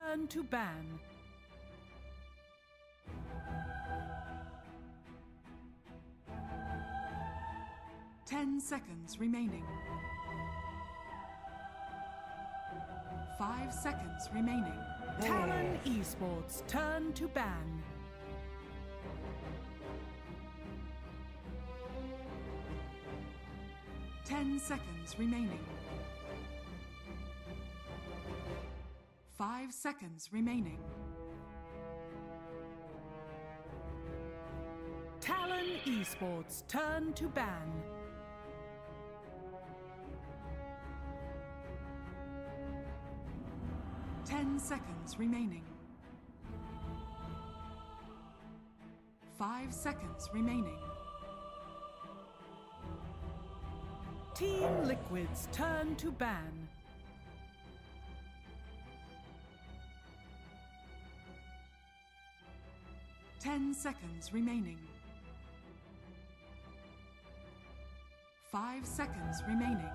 Turn to ban. Ten seconds remaining. 5 seconds remaining. Talon Esports, turn to ban. 10 seconds remaining. 5 seconds remaining. Talon Esports, turn to ban. 10 seconds remaining. 5 seconds remaining. Team Liquid's turn to ban. 10 seconds remaining. 5 seconds remaining.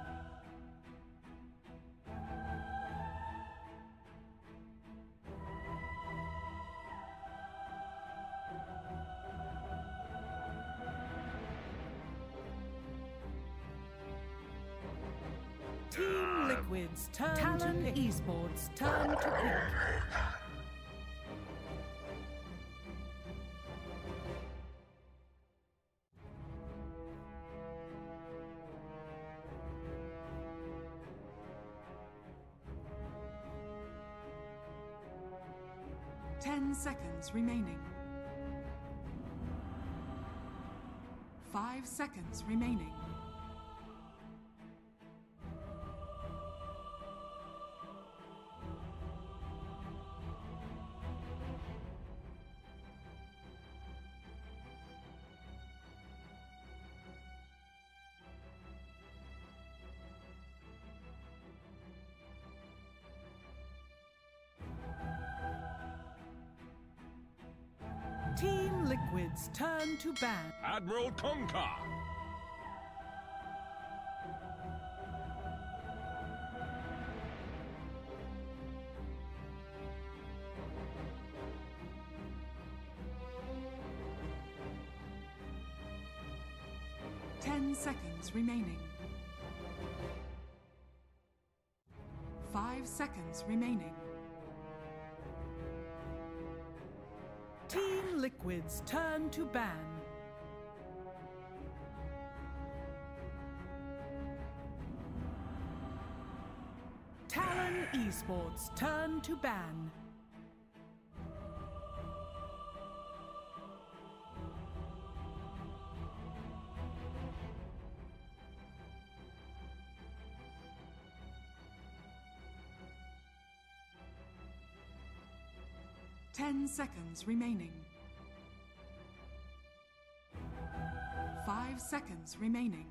Team Liquid's turn Talon to Esports, turn to pick. Ten seconds remaining. 5 seconds remaining. Team Liquid's turn to ban. Admiral Conquer! 10 seconds remaining. 5 seconds remaining. Team Liquid's turn to ban. Talon Esports turn to ban. Ten seconds remaining. 5 seconds remaining.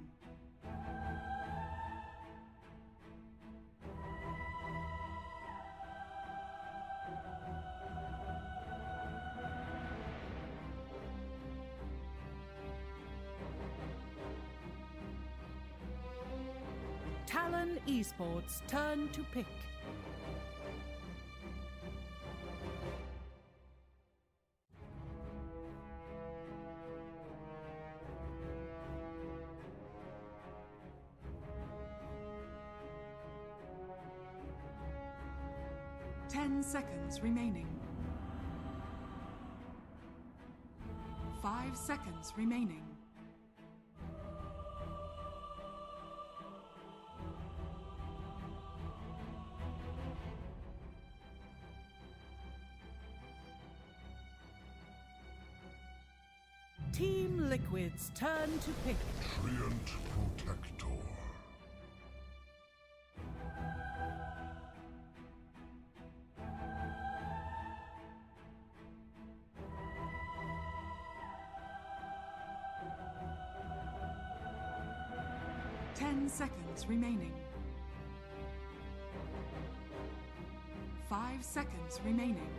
Talon Esports turn to pick. Ten seconds remaining. 5 seconds remaining. Team Liquid's turn to pick. Treant Protector. 10 seconds remaining. 5 seconds remaining.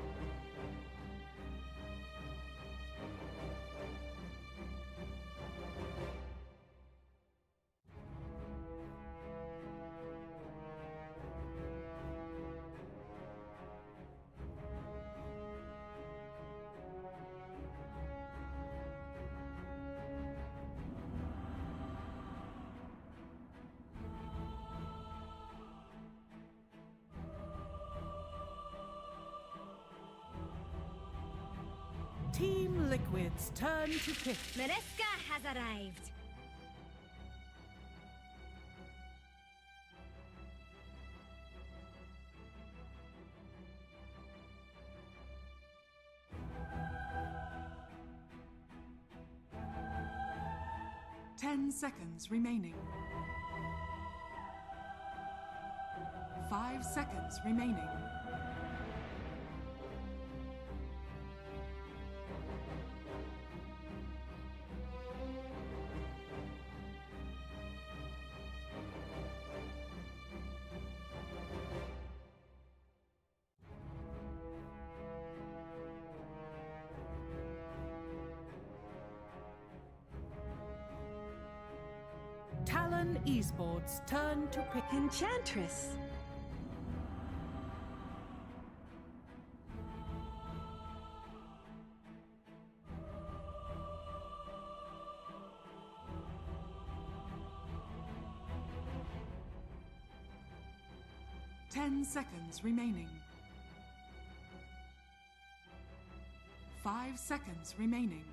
Team Liquid's turn to pick. Mariska has arrived. Ten seconds remaining. 5 seconds remaining. Talon Esports turn to pick. Enchantress. Ten seconds remaining. 5 seconds remaining.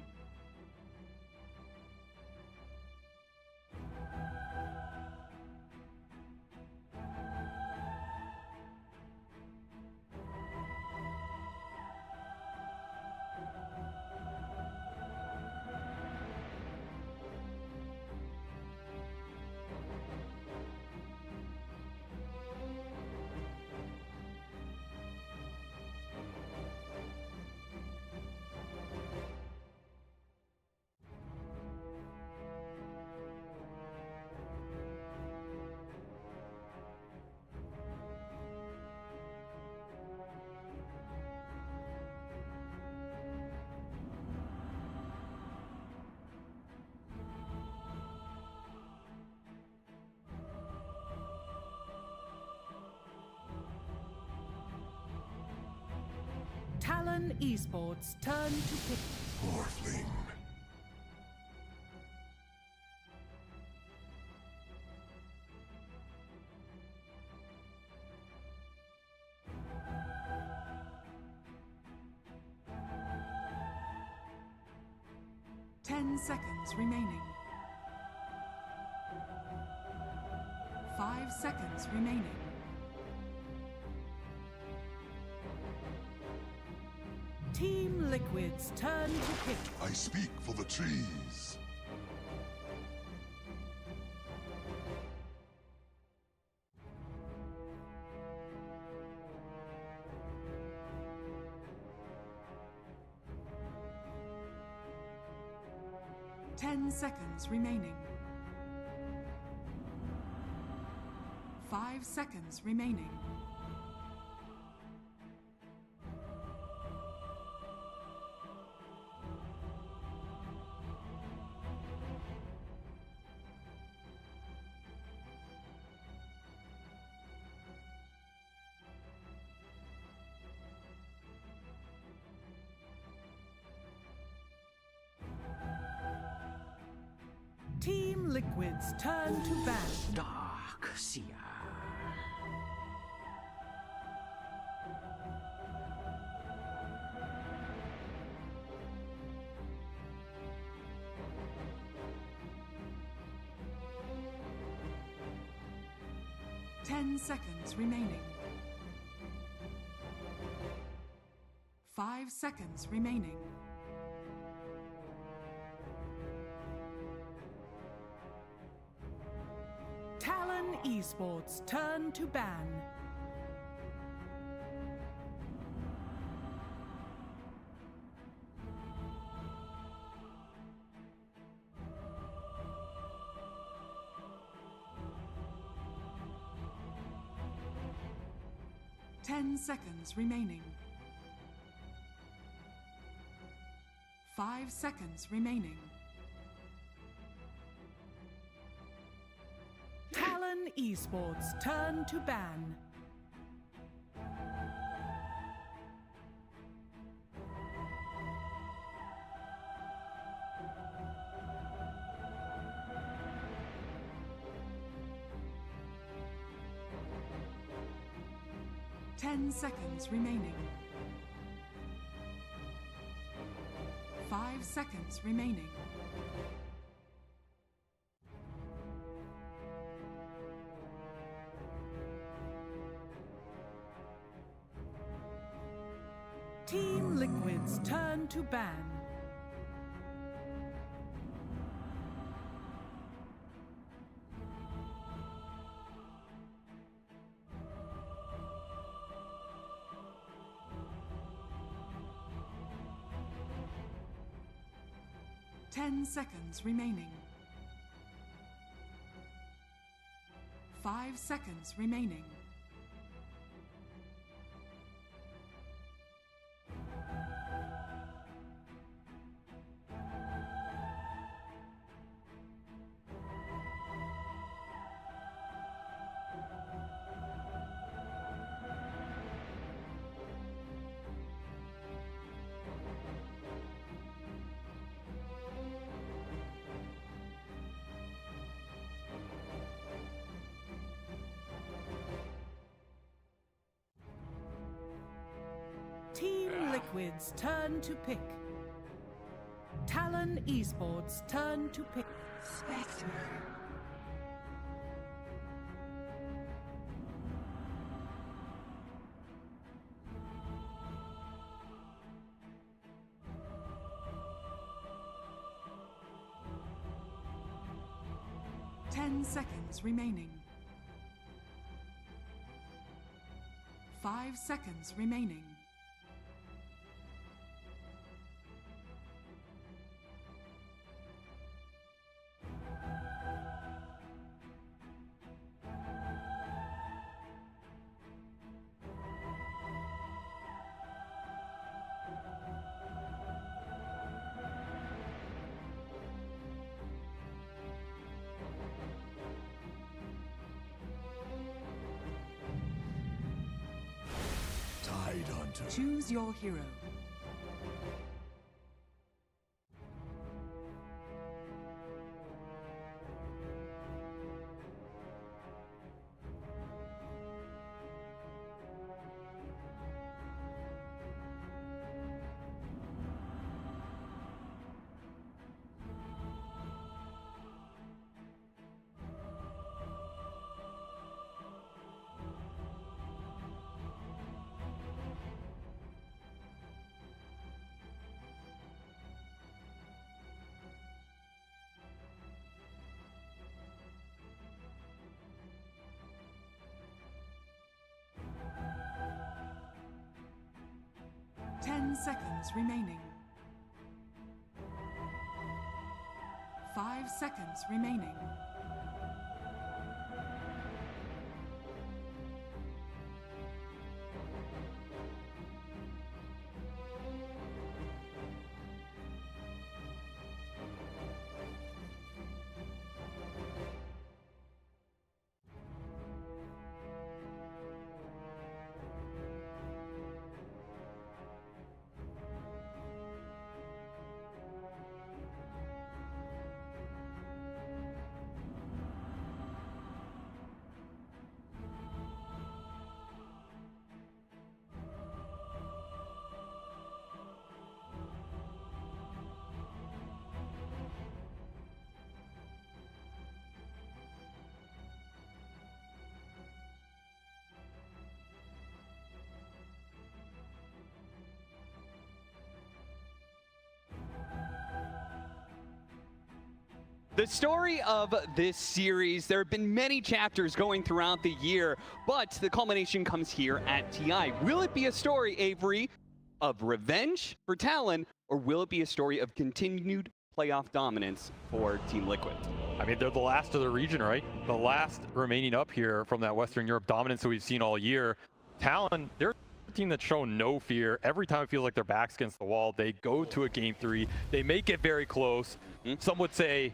Talon Esports turn to pick. Morphling. Ten seconds remaining. 5 seconds remaining. Team Liquid's turn to pick. I speak for the trees. Ten seconds remaining. 5 seconds remaining. Team Liquid's turn to ban. Dark Seer. Ten seconds remaining. 5 seconds remaining. Talon Esports turn to ban. Ten seconds remaining. 5 seconds remaining. Talon Esports turn to ban. Ten seconds remaining. 5 seconds remaining. Team Liquid's turn to ban. Ten seconds remaining. 5 seconds remaining. Team Liquid's turn to pick. Talon Esports' turn to pick. Spectre. Ten seconds remaining. 5 seconds remaining. Tidehunter. Choose your hero. Ten seconds remaining. 5 seconds remaining. The story of this series, there have been many chapters going throughout the year, but the culmination comes here at TI. Will it be a story, Avery, of revenge for Talon, or will it be a story of continued playoff dominance for Team Liquid? I mean, they're the last of the region, right? The last remaining up here from that Western Europe dominance that we've seen all year. Talon, they're a team that's shown no fear. Every time it feels like their back's against the wall, they go to a game 3. They make it very close. Some would say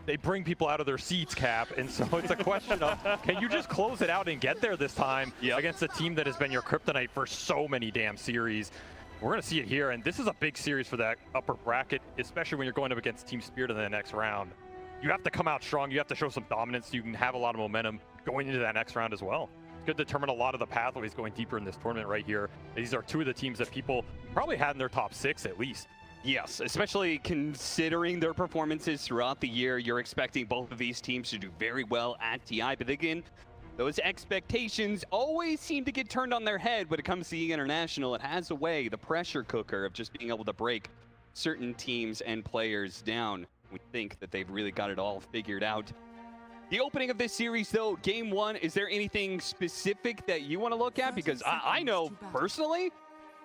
they bring people out of their seats, Cap. And so it's a question of, can you just close it out and get there this time against a team that has been your kryptonite for so many damn series? We're going to see it here, and this is a big series for that upper bracket, especially when you're going up against Team Spirit in the next round. You have to come out strong. You have to show some dominance so you can have a lot of momentum going into that next round as well. It's going to determine a lot of the pathways going deeper in this tournament right here. These are two of the teams that people probably had in their top 6 at least. Yes, especially considering their performances throughout the year. You're expecting both of these teams to do very well at TI, but again, those expectations always seem to get turned on their head when it comes to the international. It has a way, the pressure cooker of just being able to break certain teams and players down. We think that they've really got it all figured out. The opening of this series, though, game one, is there anything specific that you want to look at? Because I know, personally,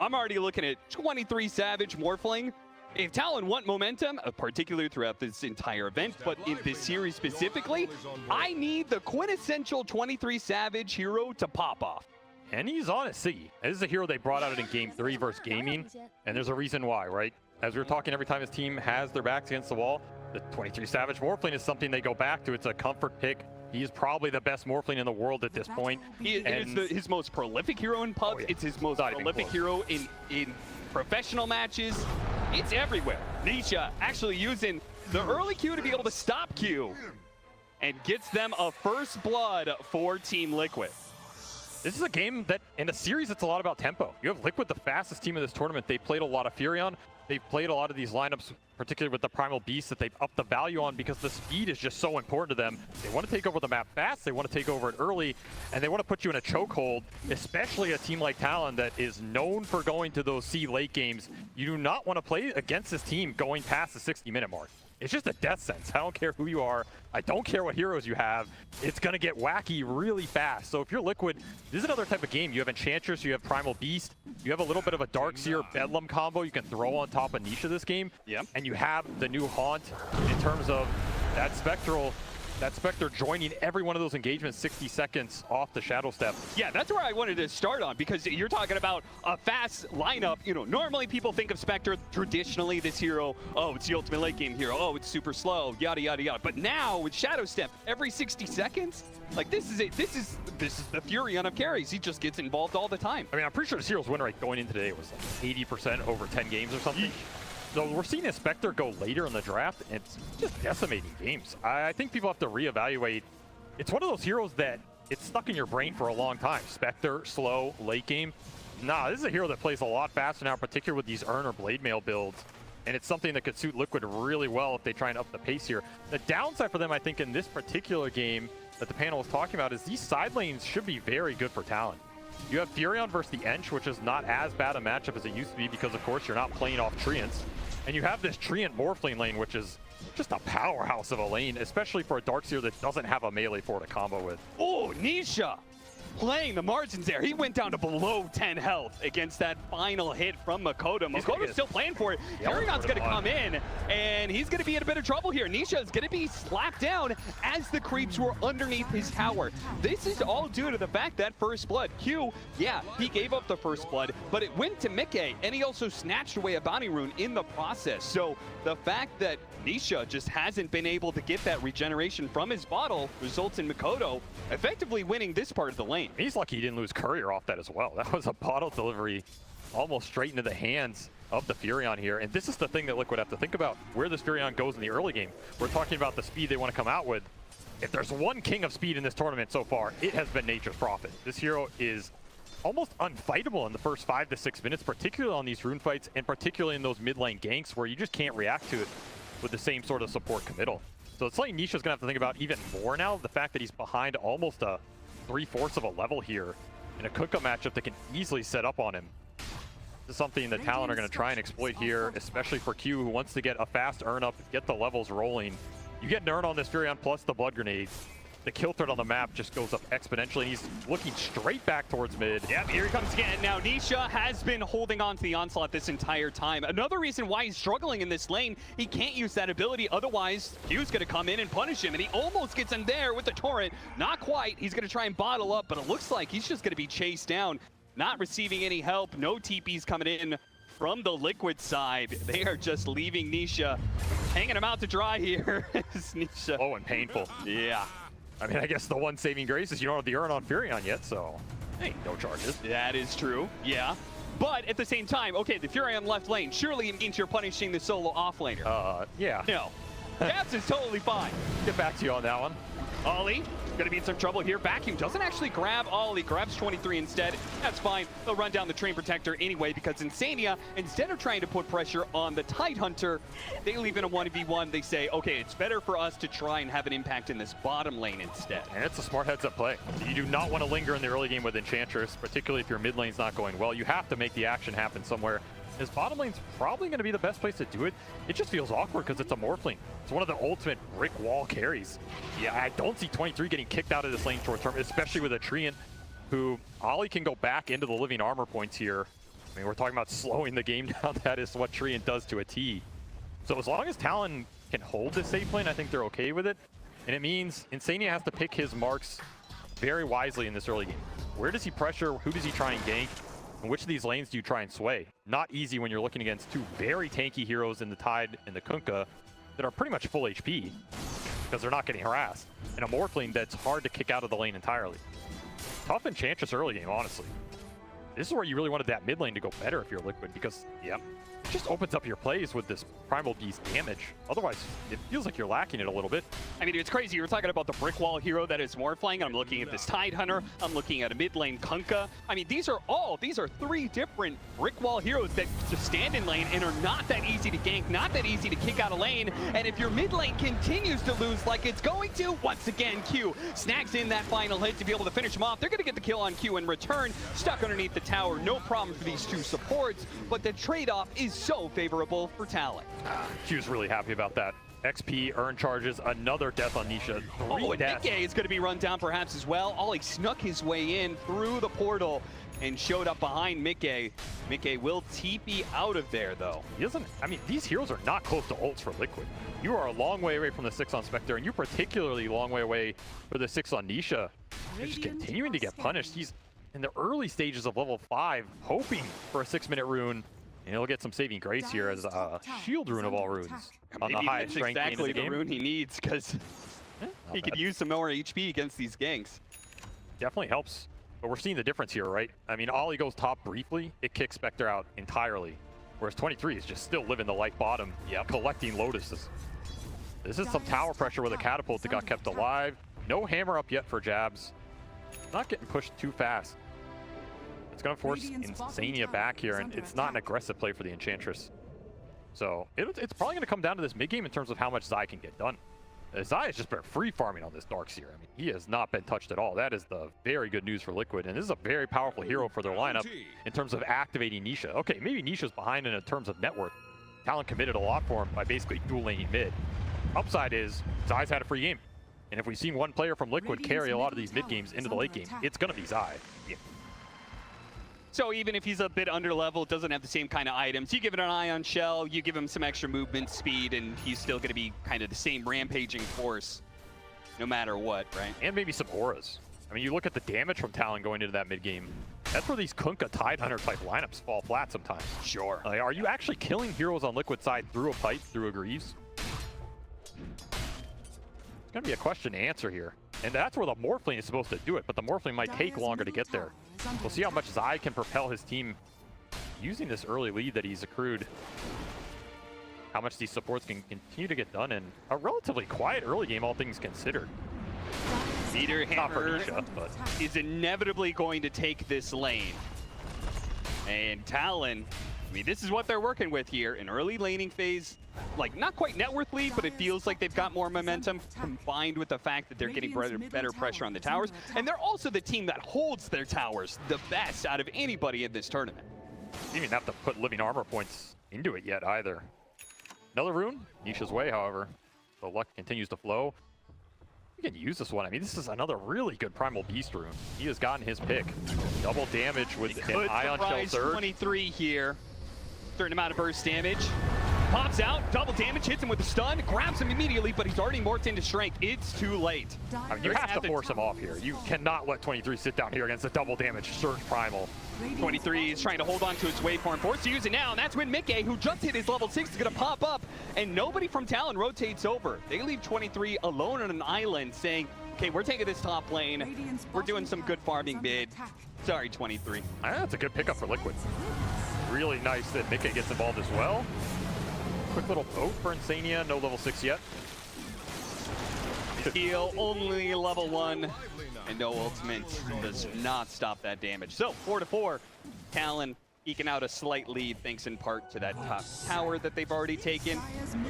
I'm already looking at 23 Savage Morphling. If Talon want momentum, particularly throughout this entire event, but in this series specifically, I need the quintessential 23 Savage hero to pop off. And he's on at C. This is a hero they brought out in Game 3 versus Gaming, and there's a reason why, right? As we were talking, every time his team has their backs against the wall, the 23 Savage Morphling is something they go back to. It's a comfort pick. He is probably the best Morphling in the world at this point. It's his most prolific hero in pubs. Oh, yeah. It's his most prolific hero in professional matches. It's everywhere. Nisha actually using the early Q to be able to stop Q and gets them a first blood for Team Liquid. This is a game that, in a series, it's a lot about tempo. You have Liquid, the fastest team in this tournament. They played a lot of Furion. They've played a lot of these lineups, particularly with the Primal Beast, that they've upped the value on because the speed is just so important to them. They want to take over the map fast, they want to take over it early, and they want to put you in a chokehold, especially a team like Talon that is known for going to those C late games. You do not want to play against this team going past the 60-minute mark. It's just a death sentence. I don't care who you are. I don't care what heroes you have. It's going to get wacky really fast. So if you're Liquid, this is another type of game. You have Enchantress, you have Primal Beast, you have a little bit of a Darkseer Bedlam combo you can throw on top of Nisha this game. Yep. And you have the new Haunt in terms of that Spectre joining every one of those engagements 60 seconds off the Shadow Step. Yeah, that's where I wanted to start on, because you're talking about a fast lineup. You know, normally people think of Spectre, traditionally this hero, oh, it's the ultimate late game hero, oh, it's super slow, yada, yada, yada. But now with Shadow Step, every 60 seconds, like this is it. This is the Furion of carries. He just gets involved all the time. I mean, I'm pretty sure this hero's win rate going in today was like 80% over 10 games or something. So we're seeing a Spectre go later in the draft, and it's just decimating games. I think people have to reevaluate. It's one of those heroes that it's stuck in your brain for a long time. Spectre, slow, late game. Nah, this is a hero that plays a lot faster now, particularly with these Urn or Blade Mail builds. And it's something that could suit Liquid really well if they try and up the pace here. The downside for them, I think, in this particular game that the panel was talking about is these side lanes should be very good for Talon. You have Furion versus the Ench, which is not as bad a matchup as it used to be because, of course, you're not playing off Treants. And you have this Treant Morphling lane, which is just a powerhouse of a lane, especially for a Darkseer that doesn't have a melee for to combo with. Oh, Nisha playing the margins there. He went down to below 10 health against that final hit from Makoto. Makoto's still playing for it. Furion's going to come in, and he's going to be in a bit of trouble here. Nisha is going to be slapped down as the creeps were underneath his tower. This is all due to the fact that first blood. Q, yeah, he gave up the first blood, but it went to Mickey, and he also snatched away a bounty rune in the process. So the fact that Nisha just hasn't been able to get that regeneration from his bottle results in Makoto effectively winning this part of the lane. He's lucky he didn't lose Courier off that as well. That was a bottle delivery almost straight into the hands of the Furion here. And this is the thing that Liquid have to think about, where this Furion goes in the early game. We're talking about the speed they want to come out with. If there's one king of speed in this tournament so far, it has been Nature's Prophet. This hero is almost unfightable in the first 5 to 6 minutes, particularly on these rune fights, and particularly in those mid lane ganks where you just can't react to it with the same sort of support committal. So it's something Nisha's gonna have to think about even more now, the fact that he's behind almost a 3/4 of a level here in a Kuka matchup that can easily set up on him. This is something that Talon are gonna try and exploit here, especially for Q, who wants to get a fast Urn up, get the levels rolling. You get an Urn on this Furion plus the blood grenades. The kill threat on the map just goes up exponentially, and he's looking straight back towards mid. Yep, here he comes again. Now, Nisha has been holding on to the onslaught this entire time. Another reason why he's struggling in this lane, he can't use that ability, otherwise Q's gonna come in and punish him, and he almost gets him there with the torrent. Not quite. He's gonna try and bottle up, but it looks like he's just gonna be chased down, not receiving any help. No TPs coming in from the Liquid side. They are just leaving Nisha, hanging him out to dry here. Nisha. Oh, and painful. Yeah. I mean, I guess the one saving grace is you don't have the Urn on Furion yet, so hey, no charges. That is true, yeah. But at the same time, okay, the Furion left lane, surely it means you're punishing the solo off laner. Yeah. No. Jabs is totally fine. Get back to you on that one. Ollie, gonna be in some trouble here. Vacuum doesn't actually grab Ollie, grabs 23 instead. That's fine. They'll run down the Train Protector anyway because Insania, instead of trying to put pressure on the Tidehunter, they leave in a 1v1. They say, okay, it's better for us to try and have an impact in this bottom lane instead. And it's a smart heads-up play. You do not want to linger in the early game with Enchantress, particularly if your mid lane's not going well. You have to make the action happen somewhere. His bottom lane's probably going to be the best place to do it. It just feels awkward because it's a Morphling. It's one of the ultimate brick wall carries. Yeah, I don't see 23 getting kicked out of this lane short term, especially with a Treant, who Ollie can go back into the living armor points here. I mean, we're talking about slowing the game down. That is what Treant does to a T. So as long as Talon can hold this safe lane, I think they're okay with it. And it means Insania has to pick his marks very wisely in this early game. Where does he pressure? Who does he try and gank? And which of these lanes do you try and sway? Not easy when you're looking against two very tanky heroes in the Tide and the Kunkka that are pretty much full HP because they're not getting harassed. And a Morphling that's hard to kick out of the lane entirely. Tough Enchantress early game, honestly. This is where you really wanted that mid lane to go better if you're Liquid because, yep, it just opens up your plays with this Primal Beast damage. Otherwise, it feels like you're lacking it a little bit. I mean, it's crazy. You're talking about the brick wall hero that is Morphling. I'm looking at this Tidehunter. I'm looking at a mid lane Kunkka. I mean, these are three different brick wall heroes that just stand in lane and are not that easy to gank, not that easy to kick out of lane. And if your mid lane continues to lose like it's going to, once again, Q snags in that final hit to be able to finish him off. They're going to get the kill on Q in return. Stuck underneath the tower. No problem for these two supports, but the trade-off is so favorable for Talon. Q's really happy about that. XP, earn charges, another death on Nisha. Oh, and Mickey is going to be run down perhaps as well. Ollie snuck his way in through the portal and showed up behind Mickey. Mickey will TP out of there, though. He doesn't, I mean, these heroes are not close to ults for Liquid. You are a long way away from the 6 on Spectre, and you're particularly a long way away for the 6 on Nisha. They're just continuing to get punished. He's in the early stages of level 5, hoping for a 6-minute rune. And he'll get some saving grace here as a shield rune of all runes on the highest strength lane of the game. Exactly the rune he needs because he could use some more HP against these ganks. Definitely helps, but we're seeing the difference here, right? I mean, Ollie goes top briefly, it kicks Spectre out entirely, whereas 23 is just still living the light bottom, collecting Lotuses. This is some tower pressure with a catapult that got kept alive. No hammer up yet for Jabs. Not getting pushed too fast. It's going to force Insania back here, and it's not an aggressive play for the Enchantress. So it's probably going to come down to this mid-game in terms of how much Zai can get done. Zai has just been free farming on this Darkseer. I mean, he has not been touched at all. That is the very good news for Liquid, and this is a very powerful hero for their lineup in terms of activating Nisha. Okay, maybe Nisha's behind in terms of net worth. Talon committed a lot for him by basically dual laning mid. Upside is Zai's had a free game. And if we've seen one player from Liquid carry a lot of these mid-games into the late game, it's going to be Zai. Yeah. So even if he's a bit under level, doesn't have the same kind of items, you give it an Ion Shell, you give him some extra movement speed, and he's still going to be kind of the same rampaging force no matter what, right? And maybe some auras. I mean, you look at the damage from Talon going into that mid-game. That's where these Kunkka Tidehunter type lineups fall flat sometimes. Sure. Like, are you actually killing heroes on Liquid side through a Pipe, through a Greaves? It's going to be a question to answer here. And that's where the Morphling is supposed to do it, but the Morphling might take longer to get there. We'll see how much Zai can propel his team using this early lead that he's accrued. How much these supports can continue to get done in a relatively quiet early game, all things considered. Meter Hammer Nisha, but is inevitably going to take this lane. And Talon, I mean, this is what they're working with here. An early laning phase, like not quite net worth lead, but it feels like they've got more momentum combined with the fact that they're getting better pressure on the towers. And they're also the team that holds their towers the best out of anybody in this tournament. You don't even have to put living armor points into it yet either. Another rune, Nisha's way, however. The luck continues to flow. You can use this one. I mean, this is another really good Primal Beast rune. He has gotten his pick. Double damage with an Ion Shell surge. 23 here. Certain amount of burst damage. Pops out, double damage, hits him with a stun, grabs him immediately, but he's already morphed into strength. It's too late. I mean, you have to force him off here. You cannot let 23 sit down here against a double damage Surge Primal. 23 is trying to hold on to its waveform, forced to use it now, and that's when Mickey, who just hit his level 6, is going to pop up, and nobody from Talon rotates over. They leave 23 alone on an island saying, okay, we're taking this top lane. We're doing some good farming mid. Sorry, 23. That's a good pickup for Liquid. Really nice that Mickey gets involved as well. quick little boat for Insania. No level 6 yet. Heal only level 1, and no ultimate does not stop that damage. So 4-4, Talon eking out a slight lead thanks in part to that top tower that they've already taken.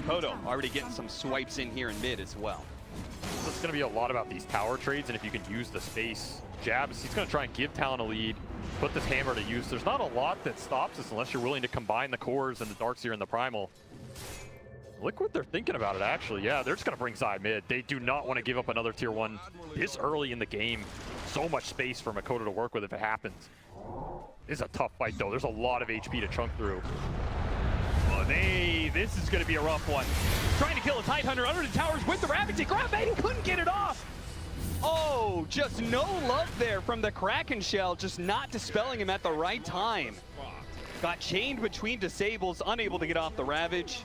Kodo already getting some swipes in here in mid as well. So it's going to be a lot about these tower trades, and if you can use the space. Jabs, he's going to try and give Talon a lead, put this hammer to use. There's not a lot that stops us unless you're willing to combine the cores and the Darkseer and the Primal. Liquid, they're thinking about it, actually. Yeah, they're just going to bring side mid. They do not want to give up another tier 1 this early in the game. So much space for Makoto to work with if it happens. This is a tough fight, though. There's a lot of HP to chunk through. Oh, this is going to be a rough one. Trying to kill a Tidehunter under the towers with the Ravage. He grabbed it, he couldn't get it off. Oh, just no love there from the Kraken Shell, just not dispelling him at the right time. Got chained between disables, unable to get off the Ravage.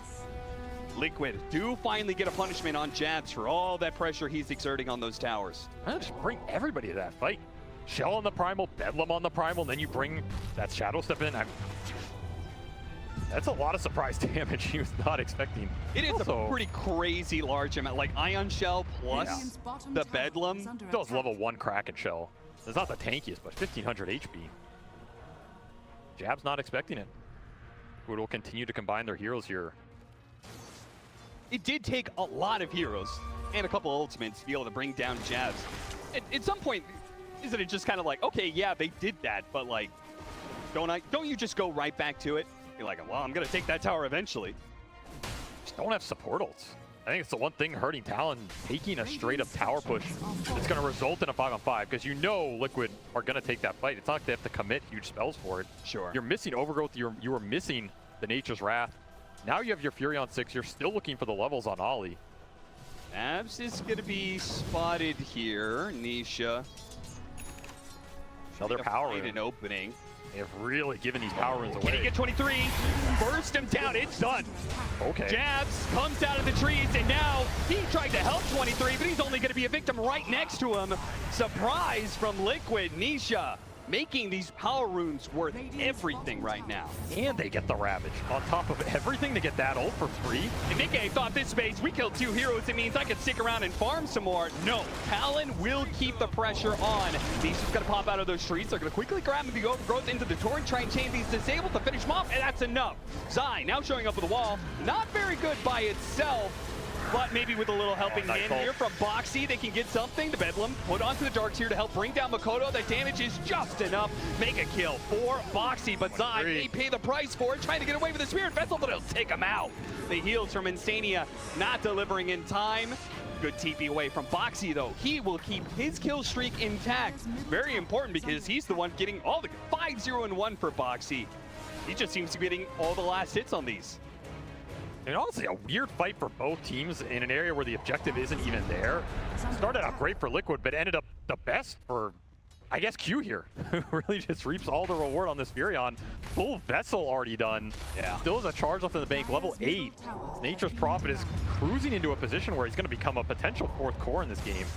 Liquid do finally get a punishment on Jabs for all that pressure he's exerting on those towers. Just bring everybody to that fight. Shell on the Primal, Bedlam on the Primal, and then you bring that Shadow Step in. That's a lot of surprise damage he was not expecting. It is also a pretty crazy large amount, like Ion Shell plus the Bedlam. Those level 1 Kraken Shell. It's not the tankiest, but 1500 HP. Jab's not expecting it. Liquid will continue to combine their heroes here. It did take a lot of heroes and a couple ultimates to be able to bring down Jabs. At some point, isn't it just kind of like, okay, yeah, they did that, but like, don't you just go right back to it? You're like, well, I'm gonna take that tower eventually. Just don't have support ults. I think it's the one thing hurting Talon, taking a straight up tower push. It's gonna result in a 5-on-5, because you know Liquid are gonna take that fight. It's not like they have to commit huge spells for it. Sure. You're missing Overgrowth, you were missing the Nature's Wrath. Now you have your Fury on 6, you're still looking for the levels on Ollie. Abs is gonna be spotted here, Nisha. Another power rune. An opening. They have really given these power runes away. Can he get 23? Burst him down, it's done. Okay. Jabs comes out of the trees, and now he tried to help 23, but he's only gonna be a victim right next to him. Surprise from Liquid. Nisha making these power runes worth everything right now. And they get the Ravage. On top of everything, they get that ult for free. And Nikkei thought this space, we killed 2 heroes, it means I could stick around and farm some more. No, Talon will keep the pressure on. Nisha's gonna pop out of those trees. They're gonna quickly grab him, the overgrowth into the torrent, try and chain these disabled to finish him off, and that's enough. Zai now showing up with the wall. Not very good by itself, but maybe with a little helping hand here from Boxy, they can get something. The Bedlam put onto the Darks here to help bring down Makoto. The damage is just enough. Make a kill for Boxy, but Zai may pay the price for it, trying to get away with the Spirit Vessel, but it'll take him out. The heals from Insania not delivering in time. Good TP away from Boxy, though. He will keep his kill streak intact. Very important because he's the one getting all the 5-0-1 for Boxy. He just seems to be getting all the last hits on these. And honestly, a weird fight for both teams in an area where the objective isn't even there. Started out great for Liquid, but ended up the best for, I guess, Q here, who really just reaps all the reward on this Furion. Full Vessel already done. Yeah. Still has a charge left in the bank, level 8. Nature's Prophet is cruising into a position where he's going to become a potential 4th core in this game.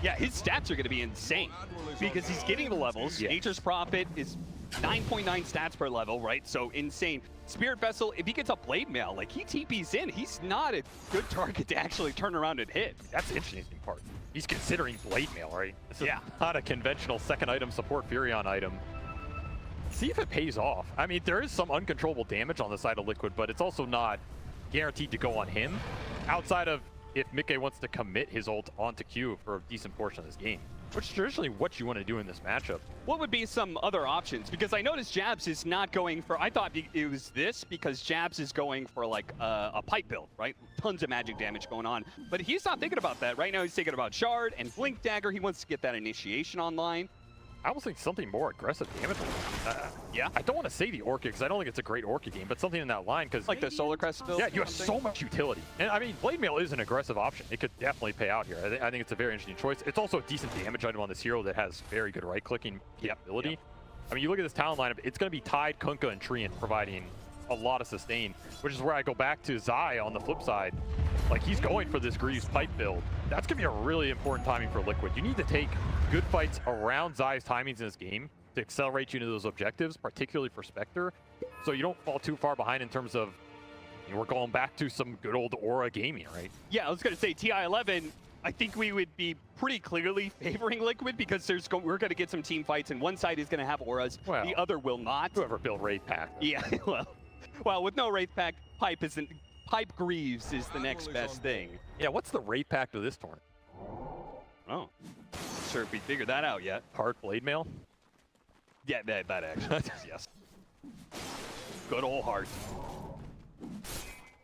Yeah, his stats are going to be insane because he's getting the levels. Yeah. Nature's Prophet is 9.9 stats per level, right? So insane. Spirit Vessel, if he gets a Blade Mail, like he TPs in, he's not a good target to actually turn around and hit. That's the interesting part. He's considering Blade Mail, right? This is Yeah. not a conventional second item support Furion item. See if it pays off. I mean, there is some uncontrollable damage on the side of Liquid, but it's also not guaranteed to go on him outside of if Mikkei wants to commit his ult onto Q for a decent portion of this game, which is traditionally what you want to do in this matchup. What would be some other options? Because I noticed Jabs is not going for, I thought it was this because Jabs is going for like a pipe build, right? Tons of magic damage going on. But he's not thinking about that. Right now he's thinking about Shard and Blink Dagger. He wants to get that initiation online. I almost think something more aggressive damage. Yeah. I don't want to say the Orchid because I don't think it's a great Orchid game, but something in that line because Like the Solar Crest build? yeah, you have so much utility. And I mean, Blade Mail is an aggressive option. It could definitely pay out here. I think it's a very interesting choice. It's also a decent damage item on this hero that has very good right-clicking capability. I mean, you look at this Talon lineup, it's going to be Tide, Kunkka, and Treant providing a lot of sustain, which is where I go back to Zai on the flip side. Like, he's going for this Greaves pipe build. That's going to be a really important timing for Liquid. You need to take good fights around Zai's timings in this game to accelerate you into those objectives, particularly for Spectre, so you don't fall too far behind in terms of And we're going back to some good old Aura gaming, right? Yeah, I was going to say TI-11, I think we would be pretty clearly favoring Liquid because we're going to get some team fights, and one side is going to have auras, well, the other will not. Whoever built Wraith Pack. Yeah, well, with no Wraith Pack, Pipe Greaves is the next best thing. Yeah, what's the Wraith Pack to this tournament? Oh, not sure if we figured that out yet. Heart Blade Mail? Yeah, that actually, yes. Good old Heart.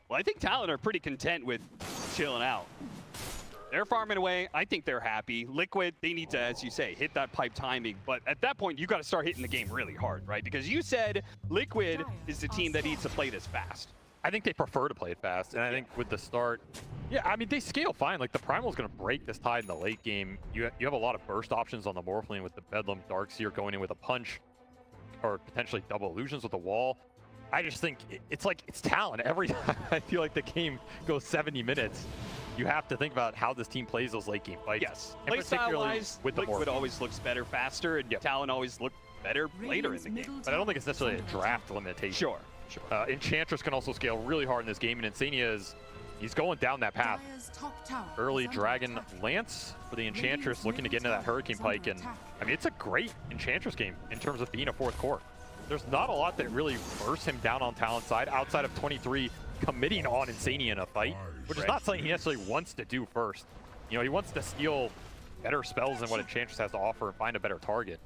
Well, I think Talon are pretty content with chilling out. They're farming away. I think they're happy. Liquid, they need to, as you say, hit that pipe timing. But at that point, you got to start hitting the game really hard, right? Because you said Liquid is the team that needs to play this fast. I think they prefer to play it fast. And I think with the start, yeah, I mean, they scale fine. Like, the Primal's going to break this tide in the late game. You have a lot of burst options on the Morphling with the Bedlam Darkseer going in with a punch or potentially double illusions with a wall. I just think it's Talon. Every time I feel like the game goes 70 minutes, you have to think about how this team plays those late game fights. Yes, and playstyle-wise, with the Liquid always looks better faster, and Talon always look better later in the game. But I don't think it's necessarily a draft limitation. Sure. Enchantress can also scale really hard in this game, and Insania he's going down that path. Early Dragon Lance for the Enchantress, looking to get into that Hurricane Pike, and I mean, it's a great Enchantress game in terms of being a fourth core. There's not a lot that really bursts him down on Talon's side outside of 23 committing on Insania in a fight, which is not something he necessarily wants to do first. You know, he wants to steal better spells than what Enchantress has to offer and find a better target.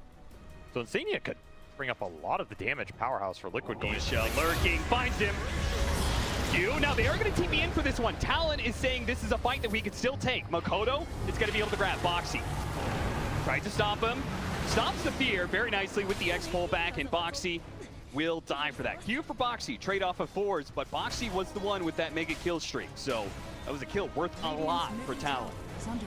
So Insania could bring up a lot of the damage powerhouse for Liquid going. Nisha lurking, finds him. Now they are going to TP in for this one. Talon is saying this is a fight that we could still take. Makoto is going to be able to grab Boxy. Tried to stop him. Stops the fear very nicely with the X pullback, and Boxy will die for that. Q for Boxy, trade off of 4s, but Boxy was the one with that mega kill streak, so that was a kill worth a lot for Talon. I mean,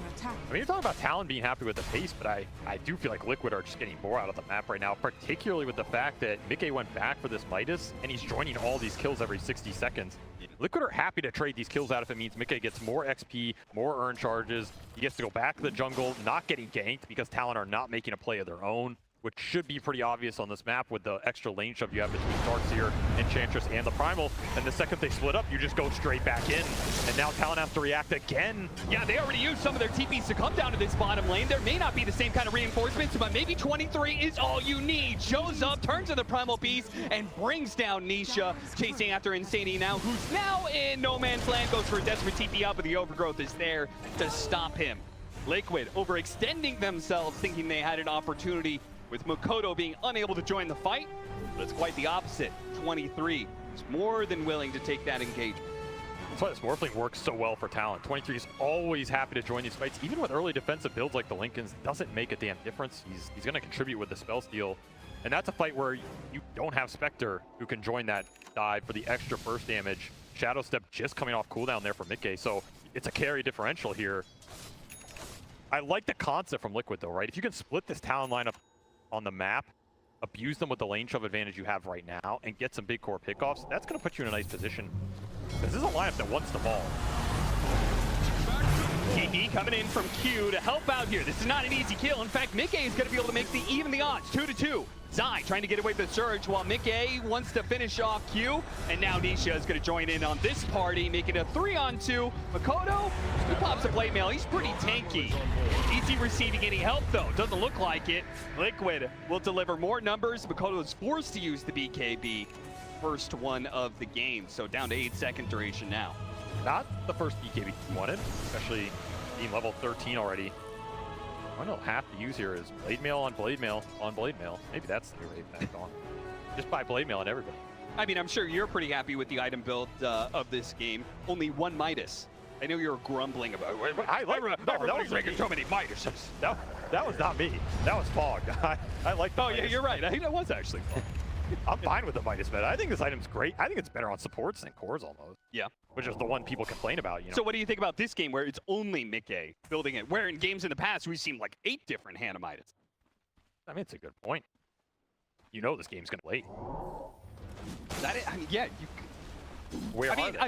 you're talking about Talon being happy with the pace, but I do feel like Liquid are just getting more out of the map right now, particularly with the fact that Mickey went back for this Midas, and he's joining all these kills every 60 seconds. Liquid are happy to trade these kills out if it means Mickey gets more XP, more earn charges. He gets to go back to the jungle, not getting ganked because Talon are not making a play of their own, which should be pretty obvious on this map with the extra lane shove you have between Darkseer, Enchantress, and the Primal. And the second they split up, you just go straight back in. And now Talon has to react again. Yeah, they already used some of their TPs to come down to this bottom lane. There may not be the same kind of reinforcements, but maybe 23 is all you need. Shows up, turns to the Primal Beast, and brings down Nisha, chasing after Insania now, who's now in no man's land, goes for a desperate TP out, but the Overgrowth is there to stop him. Liquid overextending themselves, thinking they had an opportunity, with Makoto being unable to join the fight, but it's quite the opposite. 23 is more than willing to take that engagement. That's why this Morphling works so well for Talon. 23 is always happy to join these fights. Even with early defensive builds like the Lincolns, doesn't make a damn difference. He's going to contribute with the spell steal. And that's a fight where you don't have Spectre who can join that dive for the extra burst damage. Shadow Step just coming off cooldown there for Mickey, so it's a carry differential here. I like the concept from Liquid though, right? If you can split this Talon lineup on the map, abuse them with the lane shove advantage you have right now, and get some big core pickoffs, that's going to put you in a nice position. This is a lineup that wants the ball. TP coming in from Q to help out here. This is not an easy kill. In fact, Mickey is going to be able to even the odds, 2-2. Zai trying to get away with the Surge while Mickey wants to finish off Q. And now Nisha is going to join in on this party, making a 3-on-2. Makoto, he pops a blade mail. He's pretty tanky. Is he receiving any help though? Doesn't look like it. Liquid will deliver more numbers. Makoto is forced to use the BKB. First one of the game. So down to 8-second duration now. Not the first BKB he wanted, especially being level 13 already. I don't know, half to use here is Blade Mail on Blade Mail on Blade Mail. Maybe that's the rate back on. Just buy Blade Mail on everybody. I mean, I'm sure you're pretty happy with the item build of this game. Only one Midas. I know you're grumbling about it. That was making so many Midases. That was not me. That was Fog. I like the Oh, yeah, you're right. I think that was actually Fog. I'm fine with the Midas meta. I think this item's great. I think it's better on supports than cores almost. Yeah. Which is the one people complain about, you know. So what do you think about this game where it's only Mickey building it? Where in games in the past, we've seen like 8 different Hannah Midas. I mean, it's a good point. You know this game's going to wait. I mean, yeah.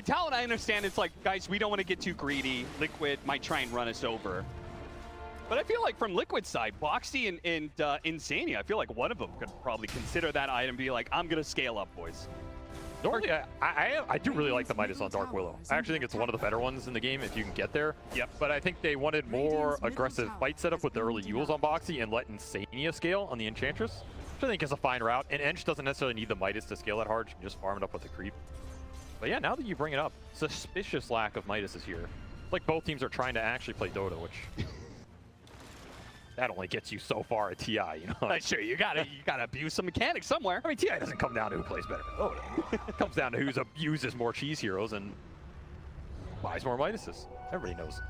Talon, I understand it's like, guys, we don't want to get too greedy. Liquid might try and run us over. But I feel like from Liquid's side, Boxy and Insania, I feel like one of them could probably consider that item, be like, I'm going to scale up, boys. Normally, I do really like the Midas on Dark Willow. I actually think it's one of the better ones in the game if you can get there. Yep. But I think they wanted more aggressive fight setup with the early Yules on Boxy and let Insania scale on the Enchantress, which I think is a fine route. And Ench doesn't necessarily need the Midas to scale that hard. You can just farm it up with the creep. But yeah, now that you bring it up, suspicious lack of Midas is here. Like both teams are trying to actually play Dota, which that only gets you so far at TI, you know. Sure, you gotta abuse some mechanics somewhere. I mean, TI doesn't come down to who plays better than Dota. It comes down to who uses more cheese heroes and buys more Midases. Everybody knows.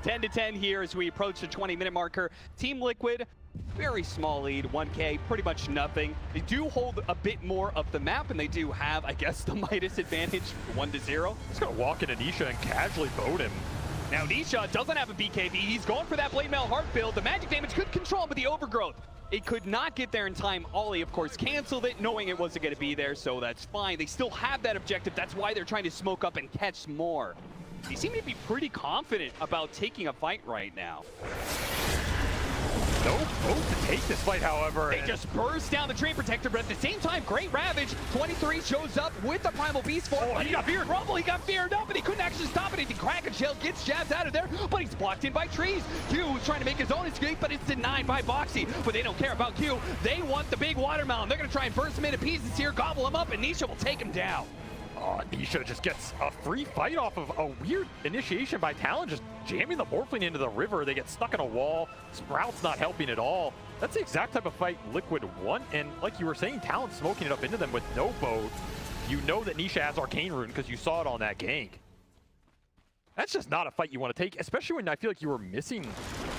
10-10 here as we approach the 20-minute marker. Team Liquid, very small lead, 1K, pretty much nothing. They do hold a bit more of the map, and they do have, I guess, the Midas advantage, 1-0. Just gonna walk into Nisha and casually boat him. Now Nisha doesn't have a BKB. He's going for that Blade Mail Heart build. The magic damage could control him with the overgrowth. It could not get there in time. Ollie, of course, canceled it, knowing it wasn't going to be there, so that's fine. They still have that objective. That's why they're trying to smoke up and catch more. They seem to be pretty confident about taking a fight right now. No boat to take this fight, however. They just burst down the Train Protector, but at the same time, great Ravage. 23 shows up with the Primal Beast form. Oh, he got feared. Rumble, he got feared up, and he couldn't actually stop anything. Kraken Shell gets jabbed out of there, but he's blocked in by trees. Q is trying to make his own escape, but it's denied by Boxy. But they don't care about Q. They want the big watermelon. They're going to try and burst him into pieces here, gobble him up, and Nisha will take him down. Oh, Nisha just gets a free fight off of a weird initiation by Talon, just jamming the Morphling into the river. They get stuck in a wall. Sprout's not helping at all. That's the exact type of fight Liquid want, and like you were saying, Talon smoking it up into them with no boat. You know that Nisha has Arcane Rune because you saw it on that gank. That's just not a fight you want to take, especially when I feel like you were missing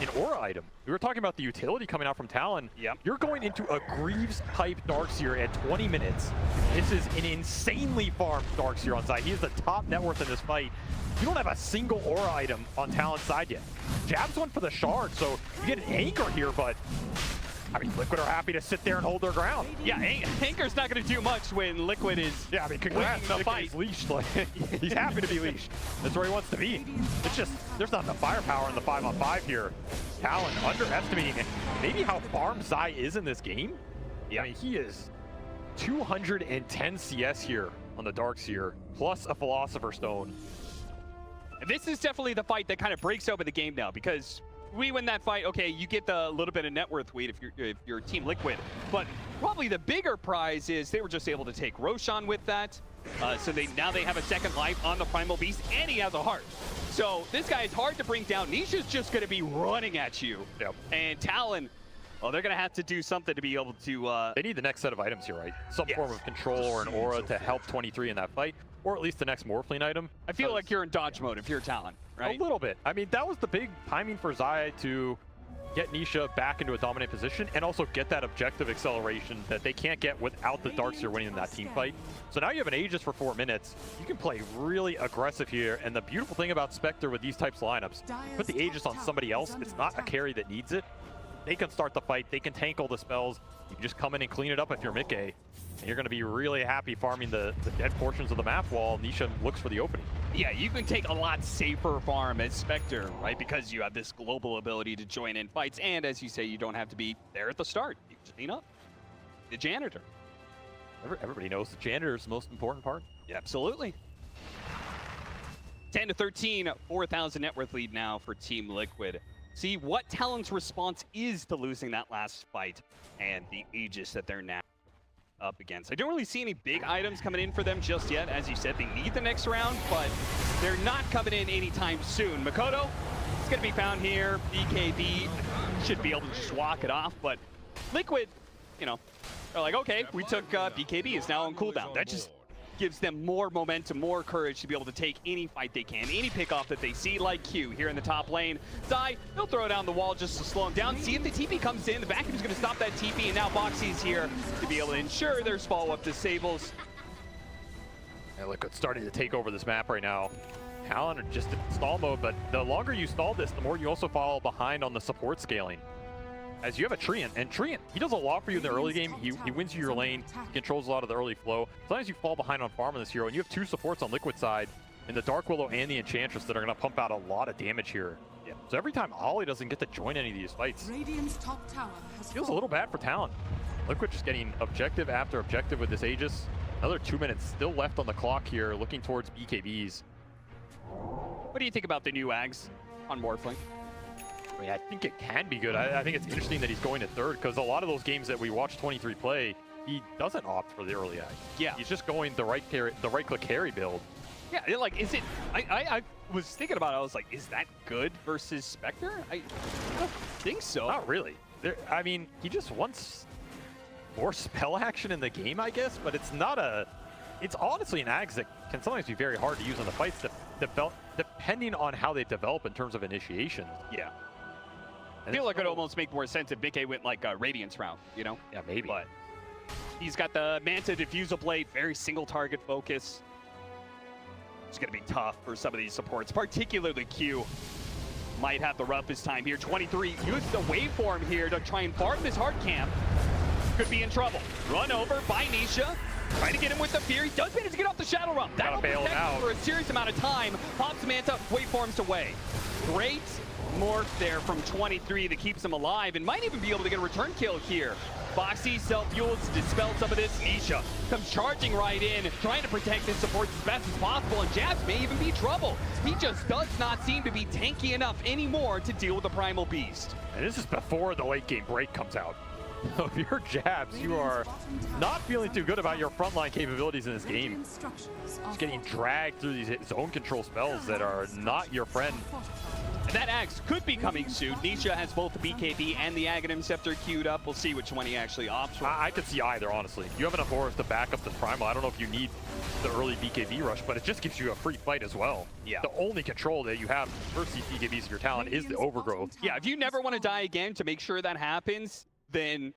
an aura item. We were talking about the utility coming out from Talon. Yep. You're You're going into a Greaves-type Darkseer at 20 minutes. This is an insanely farmed Darkseer on side. He is the top net worth in this fight. You don't have a single aura item on Talon's side yet. Jabs one for the shard, so you get an anchor here, but I mean, Liquid are happy to sit there and hold their ground. Yeah, Anchor's not going to do much when Liquid is Yeah, I mean, congrats. winning the fight. He's leashed. Like, he's happy to be leashed. That's where he wants to be. It's just, there's not enough firepower in the 5-on-5 here. Talon underestimating maybe how farmed Zai is in this game. Yeah, I mean, he is 210 CS here on the Darkseer, plus a Philosopher's Stone. This is definitely the fight that kind of breaks open the game now, because we win that fight, okay, you get the little bit of net worth weight if you're Team Liquid, but probably the bigger prize is they were just able to take Roshan with that, so now they have a second life on the Primal Beast, and he has a heart. So this guy is hard to bring down. Nisha's just going to be running at you. Yep. And Talon, well, they're going to have to do something to be able to... They need the next set of items here, right? Some form of control or an aura to help 23 in that fight, or at least the next Morphling item. I feel like you're in dodge mode if you're Talon, right? A little bit. I mean, that was the big timing for Zai to get Nisha back into a dominant position and also get that objective acceleration that they can't get without the Darkseer winning in that team fight. So now you have an Aegis for 4 minutes. You can play really aggressive here, and the beautiful thing about Spectre with these types of lineups, put the Aegis on somebody else. It's not a carry that needs it. They can start the fight. They can tank all the spells. You can just come in and clean it up if you're Mickey. And you're going to be really happy farming the dead portions of the map while Nisha looks for the opening. Yeah, you can take a lot safer farm as Spectre, right? Because you have this global ability to join in fights. And as you say, you don't have to be there at the start. You just clean up. The janitor. Everybody knows the janitor is the most important part. Yeah, absolutely. 10-13, 4,000 net worth lead now for Team Liquid. See what Talon's response is to losing that last fight and the Aegis that they're now up against. I don't really see any big items coming in for them just yet. As you said, they need the next round, but they're not coming in anytime soon. Makoto is going to be found here. BKB should be able to just walk it off, but Liquid, you know, they're like, okay, we took BKB, is now on cooldown. That just gives them more momentum, more courage to be able to take any fight they can, any pickoff that they see, like Q here in the top lane. Zai, they'll throw down the wall just to slow him down. See if the TP comes in. The vacuum's going to stop that TP, and now Boxy's here to be able to ensure there's follow-up disables. And Liquid's starting to take over this map right now. Talon are just in stall mode, but the longer you stall this, the more you also fall behind on the support scaling. As you have a Treant, and Treant, he does a lot for you in the early game. He wins you your lane, he controls a lot of the early flow. Sometimes you fall behind on farm on this hero, and you have 2 supports on Liquid side, in the Dark Willow and the Enchantress that are going to pump out a lot of damage here. Yeah. So every time Ollie doesn't get to join any of these fights, Radiant's top tower has feels a little bad for Talon. Liquid just getting objective after objective with this Aegis. Another 2 minutes still left on the clock here, looking towards BKBs. What do you think about the new Ags on Morphling? I mean, I think it can be good. I think it's interesting that he's going to third, because a lot of those games that we watch 23 play, he doesn't opt for the early Ag. Yeah. He's just going the right click carry build. Yeah, like, is it... I was thinking about it, I was like, is that good versus Spectre? I don't think so. Not really. I mean, he just wants more spell action in the game, I guess, but it's not a... It's honestly an Ags that can sometimes be very hard to use in the fights, depending on how they develop in terms of initiation. Yeah. I feel like it almost make more sense if Mickey went like a Radiance round, you know? Yeah, maybe. But he's got the Manta Diffusal Blade, very single target focus. It's going to be tough for some of these supports, particularly Q. Might have the roughest time here. 23 used the waveform here to try and farm this hard camp. Could be in trouble. Run over by Nisha. Trying to get him with the fear. He does manage to get off the Shadow Realm. That'll bail him protect him out for a serious amount of time. Pops Manta, waveforms away. Great morph there from 23 that keeps him alive and might even be able to get a return kill here. Foxy self-fuels to dispel some of this. Nisha comes charging right in, trying to protect his supports as best as possible, and Jabs may even be trouble. He just does not seem to be tanky enough anymore to deal with the Primal Beast. And this is before the late game break comes out. So if you're Jabs, you are not feeling too good about your frontline capabilities in this game. Just getting dragged through these zone control spells that are not your friend. And that Axe could be coming soon. Nisha has both the BKB and the Aghanim Scepter queued up. We'll see which one he actually opts for. I could see either, honestly. You have enough auras to back up the Primal. I don't know if you need the early BKB rush, but it just gives you a free fight as well. Yeah. The only control that you have versus these BKBs of your Talon is the overgrowth. Yeah, if you never want to die again, to make sure that happens, then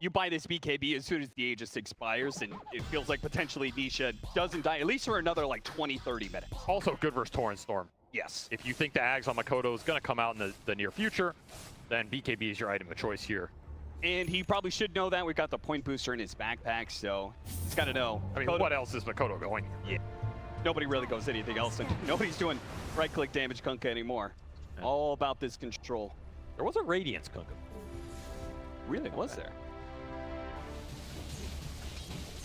you buy this BKB as soon as the Aegis expires, and it feels like potentially Nisha doesn't die, at least for another like 20, 30 minutes. Also good versus Torrent Storm. Yes. If you think the Ags on Makoto is going to come out in the near future, then BKB is your item of choice here. And he probably should know that. We've got the point booster in his backpack, so he's got to know. I mean, what else is Makoto going? Yeah. Nobody really goes anything else, and nobody's doing right-click damage Kunkka anymore. Yeah. All about this control. There was a Radiance Kunkka. Really? Was there?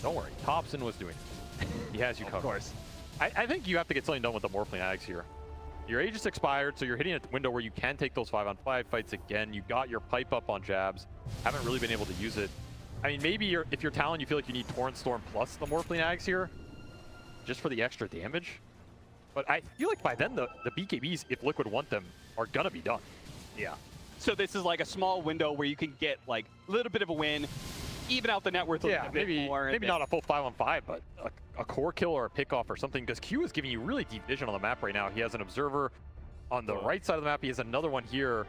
Don't worry, Thompson was doing it. He has you covered. Of course. I think you have to get something done with the Morphling Ags here. Your Aegis expired, so you're hitting a window where you can take those 5-on-5 fights again. You got your pipe up on Jabs. Haven't really been able to use it. I mean, maybe if you're Talon, you feel like you need Torrent Storm plus the Morphling Ags here, just for the extra damage. But I feel like by then, the BKBs, if Liquid want them, are gonna be done. Yeah. So this is like a small window where you can get like a little bit of a win, even out the net worth a little bit more. Maybe not a full 5-on-5, but a core kill or a pick-off or something, because Q is giving you really deep vision on the map right now. He has an observer on the right side of the map. He has another one here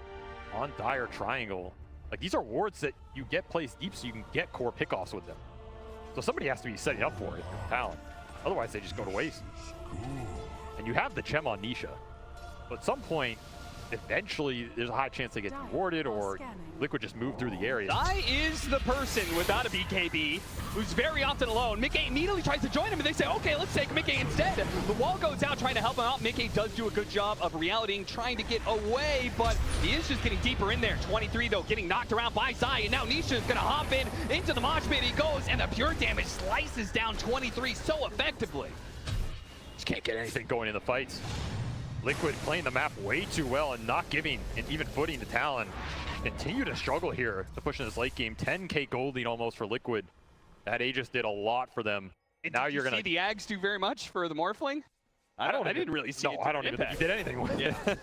on Dire Triangle. Like, these are wards that you get placed deep so you can get core pick-offs with them. So somebody has to be setting up for it with Talon. Otherwise, they just go to waste. And you have the gem on Nisha. But at some point, eventually, there's a high chance they get rewarded or Liquid just move through the area. Dai is the person without a BKB who's very often alone. Mickey immediately tries to join him, and they say, okay, let's take Mickey instead. The wall goes out trying to help him out. Mickey does do a good job of realitying, trying to get away, but he is just getting deeper in there. 23, though, getting knocked around by Zai, and now Nisha's going to hop in into the mosh pit. He goes, and the pure damage slices down 23 so effectively. Just can't get anything going in the fights. Liquid playing the map way too well and not giving an even footing to Talon. Continue to struggle here to push in this late game. 10k gold lead almost for Liquid. That Aegis did a lot for them. And now did you're you see the Ags do very much for the Morphling? I didn't really see it. No, I don't even think he did anything with it.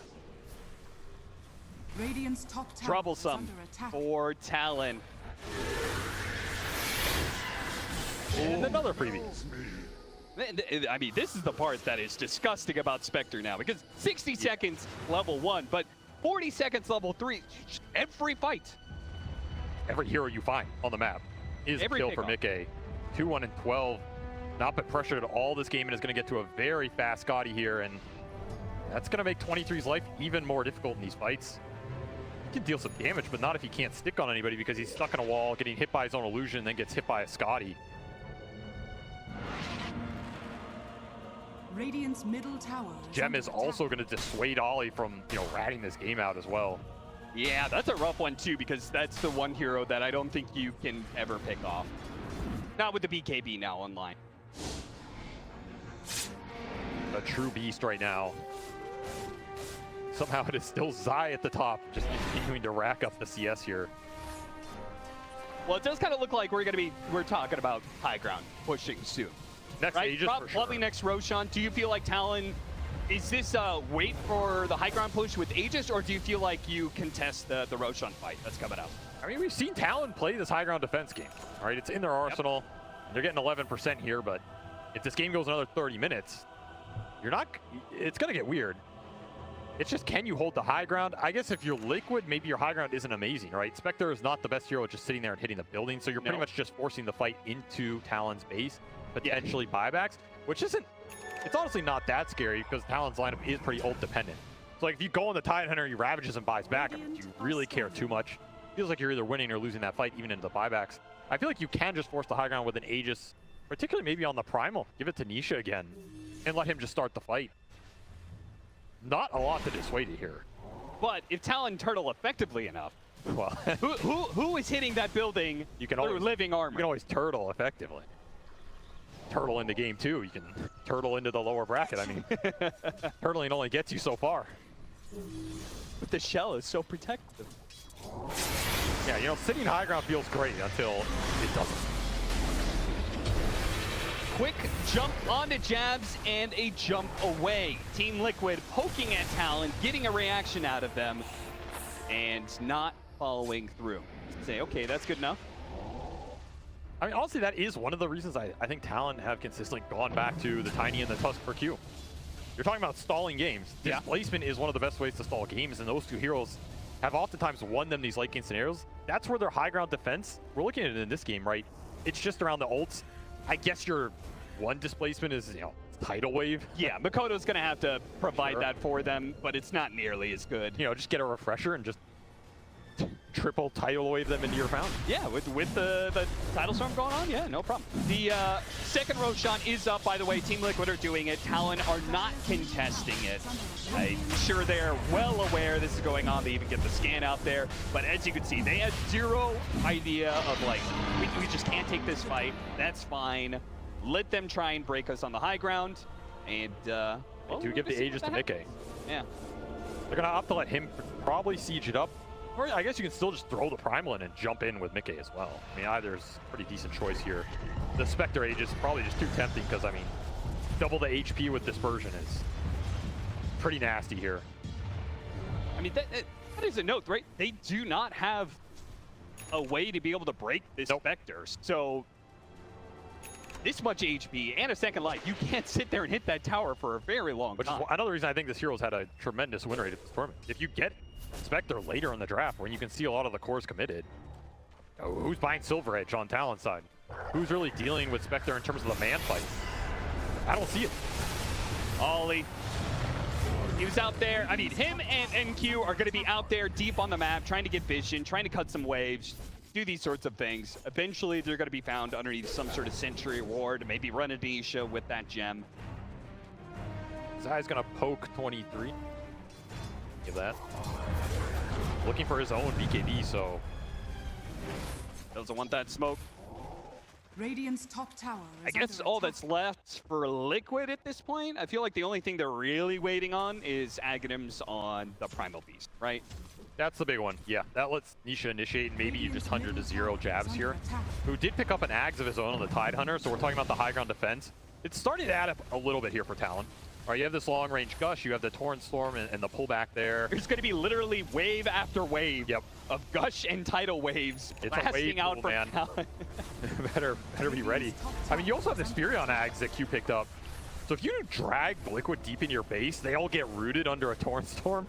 Radiant's top tower Troublesome is under attack. for Talon. And another freebie. I mean, this is the part that is disgusting about Spectre now, because 60 seconds level 1, but 40 seconds level 3, every fight. Every hero you find on the map is a kill for Mickey. 2-1 and 12. Not put pressure at all this game and is going to get to a very fast Scotty here, and that's going to make 23's life even more difficult in these fights. He can deal some damage, but not if he can't stick on anybody because he's stuck in a wall, getting hit by his own illusion, and then gets hit by a Scotty. Radiant's middle tower Gem is also going to dissuade Ollie from, ratting this game out as well. Yeah, that's a rough one too, because that's the one hero that I don't think you can ever pick off. Not with the BKB now online. A true beast right now. Somehow it is still Zai at the top, just continuing to rack up the CS here. Well, it does kind of look like we're talking about high ground pushing soon. Next right? Aegis for sure. Probably next Roshan. Do you feel like Talon, is this wait for the high ground push with Aegis, or do you feel like you contest the Roshan fight that's coming up? I mean, we've seen Talon play this high ground defense game. All right, it's in their arsenal. Yep. They're getting 11% here, but if this game goes another 30 minutes, it's going to get weird. It's just, can you hold the high ground? I guess if you're Liquid, maybe your high ground isn't amazing, right? Spectre is not the best hero just sitting there and hitting the building, so you're pretty much just forcing the fight into Talon's base, potentially buybacks, which isn't, it's honestly not that scary because Talon's lineup is pretty ult dependent. So like if you go on the Tidehunter, he ravages and buys back, I mean, do you really care too much? Feels like you're either winning or losing that fight even into the buybacks. I feel like you can just force the high ground with an Aegis, particularly maybe on the Primal. Give it to Nisha again and let him just start the fight. Not a lot to dissuade it here. But if Talon turtle effectively enough, well, who is hitting that building through living armor? You can always turtle effectively. Turtle in the game too. You can turtle into the lower bracket. I mean, turtling only gets you so far. But the shell is so protective. Yeah, you know, sitting high ground feels great until it doesn't. Quick jump onto jabs and a jump away. Team Liquid poking at Talon, getting a reaction out of them, and not following through. Say, okay, that's good enough. I mean, honestly, that is one of the reasons I think Talon have consistently gone back to the Tiny and the Tusk for Q. You're talking about stalling games. Displacement is one of the best ways to stall games, and those two heroes have oftentimes won them these late game scenarios. That's where their high ground defense, we're looking at it in this game, right? It's just around the ults. I guess your one displacement is, you know, tidal wave. Yeah, Makoto's going to have to provide that for them, but it's not nearly as good. You know, just get a refresher and just triple tidal wave them into your fountain. Yeah, with the tidal storm going on, yeah, no problem. The second Roshan is up, by the way. Team Liquid are doing it. Talon are not contesting it. I'm sure they're well aware this is going on. They even get the scan out there. But as you can see, they had zero idea of like, we just can't take this fight. That's fine. Let them try and break us on the high ground. And, well, they do give the Aegis to Mickey. Yeah. They're going to opt to let him probably siege it up. Or I guess you can still just throw the Primal in and jump in with Mickey as well. I mean, either is a pretty decent choice here. The Spectre Aegis is probably just too tempting because, I mean, double the HP with Dispersion is pretty nasty here. I mean, that is a note, right? They do not have a way to be able to break this Spectre. So this much HP and a second life, you can't sit there and hit that tower for a very long time. Which is another reason I think this hero's had a tremendous win rate at this tournament. If you get Spectre later in the draft, when you can see a lot of the cores committed, who's buying Silver Edge on Talon's side? Who's really dealing with Spectre in terms of the man fight? I don't see it. Ollie. He was out there. I mean, him and NQ are going to be out there deep on the map, trying to get vision, trying to cut some waves, do these sorts of things. Eventually, they're going to be found underneath some sort of Sentry ward, maybe run a Nisha with that gem. Zai's going to poke 23. Give that. Looking for his own BKB, so doesn't want that smoke. Radiant's top tower is I guess under all attack. that's left for Liquid at this point, I feel like the only thing they're really waiting on is Aghanims on the Primal Beast, right? That's the big one. Yeah, that lets Nisha initiate maybe you just 100-0 jabs here. Who did pick up an Ags of his own on the Tidehunter, so we're talking about the high ground defense. It's starting to add up a little bit here for Talon. All right, you have this long-range Gush, you have the Torrent Storm and the pullback there. There's going to be literally wave after wave of Gush and Tidal waves blasting out from Talon. better be ready. I mean, you also have this Furion Ags that Q picked up. So if you drag Liquid deep in your base, they all get rooted under a Torrent Storm.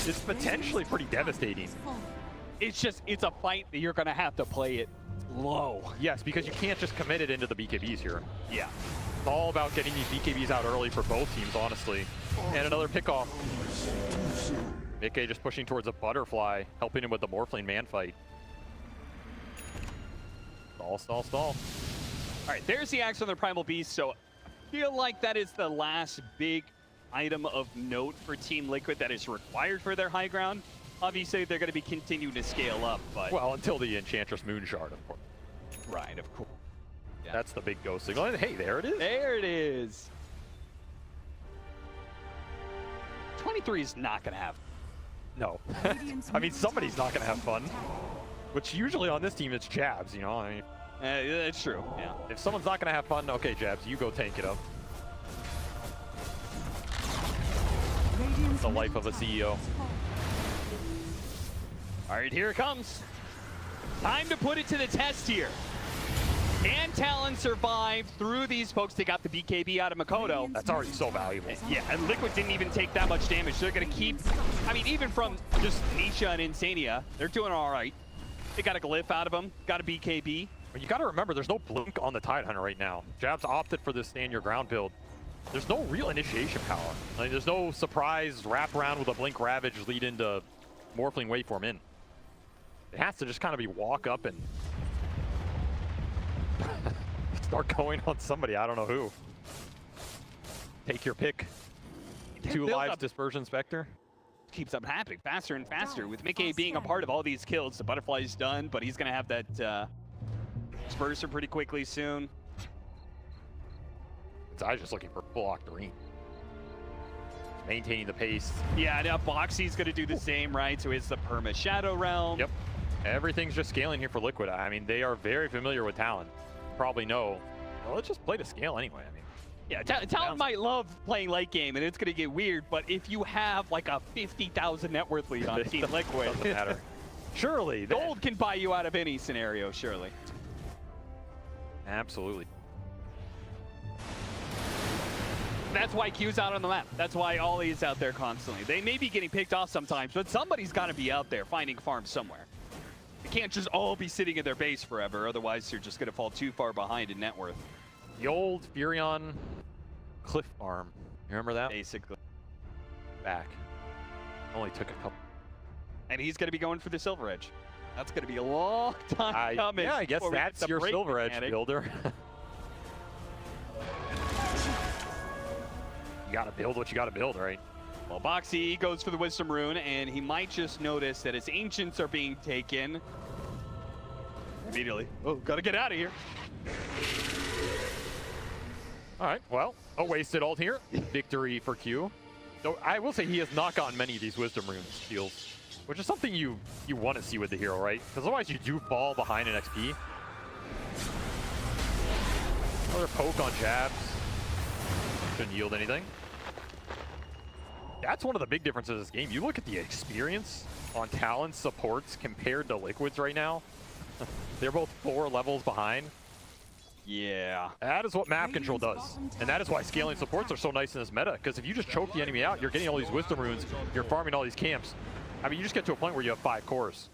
It's potentially pretty devastating. It's a fight that you're going to have to play it low. Yes, because you can't just commit it into the BKBs here. Yeah. It's all about getting these BKBs out early for both teams, honestly. And another pickoff. Mickey just pushing towards a Butterfly, helping him with the Morphling man fight. Stall, stall, stall. All right, there's the axe on the Primal Beast, so I feel like that is the last big item of note for Team Liquid that is required for their high ground. Obviously, they're going to be continuing to scale up, but... Well, until the Enchantress Moonshard, of course. Right, of course. Yeah. That's the big ghost signal. And hey, there it is. There it is. 23 is not going to have. No. I mean, somebody's not going to have fun. Which usually on this team, it's Jabs, you know? I mean, it's true, yeah. if someone's not going to have fun, okay, Jabs, you go tank it up. The life of a CEO. All right, here it comes. Time to put it to the test here. Can Talon survive through these folks? They got the BKB out of Makoto. That's already so valuable. Yeah, and Liquid didn't even take that much damage. They're going to keep, I mean, even from just Nisha and Insania, they're doing all right. They got a glyph out of them, got a BKB. But you got to remember, there's no blink on the Tidehunter right now. Jabs opted for this stand your ground build. There's no real initiation power. I mean, there's no surprise wraparound with a blink ravage lead into Morphling waveform in. It has to just kind of be walk up and start going on somebody. I don't know who. Take your pick. 2 lives, Dispersion Spectre. Keeps up happening faster and faster with Mickey being a part of all these kills. The butterfly's done, but he's going to have that disperser pretty quickly soon. I was just looking for full Octarine. Maintaining the pace. Yeah, now Boxy's going to do the same, right? So it's the Perma Shadow Realm. Yep. Everything's just scaling here for Liquid. I mean, they are very familiar with Talon. Probably know. Well, let's just play to scale anyway. I mean, yeah, Talon might love playing late game, and it's going to get weird, but if you have like a 50,000 net worth lead on Team Liquid, doesn't matter. Surely. Gold can buy you out of any scenario, surely. Absolutely. That's why Q's out on the map. That's why Ollie is out there constantly. They may be getting picked off sometimes, but somebody's got to be out there finding farms somewhere. They can't just all be sitting in their base forever, otherwise you're just going to fall too far behind in net worth. The old Furion cliff farm. You remember that? Basically. Back. Only took a couple. And he's going to be going for the Silver Edge. That's going to be a long time coming. Yeah, I guess that's your Silver Edge builder. You gotta build what you gotta build, right? Well, Boxy goes for the Wisdom Rune, and he might just notice that his Ancients are being taken. Immediately. Oh, gotta get out of here. All right, well, a wasted ult here. Victory for Q. So I will say he has not gotten many of these Wisdom Runes steals, which is something you want to see with the hero, right? Because otherwise you do fall behind in XP. Another poke on Jabs. Shouldn't yield anything. That's one of the big differences in this game. You look at the experience on Talon supports compared to Liquids right now. They're both 4 levels behind. Yeah. That is what map control does. And that is why scaling supports are so nice in this meta. Because if you just choke the enemy out, you're getting all these Wisdom Runes, you're farming all these camps. I mean, you just get to a point where you have 5 cores.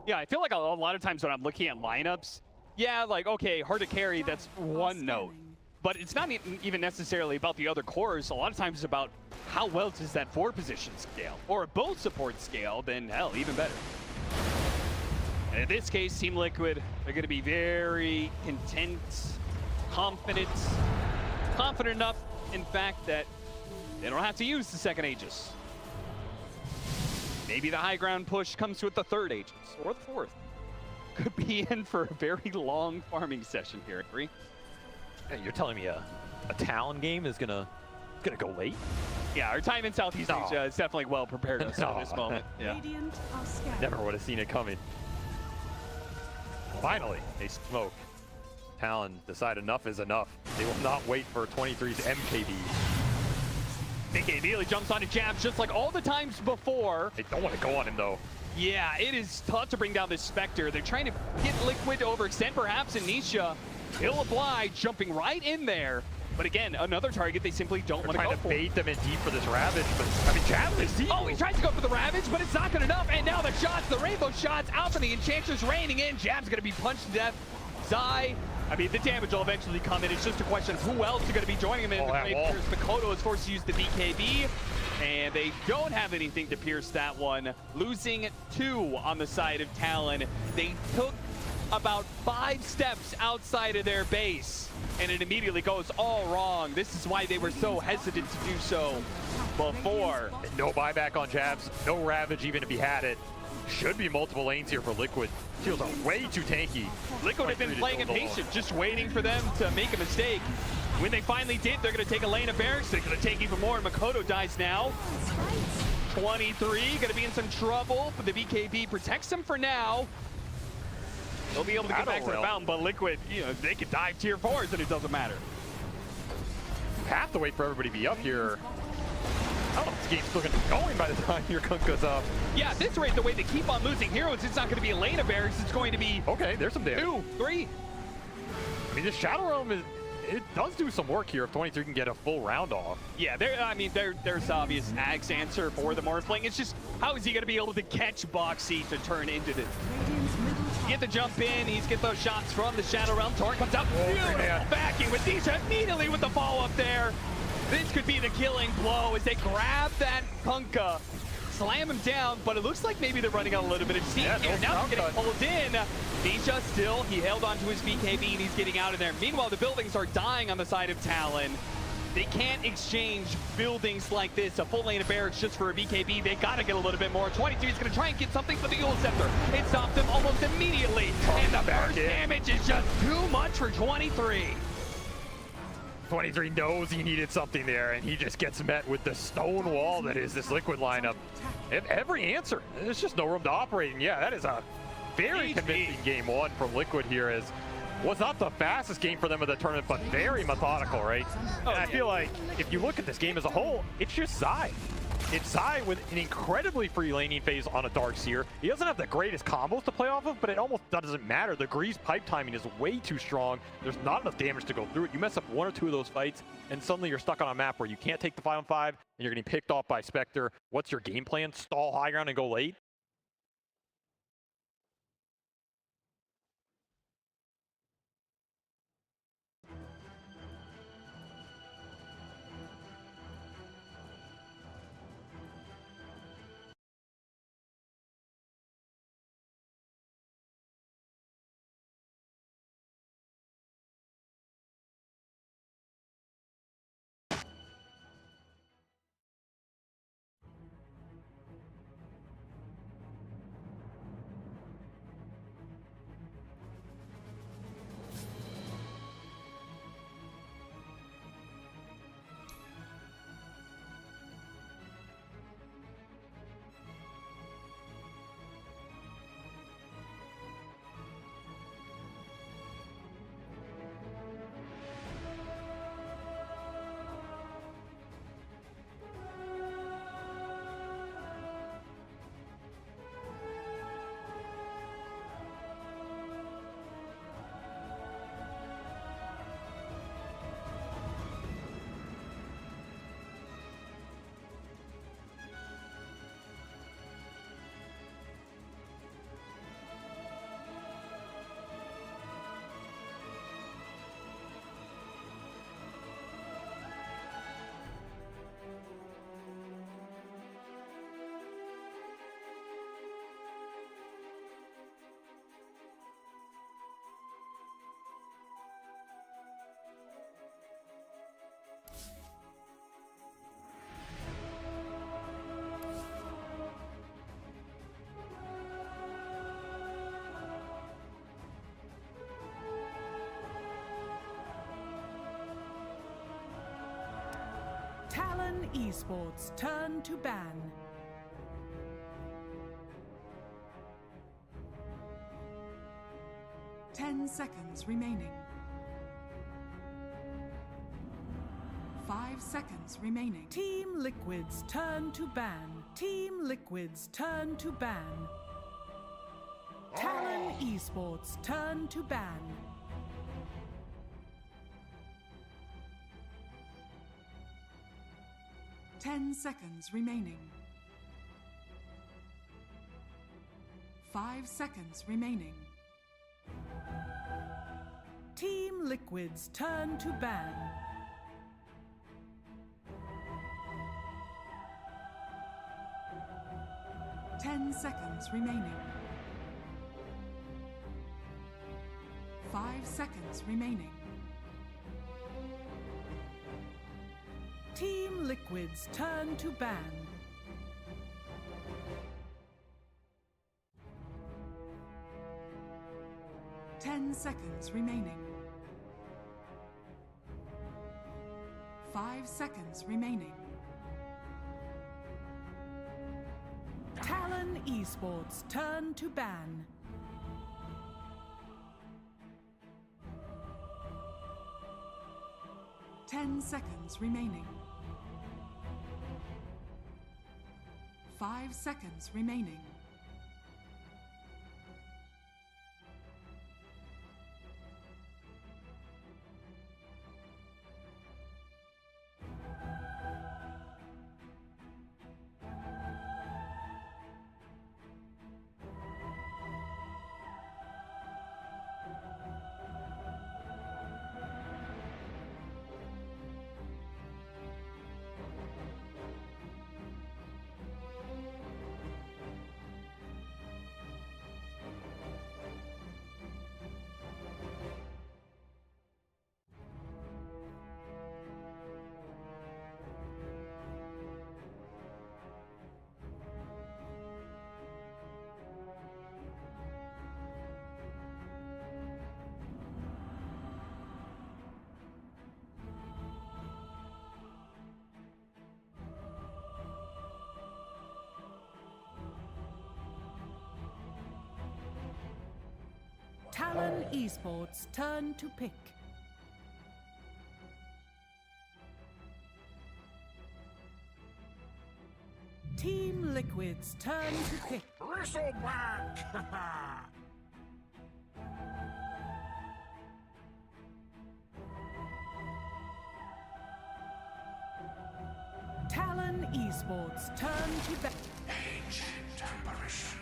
Yeah, I feel like a lot of times when I'm looking at lineups, yeah, like, okay, hard to carry, that's one note. But it's not even necessarily about the other cores. A lot of times it's about how well does that 4 position scale. Or both support scale, then hell, even better. And in this case, Team Liquid, they're going to be very content, confident enough, in fact, that they don't have to use the 2nd Aegis. Maybe the high ground push comes with the 3rd Aegis, or the 4th. Could be in for a very long farming session here, Agree? Hey, you're telling me a Talon game is gonna go late? Yeah, our time in Southeast Asia is definitely well prepared us at this moment. Yeah. Never would have seen it coming. Finally, a smoke. Talon decide enough is enough. They will not wait for 23's MKB. Mickey immediately jumps onto Jabs just like all the times before. They don't want to go on him though. Yeah, it is tough to bring down this Spectre. They're trying to get Liquid to overextend perhaps, and Nisha will oblige, jumping right in there. But again, another target they simply don't want to go for. Trying to bait them in deep for this Ravage, but I mean, Jabs is deep. Oh, he tries to go for the Ravage, but it's not good enough. And now the shots, the rainbow shots out from the Enchantress raining in. Jab's going to be punched to death. Zai, I mean, the damage will eventually come in. It's just a question of who else is going to be joining him in the play. Makoto is forced to use the BKB, and they don't have anything to pierce that one. Losing 2 on the side of Talon. They took about 5 steps outside of their base, and it immediately goes all wrong. This is why they were so hesitant to do so before. No buyback on Jabs, no Ravage even if he had it. Should be multiple lanes here for Liquid. Shields are way too tanky. Liquid have been playing impatient, just waiting for them to make a mistake. When they finally did, they're going to take a lane of barracks. They're going to take even more. Makoto dies now. 23, going to be in some trouble, but the BKB protects him for now. They'll be able to get back to the fountain, but Liquid, they can dive tier 4s and it doesn't matter. Have to wait for everybody to be up here. I don't know if this game's still going to be going by the time your Kunkka's up. Yeah, at this rate, the way they keep on losing heroes, it's not going to be a lane of barracks. It's going to be okay. There's some damage. 2, 3. I mean, this Shadow Realm it does do some work here if 23 can get a full round off. Yeah, there's obvious Ag's answer for the Morphling. It's just how is he going to be able to catch Boxy to turn into the. Get the jump in, he's get those shots from the Shadow Realm. Torn comes out, beautiful backing with Disha immediately with the follow-up there. This could be the killing blow as they grab that Kunkka, slam him down, but it looks like maybe they're running out a little bit of steam here. Now he's getting pulled in. Disha still, he held onto his BKB and he's getting out of there. Meanwhile, the buildings are dying on the side of Talon. They can't exchange buildings like this, a full lane of barracks just for a BKB. They gotta get a little bit more. 23 is gonna try and get something for the Eul Scepter. It stopped him almost immediately. And the burst damage is just too much for 23. 23 knows he needed something there, and he just gets met with the stone wall that is this Liquid lineup. Every answer, there's just no room to operate. And yeah, that is a very convincing game one from Liquid here. As was not the fastest game for them of the tournament, but very methodical, right? And I feel like if you look at this game as a whole, it's just Zai. It's Zai with an incredibly free laning phase on a Darkseer. He doesn't have the greatest combos to play off of, but it almost doesn't matter. The Grease pipe timing is way too strong. There's not enough damage to go through it. You mess up 1 or 2 of those fights, and suddenly you're stuck on a map where you can't take the 5-on-5, and you're getting picked off by Spectre. What's your game plan? Stall high ground and go late? Talon Esports turn to ban. Ten seconds remaining. 5 seconds remaining. Team Liquid's turn to ban. Team Liquid's turn to ban. Talon Esports turn to ban. 10 seconds remaining. 5 seconds remaining. Team Liquid's turn to ban. 10 seconds remaining. 5 seconds remaining. Team Liquid's turn to ban. 10 seconds remaining. 5 seconds remaining. Talon Esports, turn to ban. Ten seconds remaining. 5 seconds remaining. Talon Esports, turn to pick. Team Liquid's turn to pick. Bristleback! Talon Esports, turn to ban. Ancient apparition.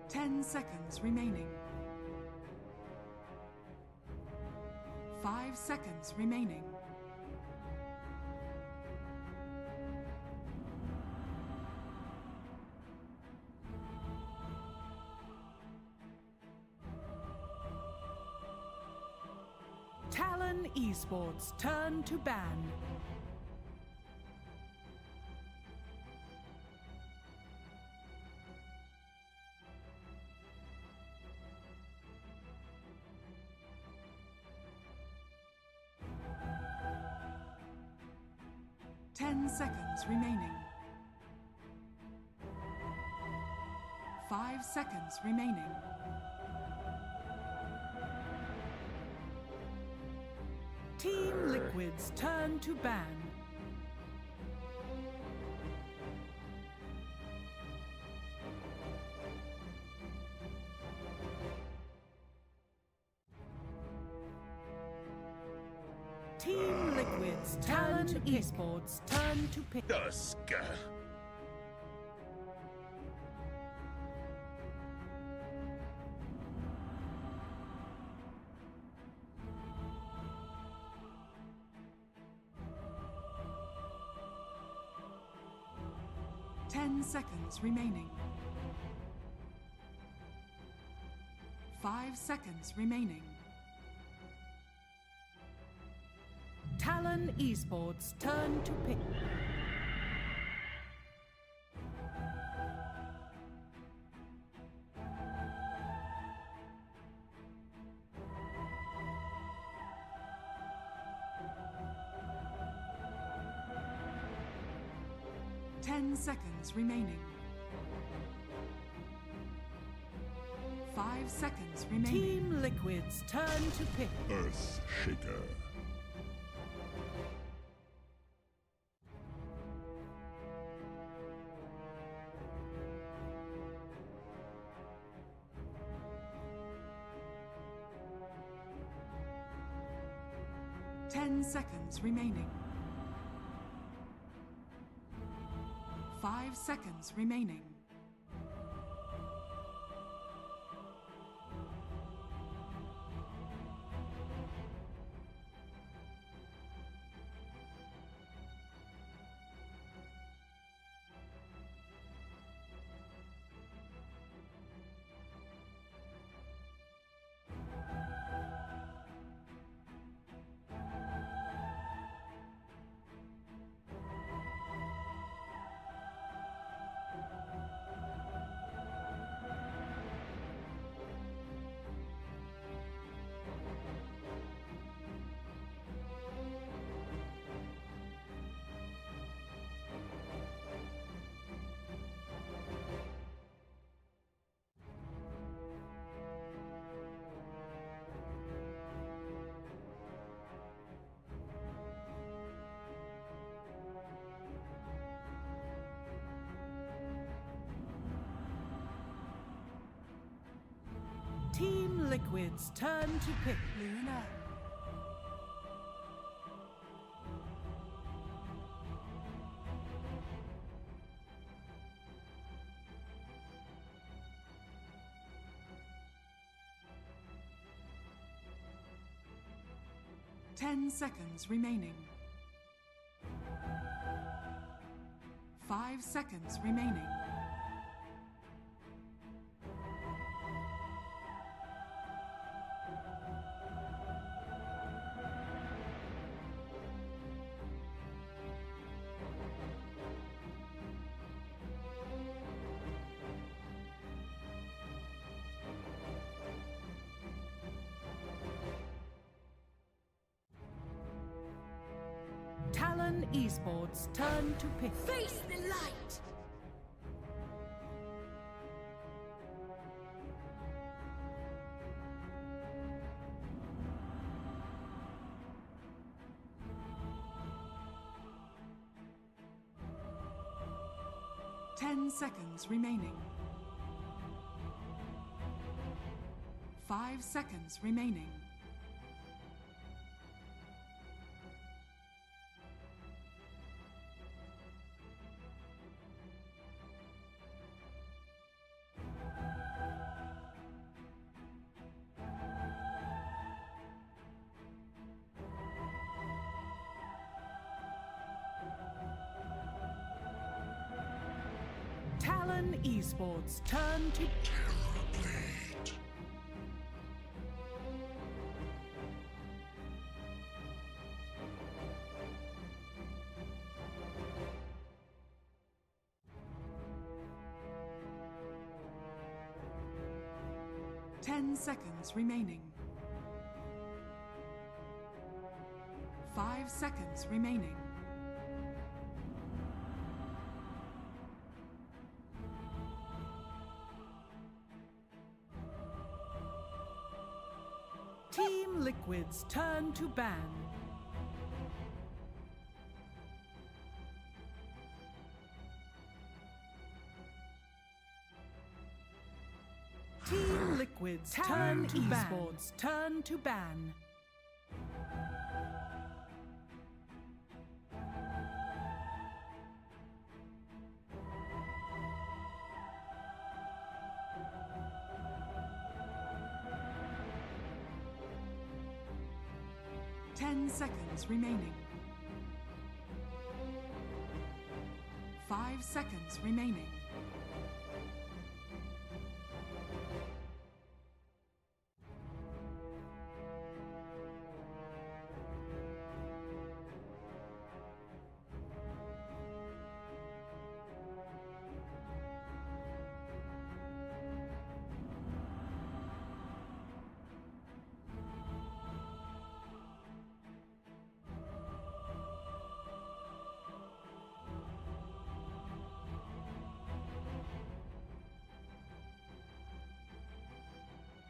Ten seconds remaining. 5 seconds remaining. Talon Esports, turn to ban. Ten seconds remaining. 5 seconds remaining. Team Liquid's turn to ban. Team Liquid's turn to Esports, turn to pick. Dusk. 10 seconds remaining. 5 seconds remaining. Talon Esports, turn to pick. Ten seconds remaining. 5 seconds remaining. Team Liquid's turn to pick. Earth Shaker. Ten seconds remaining. 5 seconds remaining. Team Liquid's turn to pick. Luna. Ten seconds remaining. 5 seconds remaining. Talon Esports turn to pick. Face the light! Ten seconds remaining. 5 seconds remaining. Talon Esports turn to Terrorblade. 10 seconds remaining. 5 seconds remaining. Team Liquid's turn to ban. Team Liquid's turn to ban. Esports turn to ban. Ten seconds remaining. 5 seconds remaining.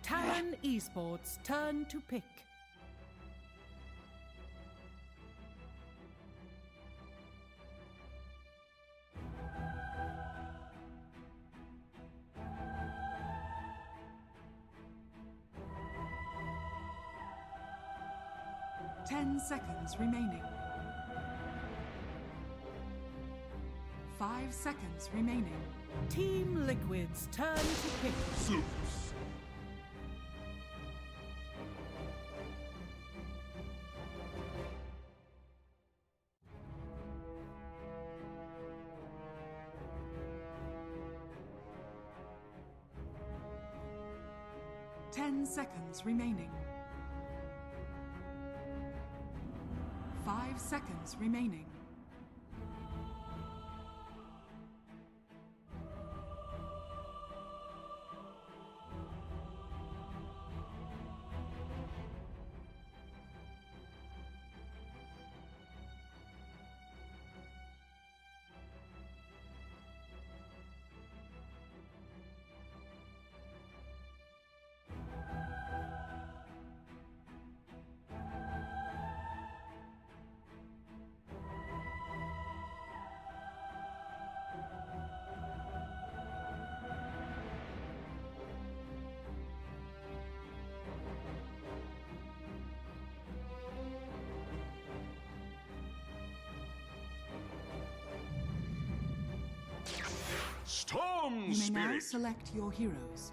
Talon Esports turn to pick. Ten seconds remaining. 5 seconds remaining. Team Liquid's turn to pick. Zeus. 10 seconds remaining. 5 seconds remaining. You may now spirit. select your heroes.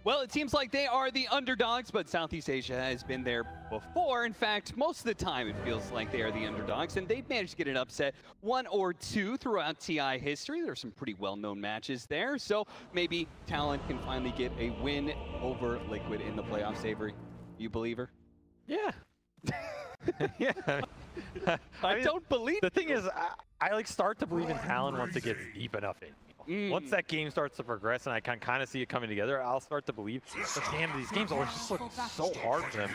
Well, it seems like they are the underdogs, but Southeast Asia has been there before. In fact, most of the time it feels like they are the underdogs, and they've managed to get an upset one or two throughout TI history. There's some pretty well-known matches there, so maybe Talon can finally get a win over Liquid in the playoffs. Avery, you believer? Yeah. Yeah. I don't believe The thing is, I like start to believe in Talon once it gets deep enough in. Once that game starts to progress and I can kind of see it coming together, I'll start to believe. But damn, these games always just look so hard for them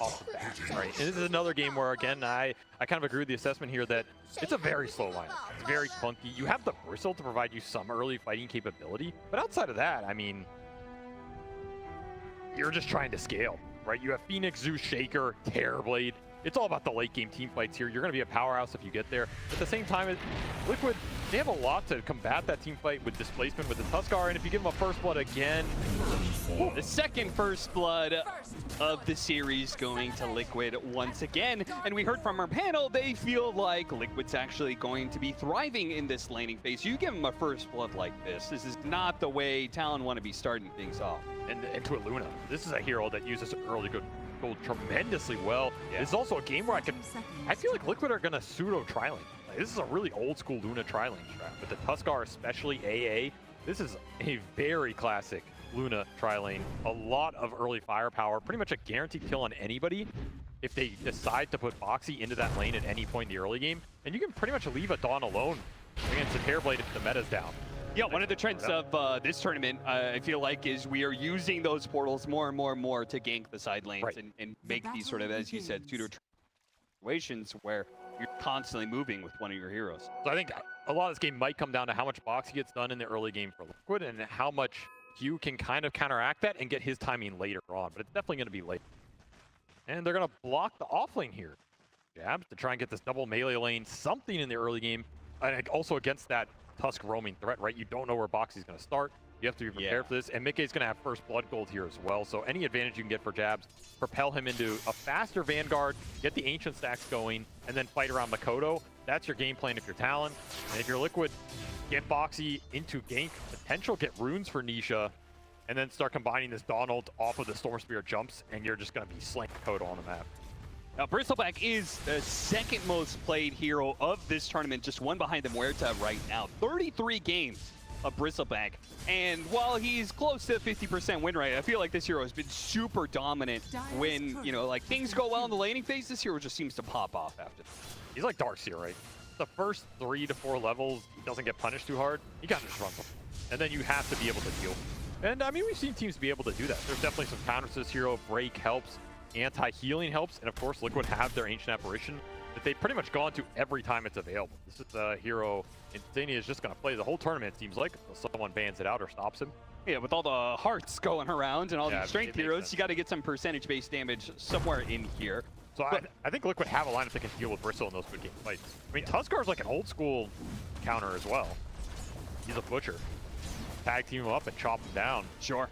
off the bat, right? And this is another game where, again, I kind of agree with the assessment here that it's a very slow lineup. It's very clunky. You have the bristle to provide you some early fighting capability, but outside of that, I mean, you're just trying to scale, right? You have Phoenix, Zeus, Shaker, Terrorblade. It's all about the late game team fights here. You're going to be a powerhouse if you get there. At the same time, Liquid, they have a lot to combat that team fight with displacement with the Tuskar, and if you give them a first blood again... The second first blood of the series going to Liquid once again. And we heard from our panel, they feel like Liquid's actually going to be thriving in this laning phase. You give them a first blood like this is not the way Talon want to be starting things off. And to a Luna, this is a hero that uses early gold tremendously well. Yeah. This is also a game where I feel like Liquid are going to pseudo tri-lane. Like, this is a really old school Luna tri-lane strat. With the Tuskar, especially AA, this is a very classic Luna tri-lane. A lot of early firepower, pretty much a guaranteed kill on anybody if they decide to put Boxy into that lane at any point in the early game. And you can pretty much leave a Dawn alone against a Terrorblade if the meta's down. Yeah, one of the trends of this tournament, I feel like, is we are using those portals more and more to gank the side lanes and make these sort of, as you said, pseudo situations where you're constantly moving with one of your heroes. So I think a lot of this game might come down to how much Boxy gets done in the early game for Liquid and how much Hugh can kind of counteract that and get his timing later on, but it's definitely going to be late. And they're going to block the off lane here. Jabs to try and get this double melee lane, something in the early game, and also against that Tusk roaming threat, right? You don't know where Boxy's going to start. You have to be prepared for this, and Mickey's going to have first blood gold here as well, so any advantage you can get for Jabs, propel him into a faster Vanguard, get the Ancient stacks going, and then fight around Makoto. That's your game plan if you're Talon. And if you're Liquid, get Boxy into gank potential, get runes for Nisha, and then start combining this Dawn ult off of the Storm Spear jumps, and you're just going to be slaying Makoto on the map. Now, Bristleback is the second most played hero of this tournament, just one behind the Muerta right now. 33 games of Bristleback. And while he's close to 50% win rate, I feel like this hero has been super dominant when, you know, like things go well in the laning phase. This hero just seems to pop off after. He's like Darkseer, right? The first 3 to 4 levels, he doesn't get punished too hard. He kind of just runs them. And then you have to be able to deal. And I mean, we've seen teams be able to do that. There's definitely some counters to this hero. Break helps. Anti-healing helps, and of course Liquid have their Ancient Apparition that they've pretty much gone to every time it's available. This is a hero Insania is just going to play the whole tournament, it seems like, until someone bans it out or stops him. Yeah, with all the hearts going around and all Yeah, these strength it makes heroes, sense. you got to get some percentage-based damage somewhere in here. So I think Liquid have a lineup that can deal with Bristle in those good game fights. I mean, Tuskar's like an old school counter as well. He's a butcher. Tag team him up and chop him down. Sure.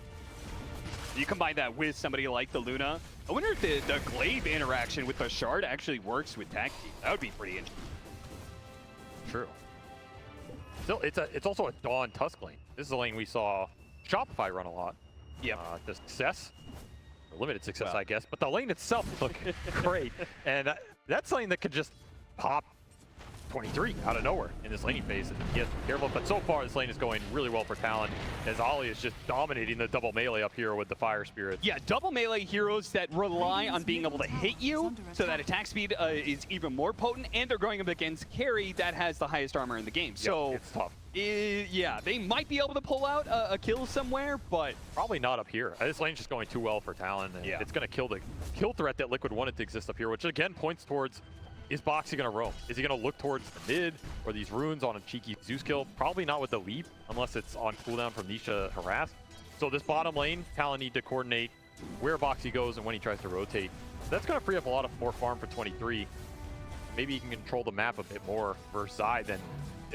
You combine that with somebody like the Luna. I wonder if the glaive interaction with the shard actually works with tag team. That would be pretty interesting. True. Still, it's also a Dawn Tusk lane. This is a lane we saw Shopify run a lot. Yeah. The success, or limited success, I guess, but the lane itself looked great. And that's something that could just pop 23 out of nowhere in this laning phase. And he has to be careful, but so far this lane is going really well for Talon, as Ollie is just dominating the double melee up here with the Fire Spirit. Yeah, double melee heroes that rely on being able to hit you so that attack speed is even more potent, and they're going up against carry that has the highest armor in the game. So it's tough. Yeah, they might be able to pull out a kill somewhere, but Probably not up here. This lane's just going too well for Talon, and it's going to kill the kill threat that Liquid wanted to exist up here, which again points towards, is Boxy going to roam? Is he going to look towards the mid or these runes on a cheeky Zeus kill? Probably not with the leap, unless it's on cooldown from Nisha Harass. So this bottom lane, Talon need to coordinate where Boxy goes and when he tries to rotate. That's going to free up a lot of more farm for 23. Maybe he can control the map a bit more versus Zai than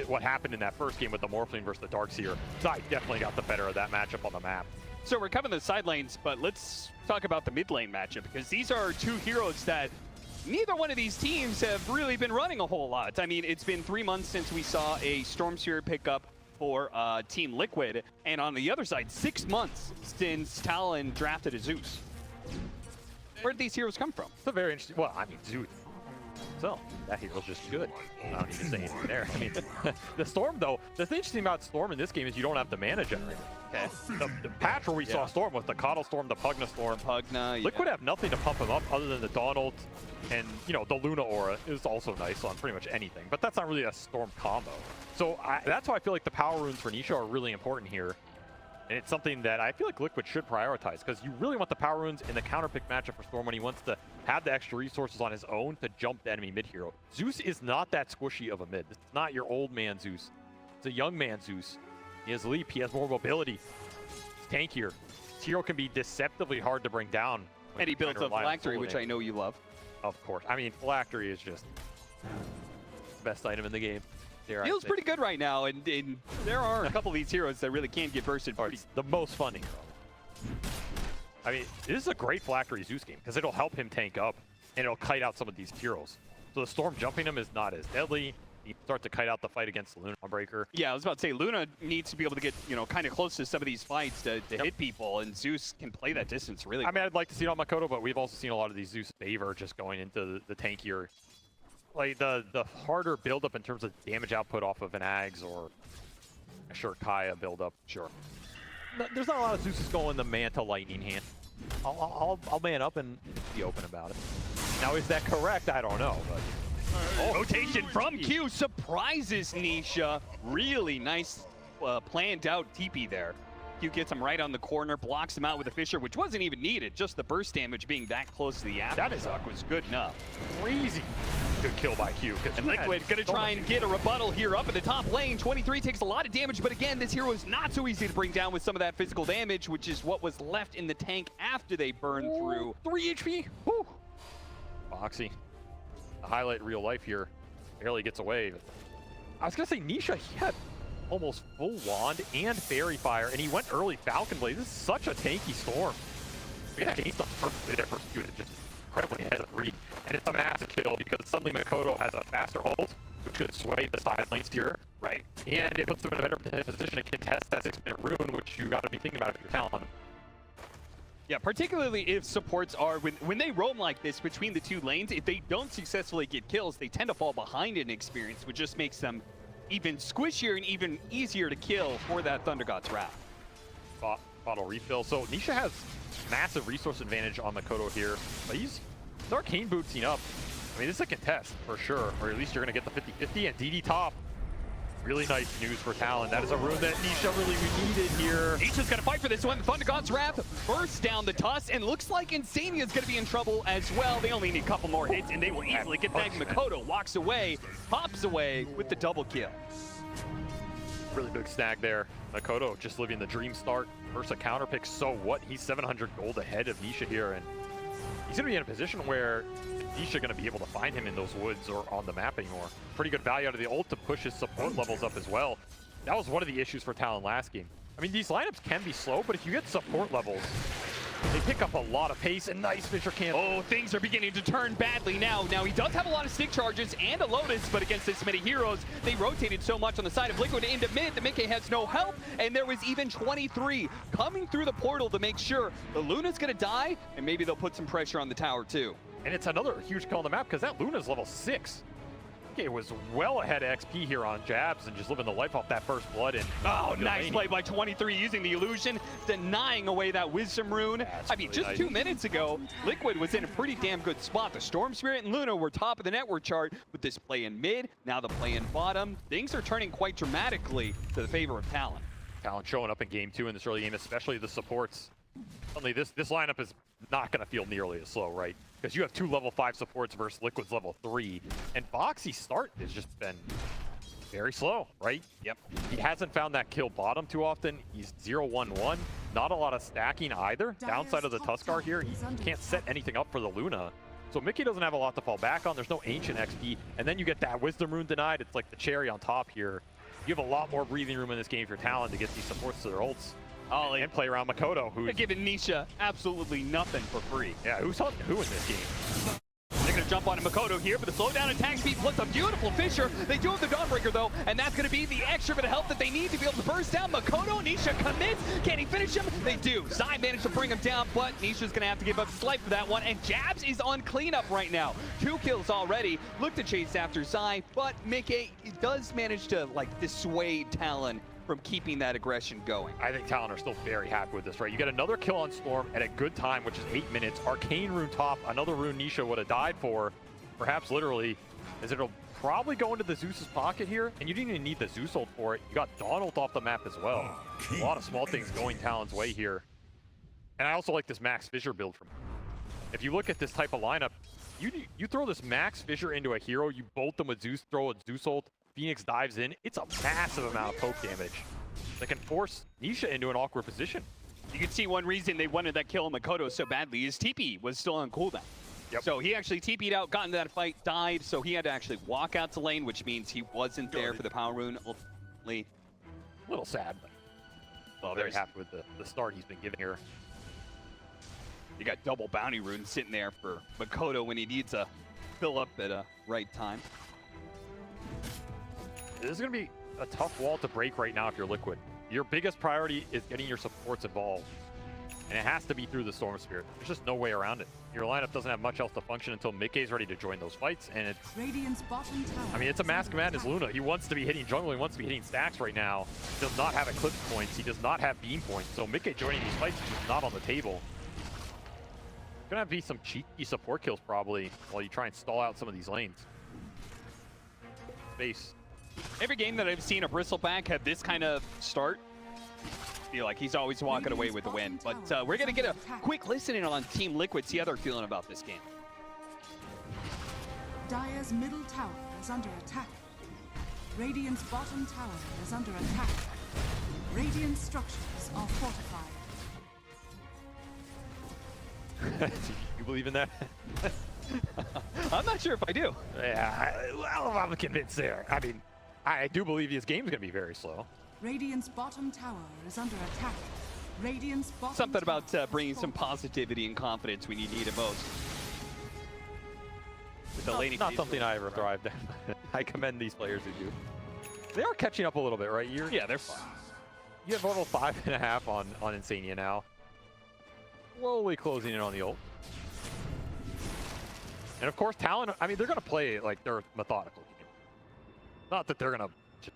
what happened in that first game with the Morphling versus the Darkseer. Zai definitely got the better of that matchup on the map. so we're covering the side lanes, but let's talk about the mid lane matchup, because these are two heroes that neither one of these teams have really been running a whole lot. I mean, it's been 3 months since we saw a Storm Sphere pickup for Team Liquid, and on the other side, 6 months since Talon drafted a Zeus. Where did these heroes come from? It's a very interesting. Well, I mean, Zeus. So that hero's just good. I don't need to say anything there. I mean, the Storm though. The thing interesting about Storm in this game is you don't have the mana generator. Okay. The patch where we saw Storm was the Coddle Storm, the Pugna Storm. Pugna. Liquid have nothing to pump him up other than the Donald, and you know the Luna Aura is also nice on pretty much anything. But that's not really a Storm combo. So that's why I feel like the power runes for Nisha are really important here. And it's something that I feel like Liquid should prioritize, because you really want the power runes in the counter pick matchup for Storm when he wants to have the extra resources on his own to jump the enemy mid hero. Zeus is not that squishy of a mid. This is not your old man Zeus. It's a young man Zeus. He has leap, he has more mobility. He's tankier. This hero can be deceptively hard to bring down. And he builds a phylactery, which I know you love. Of course. I mean, phylactery is just the best item in the game. Feels pretty good right now, and there are a couple of these heroes that really can get bursted. It's the most fun hero. I mean, this is a great phylactery Zeus game, because it'll help him tank up, and it'll kite out some of these heroes. So the Storm jumping him is not as deadly. He start to kite out the fight against the Luna Breaker. Yeah, I was about to say, Luna needs to be able to get, kind of close to some of these fights to hit people, and Zeus can play that distance really well. I mean, I'd like to see it on Makoto, but we've also seen a lot of these Zeus favor just going into the tankier, like the harder buildup in terms of damage output off of an Ags or a Shurkaya buildup. Sure. There's not a lot of Zeus's going the Manta Lightning Hand. I'll man up and be open about it. Now, is that correct? I don't know, but. Rotation from Q surprises Nisha. Really nice planned out TP there. Q gets him right on the corner, blocks him out with a Fissure, which wasn't even needed. Just the burst damage being that close to the aftershock was good enough. Crazy good kill by Q. And Liquid gonna try and get a rebuttal here up in the top lane. 23 takes a lot of damage, but again, this hero is not so easy to bring down with some of that physical damage, which is what was left in the tank after they burned through. 3 HP. Woo. Boxy. The highlight in real life here. Barely gets away. I was gonna say Nisha, he had almost full wand and fairy fire, and he went early Falcon Blade. This is such a tanky Storm. Yeah, he's done perfectly there for Q, just incredibly ahead of 3. And it's a massive kill because suddenly Makoto has a faster ult, which could sway the side lanes here. Right. And it puts them in a better position to contest that 6-minute rune, which you gotta be thinking about if you're Talon. Yeah, particularly if supports are, when they roam like this between the two lanes, if they don't successfully get kills, they tend to fall behind in experience, which just makes them even squishier and even easier to kill for that Thunder God's Wrath. Bottle refill. So Nisha has massive resource advantage on Makoto here, but he's Arcane bootsing up. I mean, this is a contest for sure, or at least you're going to get the 50-50 and DD top. Really nice news for Talon. That is a rune that Nisha really needed here. Nisha's gonna fight for this one. Thunder God's Wrath bursts down the Tusk, and looks like Insania's gonna be in trouble as well. They only need a couple more hits, and they will easily get back. Makoto walks away, pops away with the double kill. Really big snag there. Makoto just living the dream start. Versus a counter pick, so what? He's 700 gold ahead of Nisha here, and he's going to be in a position where Nisha going to be able to find him in those woods or on the map anymore. Pretty good value out of the ult to push his support levels up as well. That was one of the issues for Talon last game. I mean, these lineups can be slow, but if you get support levels, they pick up a lot of pace, and nice Fisher cancel. Oh, things are beginning to turn badly now. Now, he does have a lot of stick charges and a Lotus, but against this many heroes, they rotated so much on the side of Liquid into mid. The Mickey has no help, and there was even 23 coming through the portal to make sure the Luna's gonna die, and maybe they'll put some pressure on the tower too. And it's another huge kill on the map, because that Luna's level 6. It was well ahead of XP here on Jabs and just living the life off that first blood. And oh, nice play by 23 using the illusion, denying away that wisdom rune. That's I mean, really just nice. 2 minutes ago, Liquid was in a pretty damn good spot. The Storm Spirit and Luna were top of the network chart with this play in mid, now the play in bottom. Things are turning quite dramatically to the favor of Talon. Talon showing up in game 2 in this early game, especially the supports. Suddenly this lineup is not going to feel nearly as slow, right? Because you have 2 level 5 supports versus Liquid's level 3. And Boxy's start has just been very slow, right? Yep. He hasn't found that kill bottom too often. He's 0-1-1. Not a lot of stacking either. Downside of the Tuskar here, he can't set anything up for the Luna. So Mickey doesn't have a lot to fall back on. There's no Ancient XP. And then you get that Wisdom Rune denied. It's like the cherry on top here. You have a lot more breathing room in this game for Talon to get these supports to their ults. Oh, And play around Makoto, who's they're giving Nisha absolutely nothing for free. yeah, who's hunting who in this game? They're going to jump onto Makoto here, but the slowdown attack speed plus a beautiful Fisher. They do have the Dawnbreaker, though, and that's going to be the extra bit of help that they need to be able to burst down Makoto. Nisha commits. Can he finish him? They do. Zai managed to bring him down, but Nisha's going to have to give up his life for that one, and Jabs is on cleanup right now. 2 kills already. Look to chase after Zai, but Mickey does manage to, like, dissuade Talon from keeping that aggression going. I think Talon are still very happy with this, right? You get another kill on Storm at a good time, which is 8 minutes. Arcane Rune top, another rune Nisha would have died for, perhaps literally, as it'll probably go into the Zeus's pocket here, and you didn't even need the Zeus ult for it. You got Dawn ult off the map as well. A lot of small things going Talon's way here. And I also like this Max Fissure build from him. If you look at this type of lineup, you throw this Max Fissure into a hero, you bolt them with Zeus, throw a Zeus ult, Phoenix dives in, it's a massive amount of poke damage that can force Nisha into an awkward position. You can see one reason they wanted that kill on Makoto so badly is TP was still on cooldown. Yep. So he actually TP'd out, got into that fight, died, so he had to actually walk out to lane, which means he wasn't there for the power rune ultimately. A little sad, but Well, very there's happy with the start he's been given here. you got double bounty rune sitting there for Makoto when he needs to fill up at a right time. This is going to be a tough wall to break right now if you're Liquid. Your biggest priority is getting your supports involved, and it has to be through the Storm Spirit. There's just no way around it. Your lineup doesn't have much else to function until Mickey's ready to join those fights, and it's... Radiant's bottom tower. I mean, it's a mask command as Luna. He wants to be hitting jungle, he wants to be hitting stacks right now. He does not have Eclipse points, he does not have beam points, so Mickey joining these fights is just not on the table. Gonna have to be some cheeky support kills probably, while you try and stall out some of these lanes. Space. Every game that I've seen a Bristleback have this kind of start, I feel like he's always walking away with the win. But we're going to get a quick listening on Team Liquid, see how they're feeling about this game. Dire's middle tower is under attack. Radiant's bottom tower is under attack. Radiant structures are fortified. You believe in that? I'm not sure if I do. Yeah, I'm convinced there. I mean, I do believe this game's going to be very slow. Radiant's bottom tower is under attack. Radiant's bottom Something tower about is bringing some fortified. positivity and confidence when you need it most. With the laning Not phase. something I ever thrived in. I commend these players who do. They are catching up a little bit, right? Yeah, they're fine. You have level 5.5 on Insania now. Slowly closing in on the ult. And of course, Talon, I mean, they're going to play like they're methodical. Not that they're going to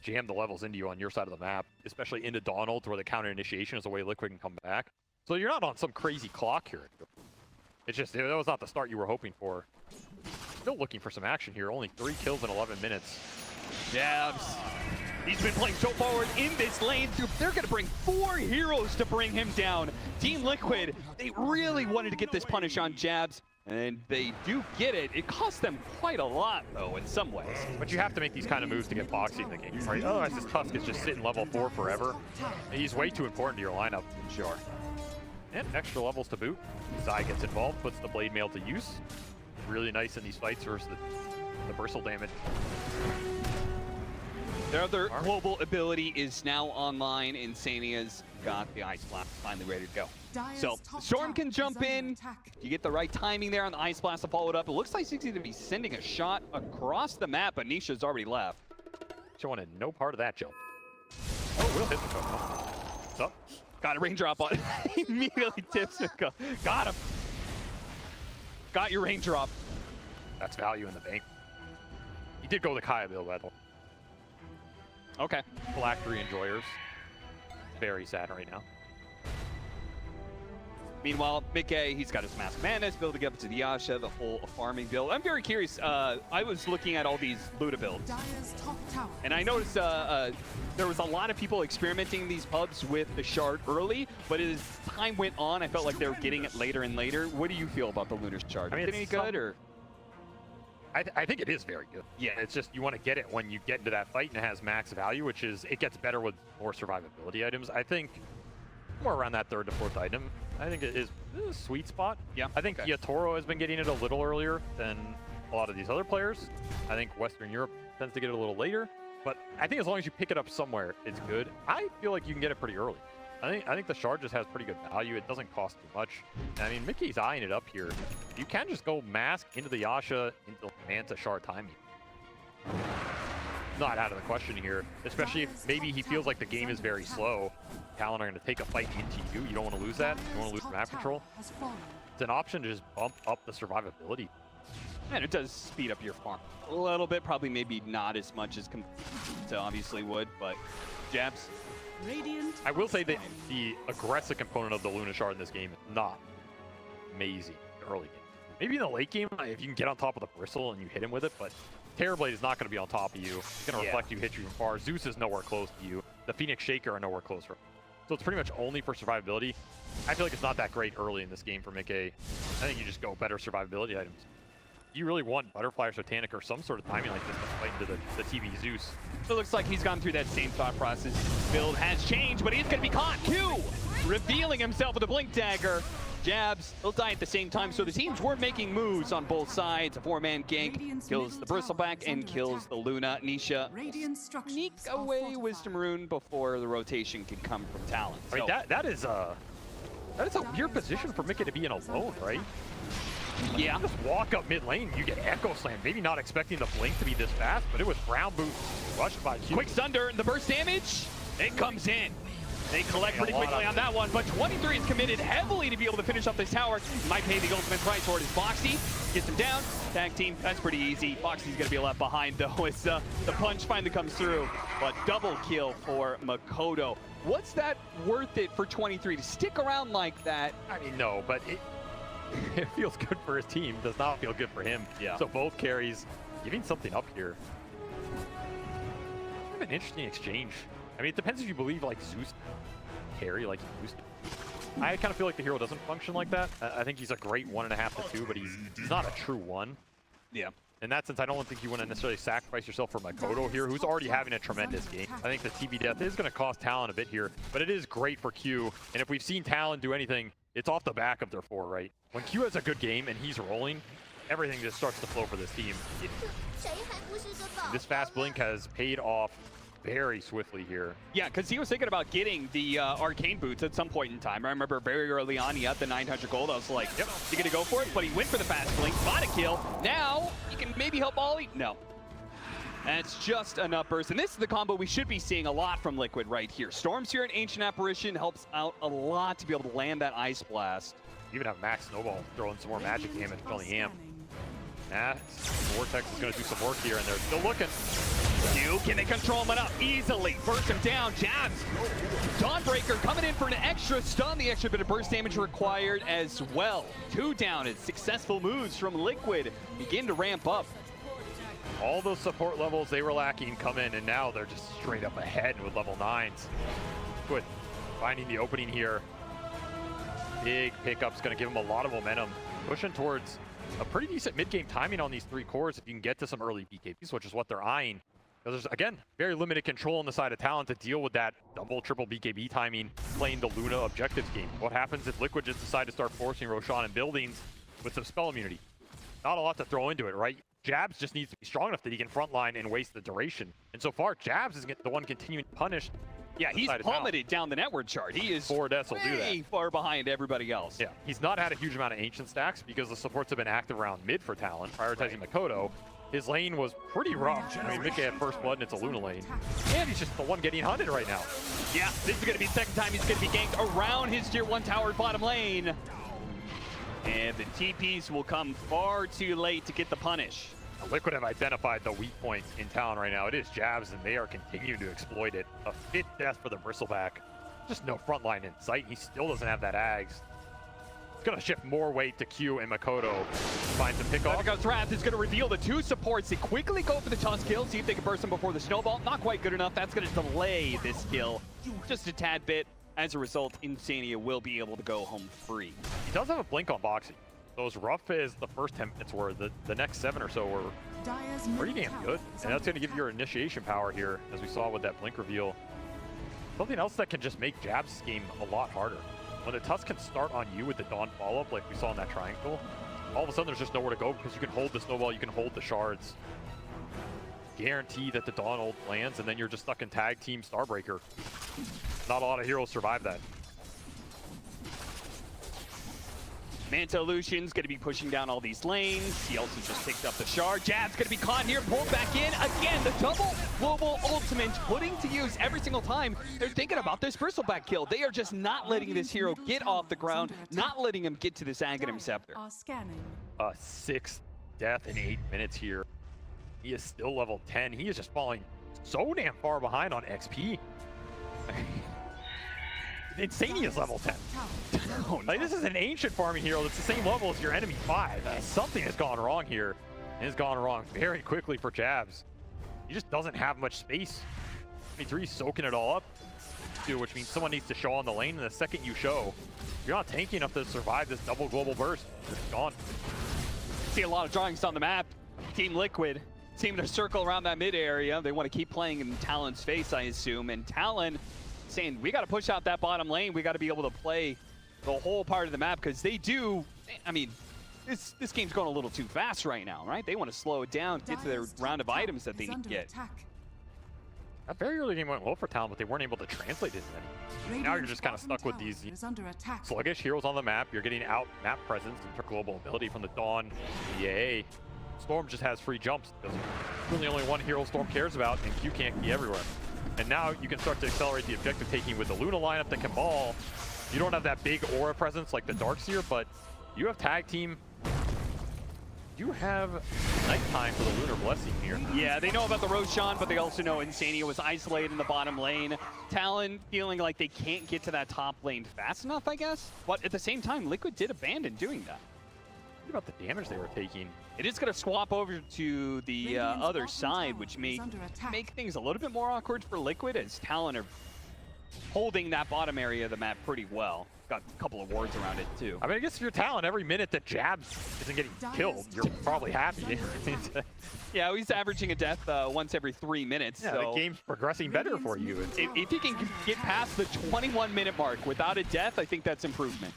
jam the levels into you on your side of the map, especially into Dawn ult where the counter initiation is the way Liquid can come back. So you're not on some crazy clock here. It's just, that was not the start you were hoping for. Still looking for some action here. Only 3 kills in 11 minutes. Jabs. He's been playing so forward in this lane. They're going to bring 4 heroes to bring him down. Team Liquid, they really wanted to get this punish on Jabs. And they do get it. It costs them quite a lot, though, in some ways. But you have to make these kind of moves to get boxy in the game, right? Otherwise, this Tusk is just sitting level 4 forever. He's way too important to your lineup. Sure. And extra levels to boot. Zai gets involved, puts the blade mail to use. Really nice in these fights versus the burstle damage. Their other global ability is now online. Insania's got the Ice Blast finally ready to go. So Storm can jump in. You get the right timing there on the Ice Blast to follow it up. It looks like he's going to be sending a shot across the map, but Nisha's already left. She wanted no part of that jump. Oh, we'll hit the Coco. What's up? Got a raindrop on. Immediately tips it. Got him. Got your raindrop. That's value in the bank. He did go the Kaya build, by the way. Okay. Black 3 enjoyers. Very sad right now. Meanwhile, Mickey, he's got his Mask of Madness building up to the Yasha, the whole farming build. I'm very curious. I was looking at all these Luda builds, and I noticed there was a lot of people experimenting these pubs with the Shard early, but as time went on, I felt like they were getting it later and later. What do you feel about the Lunar Shard? I mean, is it any good, or? I think it is very good. Yeah, it's just you want to get it when you get into that fight and it has max value, which is it gets better with more survivability items. I think more around that 3rd to 4th item. I think it is a sweet spot. Yeah. I think Yatoro has been getting it a little earlier than a lot of these other players. I think Western Europe tends to get it a little later, but I think as long as you pick it up somewhere, it's good. I feel like you can get it pretty early. I think the Shard just has pretty good value. It doesn't cost too much. And I mean, Mickey's eyeing it up here. You can just go Mask into the Yasha, into Manta Shard timing. Not out of the question here, especially if maybe he feels like the game is very slow. Talon are going to take a fight into you. You don't want to lose that. You don't want to lose map control. It's an option to just bump up the survivability. And it does speed up your farm a little bit. Probably maybe not as much as obviously would, but jabs. I will say that the aggressive component of the Luna Shard in this game is not amazing early game. Maybe in the late game, if you can get on top of the bristle and you hit him with it, but Terrorblade is not going to be on top of you. It's going to reflect you, hit you from far. Zeus is nowhere close to you. The Phoenix Shaker are nowhere closer. So it's pretty much only for survivability. I feel like it's not that great early in this game for Mickey. I think you just go better survivability items. You really want Butterfly or Satanic or some sort of timing like this to fight into the TV Zeus. So it looks like he's gone through that same thought process. Build has changed, but he's going to be caught. Q revealing himself with a Blink Dagger. Jabs, he'll die at the same time. So the teams were making moves on both sides. A 4-man gank kills the Bristleback and kills the Luna. Nisha sneak away Wisdom Rune before the rotation can come from Talon. I mean, that is a weird position for Mickey to be in alone, right? Yeah. Just walk up mid lane, you get Echo Slam. Maybe not expecting the blink to be this fast, but it was Brown Boot rushed by Q. Quick Sunder, the burst damage, it comes in. They collect pretty quickly on that one, but 23 is committed heavily to be able to finish up this tower. Might pay the ultimate price for it. Is Foxy gets him down. Tag team, that's pretty easy. Foxy's gonna be left behind though as the punch finally comes through. But double kill for Makoto. What's that worth it for 23 to stick around like that? I mean, no, but it feels good for his team. Does not feel good for him. Yeah. So both carries giving something up here. Kind of an interesting exchange. I mean, it depends if you believe like Zeus carry like he used to. I kind of feel like the hero doesn't function like that. I think he's a great 1.5 to 2, but he's not a true 1. Yeah. In that sense, I don't think you want to necessarily sacrifice yourself for Makoto here, who's already having a tremendous game. I think the TV death is going to cost Talon a bit here, but it is great for Q. And if we've seen Talon do anything, it's off the back of their 4, right? When Q has a good game and he's rolling, everything just starts to flow for this team. This fast blink has paid off very swiftly here. Yeah, because he was thinking about getting the arcane boots at some point in time. I remember very early on, he had the 900 gold. I was like, yep, you gonna go for it? But he went for the fast blink, got a kill. Now, he can maybe help Ollie? No. And it's just enough burst. And this is the combo we should be seeing a lot from Liquid right here. Storm's here in Ancient Apparition helps out a lot to be able to land that Ice Blast. Even have Max Snowball throwing some more magic damage on the amp. Nah, Vortex is going to do some work here, and they're still looking. Can they control him enough? Easily. Burst him down. Jabs. Dawnbreaker coming in for an extra stun. The extra bit of burst damage required as well. 2 down as successful moves from Liquid begin to ramp up. All those support levels they were lacking come in, and now they're just straight up ahead with level 9s. Good. Finding the opening here. big pickup is going to give him a lot of momentum, pushing towards a pretty decent mid-game timing on these 3 cores if you can get to some early BKBs, which is what they're eyeing. Because there's, again, very limited control on the side of Talon to deal with that double, triple BKB timing playing the Luna objectives game. What happens if Liquid just decide to start forcing Roshan in buildings with some spell immunity? Not a lot to throw into it, right? Jabs just needs to be strong enough that he can frontline and waste the duration. And so far, Jabs is the one continuing to punish. Yeah, he's plummeted down the network chart. He is 4 deaths will do that. way far behind everybody else. Yeah, he's not had a huge amount of ancient stacks because the supports have been active around mid for Talon, prioritizing Makoto. His lane was pretty rough. I mean, Mickey had first blood and it's a Luna lane. And he's just the one getting hunted right now. Yeah, this is going to be the second time he's going to be ganked around his tier 1 tower bottom lane. And the TPs will come far too late to get the punish. Liquid have identified the weak points in Talon right now. It is Jabs, and they are continuing to exploit it. A 5th death for the Bristleback. Just no front line in sight. He still doesn't have that Ags. It's going to shift more weight to Q and Makoto. Finds the pick off. Because Wrath is going to reveal the 2 supports. They quickly go for the toss kill, see if they can burst them before the snowball. Not quite good enough. That's going to delay this kill just a tad bit. As a result, Insania will be able to go home free. He does have a blink on boxing. So as rough as the first 10 minutes were, the next 7 or so were pretty damn good. And that's going to give you your initiation power here, as we saw with that blink reveal. Something else that can just make Jabs' game a lot harder. When the Tusk can start on you with the Dawn follow-up, like we saw in that triangle, all of a sudden there's just nowhere to go because you can hold the snowball, you can hold the shards. Guarantee that the Dawn ult lands, and then you're just stuck in tag team Starbreaker. Not a lot of heroes survive that. Manta Lucian's going to be pushing down all these lanes. He also just picked up the shard. Jab's going to be caught here, pulled back in. Again, the double global ultimate putting to use every single time. They're thinking about this Bristleback kill. They are just not letting this hero get off the ground, not letting him get to this Aghanim Scepter. A 6th death in 8 minutes here. He is still level 10. He is just falling so damn far behind on XP. Insania is level 10. Oh, no. Like, this is an ancient farming hero that's the same level as your enemy 5. Something has gone wrong here. It has gone wrong very quickly for Jabs. He just doesn't have much space. 23 soaking it all up, which means someone needs to show on the lane, and the second you show, you're not tanky enough to survive this double global burst. It's gone. See a lot of drawings on the map. Team Liquid seem to circle around that mid area. They want to keep playing in Talon's face, I assume, and Talon saying, we got to push out that bottom lane. We got to be able to play the whole part of the map because they do. I mean, this game's going a little too fast right now, right? They want to slow it down, get to their round of items that they need to get. That very early game went well for Talon, but they weren't able to translate it in any. Now you're just kind of stuck with these sluggish heroes on the map. You're getting out map presence and global ability from the Dawn. Yay. Storm just has free jumps. There's really only one hero Storm cares about, and Q can't be everywhere. And now you can start to accelerate the objective taking with the Luna lineup that can ball. You don't have that big aura presence like the Darkseer, but you have tag team. You have nighttime for the Lunar Blessing here. Yeah, they know about the Roshan, but they also know Insania was isolated in the bottom lane. Talon feeling like they can't get to that top lane fast enough, I guess. But at the same time, Liquid did abandon doing that. What about the damage they were taking? It is going to swap over to the other side, which may make things a little bit more awkward for Liquid, as Talon are holding that bottom area of the map pretty well. Got a couple of wards around it, too. I mean, I guess if you're Talon, every minute that Jabs isn't getting killed, you're probably happy. Yeah, he's averaging a death once every 3 minutes. Yeah, so the game's progressing better for you. If you can get past the 21-minute mark without a death, I think that's improvement.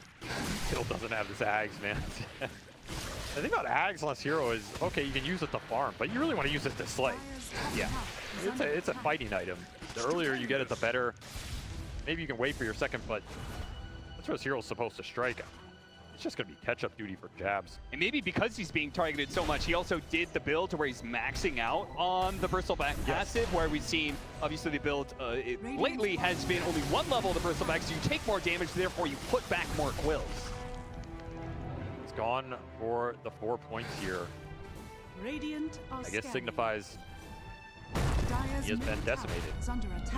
Still doesn't have this Ags, man. The thing about Ags less hero is, okay, you can use it to farm, but you really want to use it to slay. Yeah. It's a fighting item. The earlier you get it, the better. Maybe you can wait for your second, but that's what this hero's supposed to strike. It's just going to be catch-up duty for Jabs. And maybe because he's being targeted so much, he also did the build to where he's maxing out on the Bristleback passive, where we've seen, obviously, the build lately has been only one level of the Bristleback, so you take more damage, therefore you put back more quills. It's gone for the 4 points here. I guess signifies he has been decimated.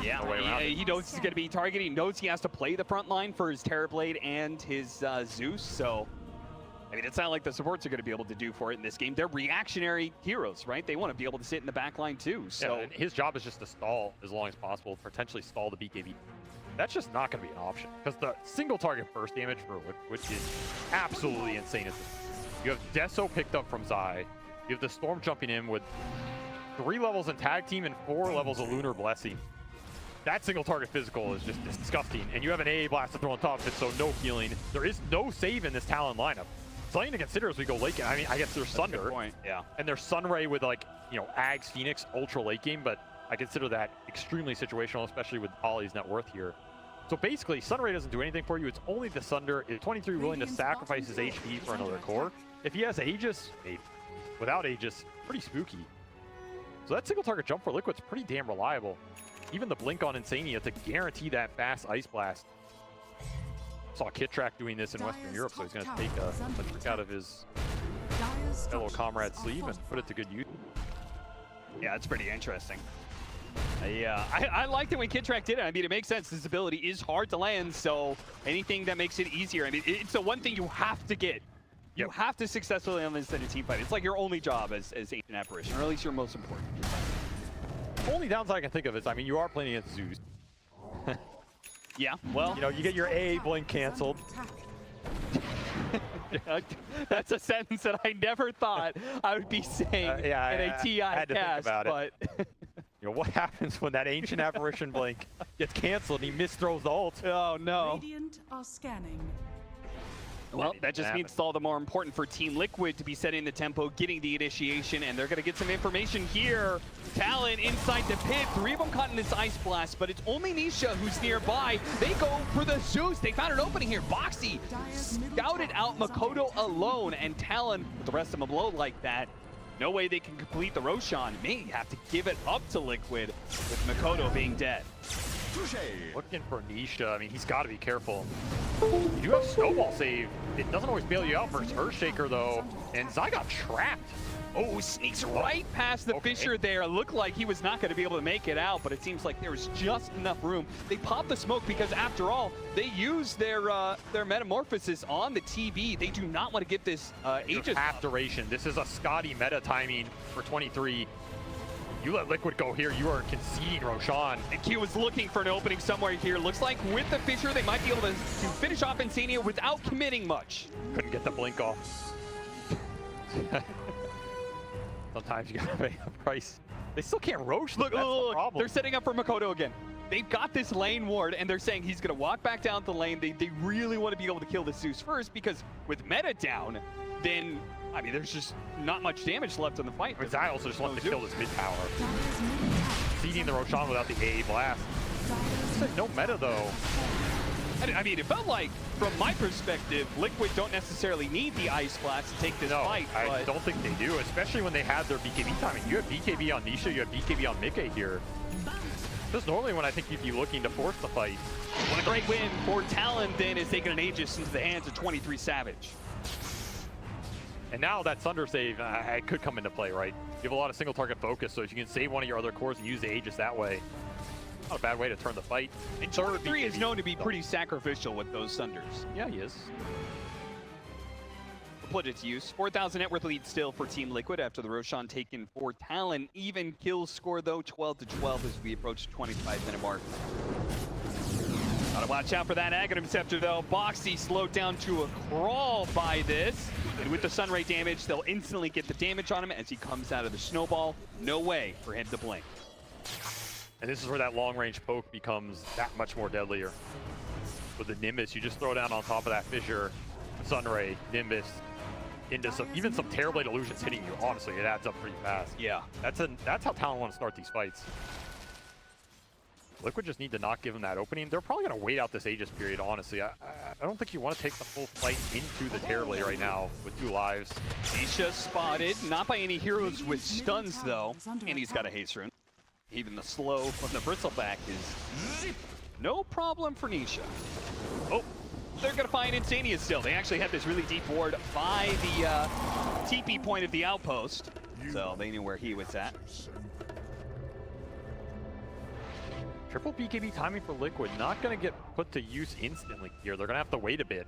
Yeah, he knows he's going to be targeting. He knows he has to play the front line for his Terrorblade and his Zeus. So, I mean, it's not like the supports are going to be able to do for it in this game. They're reactionary heroes, right? They want to be able to sit in the back line too. So yeah, and his job is just to stall as long as possible, potentially stall the BKB. that's just not going to be an option because the single target burst damage for Liquid is absolutely insane. You have Deso picked up from Zai. You have the Storm jumping in with 3 levels in Tag Team and 4 levels of Lunar Blessing. That single target physical is just disgusting. And you have an AA blast to throw on top of it, so no healing. There is no save in this Talon lineup. Something to consider as we go late game. I mean, I guess there's Sunder. Yeah. And there's Sunray with, like, you know, Ags, Phoenix, ultra late game, but I consider that extremely situational, especially with Ollie's net worth here. So basically, Sunray doesn't do anything for you. It's only the Sunder. Is 23 willing to sacrifice his HP for another core? If he has Aegis, maybe. Without Aegis, pretty spooky. So that single target jump for Liquid's pretty damn reliable. Even the blink on Insania to guarantee that fast Ice Blast. Saw Kittrack doing this in Western Europe, so he's going to take a trick out of his fellow comrade's sleeve and put it to good use. Yeah, it's pretty interesting. I liked it when Kittrack did it. I mean, it makes sense. This ability is hard to land, so anything that makes it easier. I mean, it's the one thing you have to get. You have to successfully land this in a team fight. It's like your only job as Ancient Apparition, or at least your most important. The only downside I can think of is, I mean, you are playing against Zeus. Yeah, well, you know, you get your A blink canceled. That's a sentence that I never thought I would be saying in a TI cast, but you know, what happens when that Ancient Apparition blink gets canceled and he misthrows the ult? Oh no. Radiant are scanning. Well, that just means it's all the more important for Team Liquid to be setting the tempo, getting the initiation, and they're going to get some information here. Talon inside the pit. 3 of them caught in this Ice Blast, but it's only Nisha who's nearby. They go for the Zeus. They found an opening here. Boxy scouted out Makoto alone, and Talon, with the rest of them below like that, no way they can complete the Roshan. May have to give it up to Liquid with Makoto being dead. Looking for Nisha. I mean, he's got to be careful. You do have Snowball save. It doesn't always bail you out versus Earthshaker, though. And Zai got trapped. Oh, sneaks right past the Fissure there. It looked like he was not going to be able to make it out, but it seems like there was just enough room. They popped the smoke because, after all, they used their Metamorphosis on the TB. They do not want to get this Aegis half duration. This is a Scotty meta timing for 23. You let Liquid go here, you are conceding Roshan. And Q was looking for an opening somewhere here. Looks like with the Fissure, they might be able to finish off Insania without committing much. Couldn't get the blink off. Sometimes you gotta pay the price. They still can't Roche. Look, they're setting up for Makoto again. They've got this lane ward, and they're saying he's gonna walk back down the lane. They really want to be able to kill the Zeus first, because with meta down, then I mean, there's just not much damage left in the fight. But Zai also just wants to kill this mid tower. Feeding the Roshan without the AA blast. No meta though. I mean, it felt like, from my perspective, Liquid don't necessarily need the Ice Blast to take this fight. I don't think they do, especially when they have their BKB timing. You have BKB on Nisha, you have BKB on Mickey here. Just normally when I think you'd be looking to force the fight. What a great win for Talon then is taking an Aegis into the hands of 23 Savage. And now that Sunder save could come into play, right? You have a lot of single target focus, so if you can save one of your other cores and use the Aegis that way, not a bad way to turn the fight. And 23 is known to be pretty sacrificial with those Sunders. Yeah, he is. We'll put it to use. 4,000 net worth lead still for Team Liquid after the Roshan taken for Talon. Even kill score though, 12-12 as we approach the 25-minute mark. Gotta watch out for that Aghanim Scepter though. Boxy slowed down to a crawl by this. And with the Sunray damage, they'll instantly get the damage on him as he comes out of the snowball. No way for him to blink. And this is where that long-range poke becomes that much more deadlier. With the Nimbus, you just throw down on top of that Fissure, Sunray, Nimbus, into even some Terrorblade illusions hitting you. Honestly, it adds up pretty fast. Yeah. That's how Talon want to start these fights. Liquid just need to not give him that opening. They're probably going to wait out this Aegis period, honestly. I don't think you want to take the full fight into the Terrorblade right now with 2 lives. Nisha spotted, not by any heroes with stuns though, and he's got a haste rune. Even the slow from the Bristleback is no problem for Nisha. Oh, they're going to find Insania still. They actually had this really deep ward by the TP point of the outpost, so they knew where he was at. Triple BKB timing for Liquid, not going to get put to use instantly here. They're going to have to wait a bit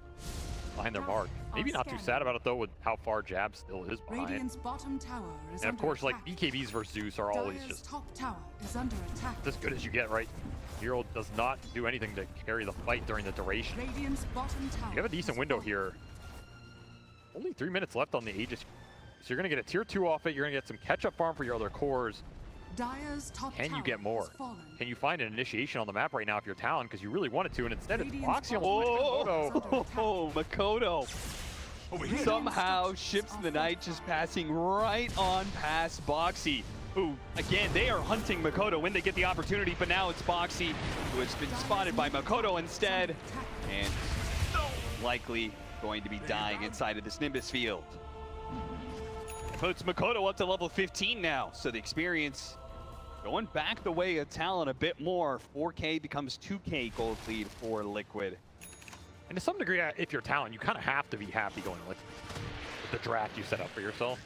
behind their mark. Maybe not too sad about it though with how far Jab still is behind. Radiant's bottom tower is and of course, like BKBs versus Zeus are always just top tower is under attack. as good as you get, right? Hero does not do anything to carry the fight during the duration. Radiant's bottom tower. You have a decent has window fallen. here. Only 3 minutes left on the Aegis. So you're going to get a tier 2 off it. You're going to get some catch-up farm for your other cores. Dire's top Can you tower get more? has fallen. Can you find an initiation on the map right now if you're Talon? Because you really wanted to, and instead it's Radiant's Boxy bottom on Oh, Makoto Over here. somehow ships the night, just passing right on past Boxy, who, again, they are hunting Makoto when they get the opportunity, but now it's Boxy who has been spotted by Makoto instead, and likely going to be dying inside of this Nimbus field. It puts Makoto up to level 15 now, so the experience going back the way of Talon a bit more. 4K becomes 2K gold lead for Liquid. And to some degree, if you're Talon, you kind of have to be happy going with the draft you set up for yourself.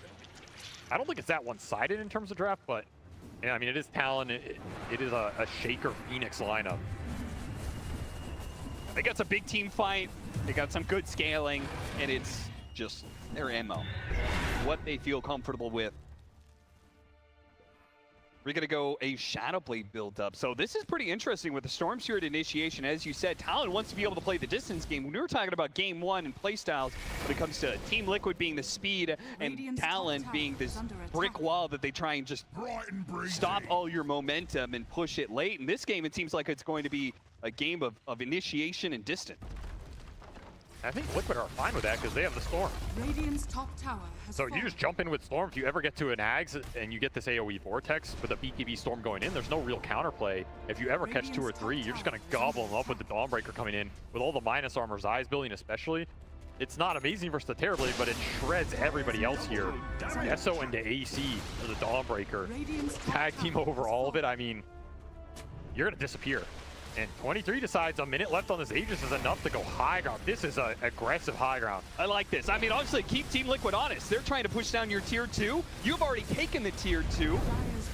I don't think it's that one-sided in terms of draft, but yeah, I mean, it is Talon. It is a Shaker Phoenix lineup. They got some big team fight, they got some good scaling, and it's just their MO. What they feel comfortable with. We're going to go a Shadowblade build up. So this is pretty interesting with the Storm Spirit initiation. As you said, Talon wants to be able to play the distance game. When we were talking about game one and playstyles, when it comes to Team Liquid being the speed and Radiant's Talon top tower being this is under attack. brick wall that they try and just Bright and breezy. stop all your momentum and push it late. In this game, it seems like it's going to be a game of initiation and distance. I think Liquid are fine with that because they have the Storm. Radiant's top tower has So fallen. you just jump in with Storm. If you ever get to an Ags and you get this AoE Vortex with a BKB Storm going in, there's no real counterplay. If you ever catch 2 or 3, you're just going to gobble them up with the Dawnbreaker coming in. With all the minus armor, Zai's building especially, it's not amazing versus the Terrorblade, but it shreds everybody else here. SO into AC for the Dawnbreaker. Radiant's top Tag team tower over has all of it. fallen. I mean, you're going to disappear. And 23 decides a minute left on this Aegis is enough to go high ground. This is an aggressive high ground. I like this. I mean, obviously, keep Team Liquid honest. They're trying to push down your tier 2. You've already taken the tier 2.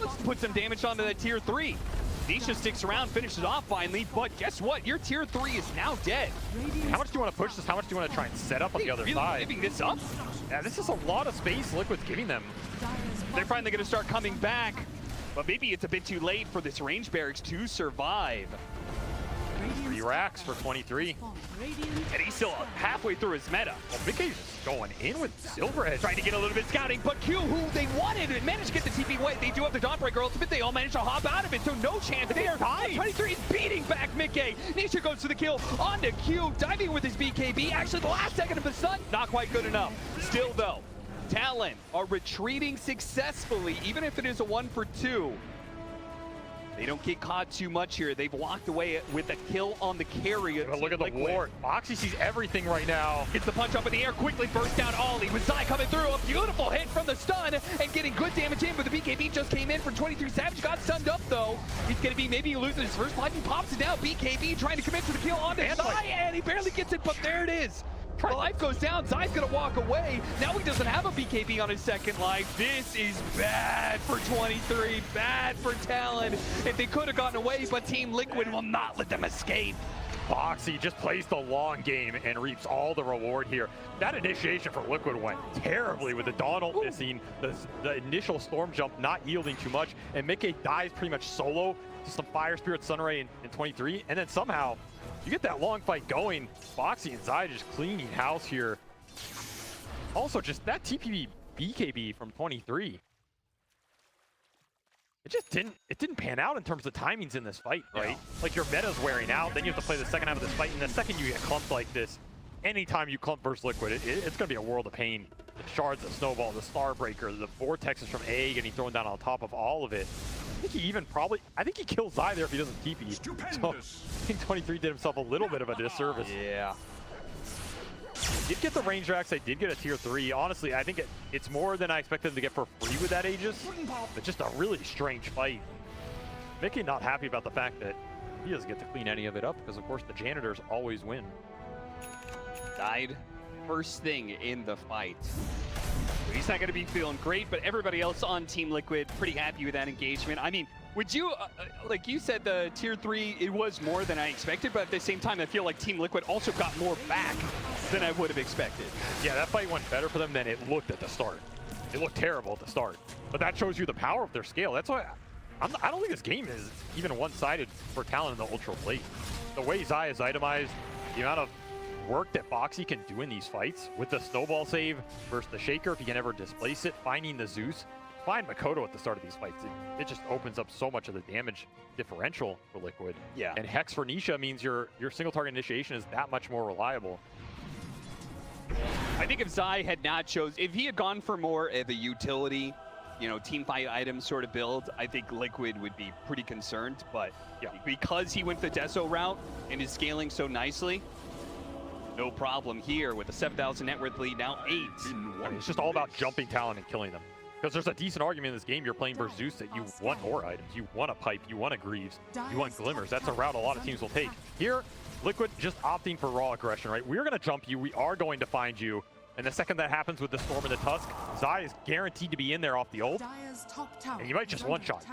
Let's put some damage onto the tier 3. Nisha sticks around, finishes off finally, but guess what? Your tier 3 is now dead. Radiant's How much do you want to push this? How much do you want to try and set up on the other Really side? giving this up? Yeah, this is a lot of space Liquid's giving them. Dire's They're bottom finally going to start coming back, but maybe it's a bit too late for this range barracks to survive. Radiant's 3 racks for 23. fallen. Radiant And he's still halfway through his meta. Well, Big A's just going in with Silverhead. Trying to get a little bit scouting, but Q, who they wanted, managed to get the TP away. They do have the Dawnbreaker ultimate. They all managed to hop out of it, so no chance. They are tied. 23 is beating back Mickey. Nisha goes to the kill onto Q, diving with his BKB. Actually, the last second of the stun, not quite good enough. Still, though, Talon are retreating successfully, even if it is a 1 for 2. They don't get caught too much here. They've walked away with a kill on the carry. But look at the Liquid. ward. Boxy sees everything right now. Gets the punch up in the air, quickly burst down Ollie with Zai coming through. A beautiful hit from the stun and getting good damage in, but the BKB just came in for 23. Savage got stunned up though. He's gonna be maybe losing his first life. He pops it down. BKB trying to commit to the kill onto Zai, and he barely gets it, but there it is. The life goes down, Zai's gonna walk away. Now he doesn't have a BKB on his second life. This is bad for 23, bad for Talon. If they could have gotten away, but Team Liquid will not let them escape. Boxy just plays the long game and reaps all the reward here. That initiation for Liquid went terribly with the Dawn ult missing, the initial Storm jump not yielding too much, and Mickey dies pretty much solo to some Fire Spirit Sunray in 23, and then somehow you get that long fight going. Boxy and Zai just cleaning house here. Also, just that TPB BKB from 23. It didn't pan out in terms of timings in this fight, right? Like your meta's wearing out, then you have to play the second half of this fight, and the second you get clumped like this, anytime you clump versus Liquid, it's gonna be a world of pain. The shards, the snowball, the Starbreaker, the vortexes from A getting thrown down on top of all of it. I think he kills Zai there if he doesn't TP. So I think 23 did himself a little bit of a disservice. Yeah. They did get the range racks, they did get a tier 3. Honestly, I think it's more than I expected them to get for free with that Aegis, but just a really strange fight. Mickey not happy about the fact that he doesn't get to clean any of it up because, of course, the janitors always win. Died first thing in the fight. So he's not going to be feeling great, but everybody else on Team Liquid pretty happy with that engagement. I mean, would you, like you said, the tier 3, it was more than I expected, but at the same time, I feel like Team Liquid also got more back than I would have expected. Yeah, that fight went better for them than it looked at the start. It looked terrible at the start, but that shows you the power of their scale. That's why I don't think this game is even one-sided for Talon in the ultra late. The way Zai is itemized, the amount of work that Foxy can do in these fights with the snowball save versus the Shaker, if he can ever displace it, finding the Zeus, find Makoto at the start of these fights. It just opens up so much of the damage differential for Liquid. Yeah. And Hex for Nisha means your single target initiation is that much more reliable. I think if Zai had not if he had gone for more of a utility, you know, team fight item sort of build, I think Liquid would be pretty concerned. But yeah, because he went the Deso route and is scaling so nicely, no problem here with a 7,000 net worth lead, now 8. It's just all about jumping Talon and killing them. Because there's a decent argument in this game, you're playing versus Zeus, that you want ore items, you want a pipe, you want a Greaves, you want glimmers. That's a route a lot of teams will take. Here, Liquid just opting for raw aggression, right? We're going to jump you, we are going to find you. And the second that happens with the Storm and the Tusk, Zai is guaranteed to be in there off the ult. And you might just one-shot.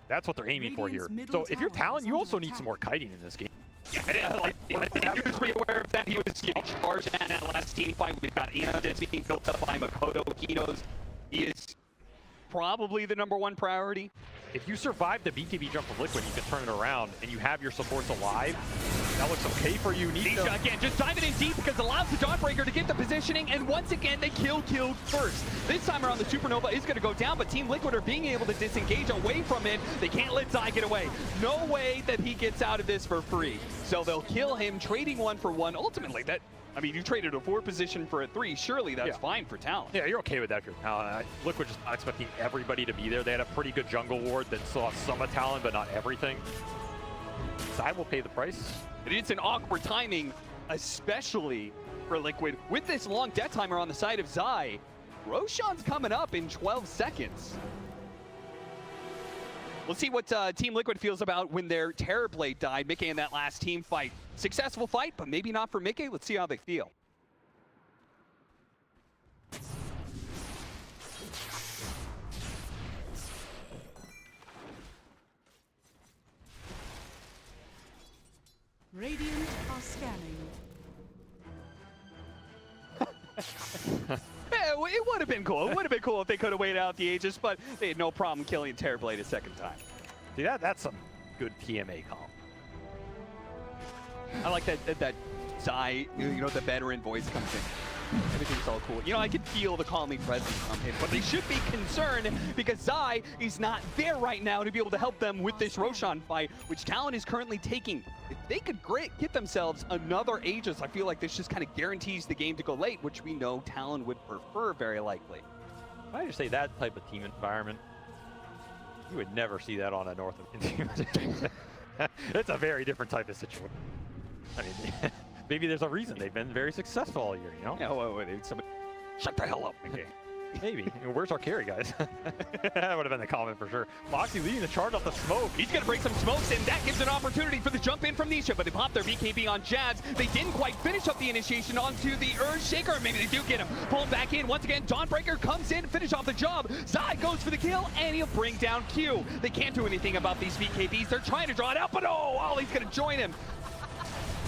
That's what they're aiming for here. So if you're Talon, you also need some more kiting in this game. Yeah, like, he was pretty aware of that. He was charged at that last team fight. We've got Ina that's being built up by Makoto. He knows he is probably the #1 priority. If you survive the BKB jump of Liquid, you can turn it around, and you have your supports alive. That looks okay for you. Nisha again, just diving in deep because it allows the Dawnbreaker to get the positioning, and once again, they killed first. This time around, the Supernova is going to go down, but Team Liquid are being able to disengage away from it. They can't let Zai get away. No way that he gets out of this for free. So they'll kill him, trading 1 for 1. Ultimately, I mean, you traded a 4 position for a 3. Surely that's fine for Talon. Yeah, you're okay with that if you're Talon. Liquid just not expecting everybody to be there. They had a pretty good jungle ward that saw some of Talon, but not everything. Zai will pay the price. It's an awkward timing, especially for Liquid. With this long death timer on the side of Zai, Roshan's coming up in 12 seconds. We'll see what Team Liquid feels about when their Terrorblade died. Mickey in that last team fight. Successful fight, but maybe not for Mickey. Let's see how they feel. Radiant are scanning. Yeah, it would have been cool. It would have been cool if they could have waited out the Aegis, but they had no problem killing Terrorblade a second time. See, that's some good PMA comp. I like that Zai, you know, the veteran voice comes in. Everything's all cool. You know, I can feel the calming presence from him, but they should be concerned because Zai is not there right now to be able to help them with this Roshan fight, which Talon is currently taking. If they could get themselves another Aegis, I feel like this just kind of guarantees the game to go late, which we know Talon would prefer very likely. I just say that type of team environment, you would never see that on a North American team. It's a very different type of situation. I mean, maybe there's a reason they've been very successful all year, you know? Yeah, wait, somebody shut the hell up. Okay. Maybe. Where's our carry, guys? That would have been the comment for sure. Foxy leading the charge off the smoke. He's going to break some smokes, and that gives an opportunity for the jump in from Nisha, but they popped their BKB on Jazz. They didn't quite finish up the initiation onto the Urge Shaker. Maybe they do get him. Pull him back in. Once again, Dawnbreaker comes in, finish off the job. Zai goes for the kill, and he'll bring down Q. They can't do anything about these BKBs. They're trying to draw it out, but oh, Ollie's going to join him.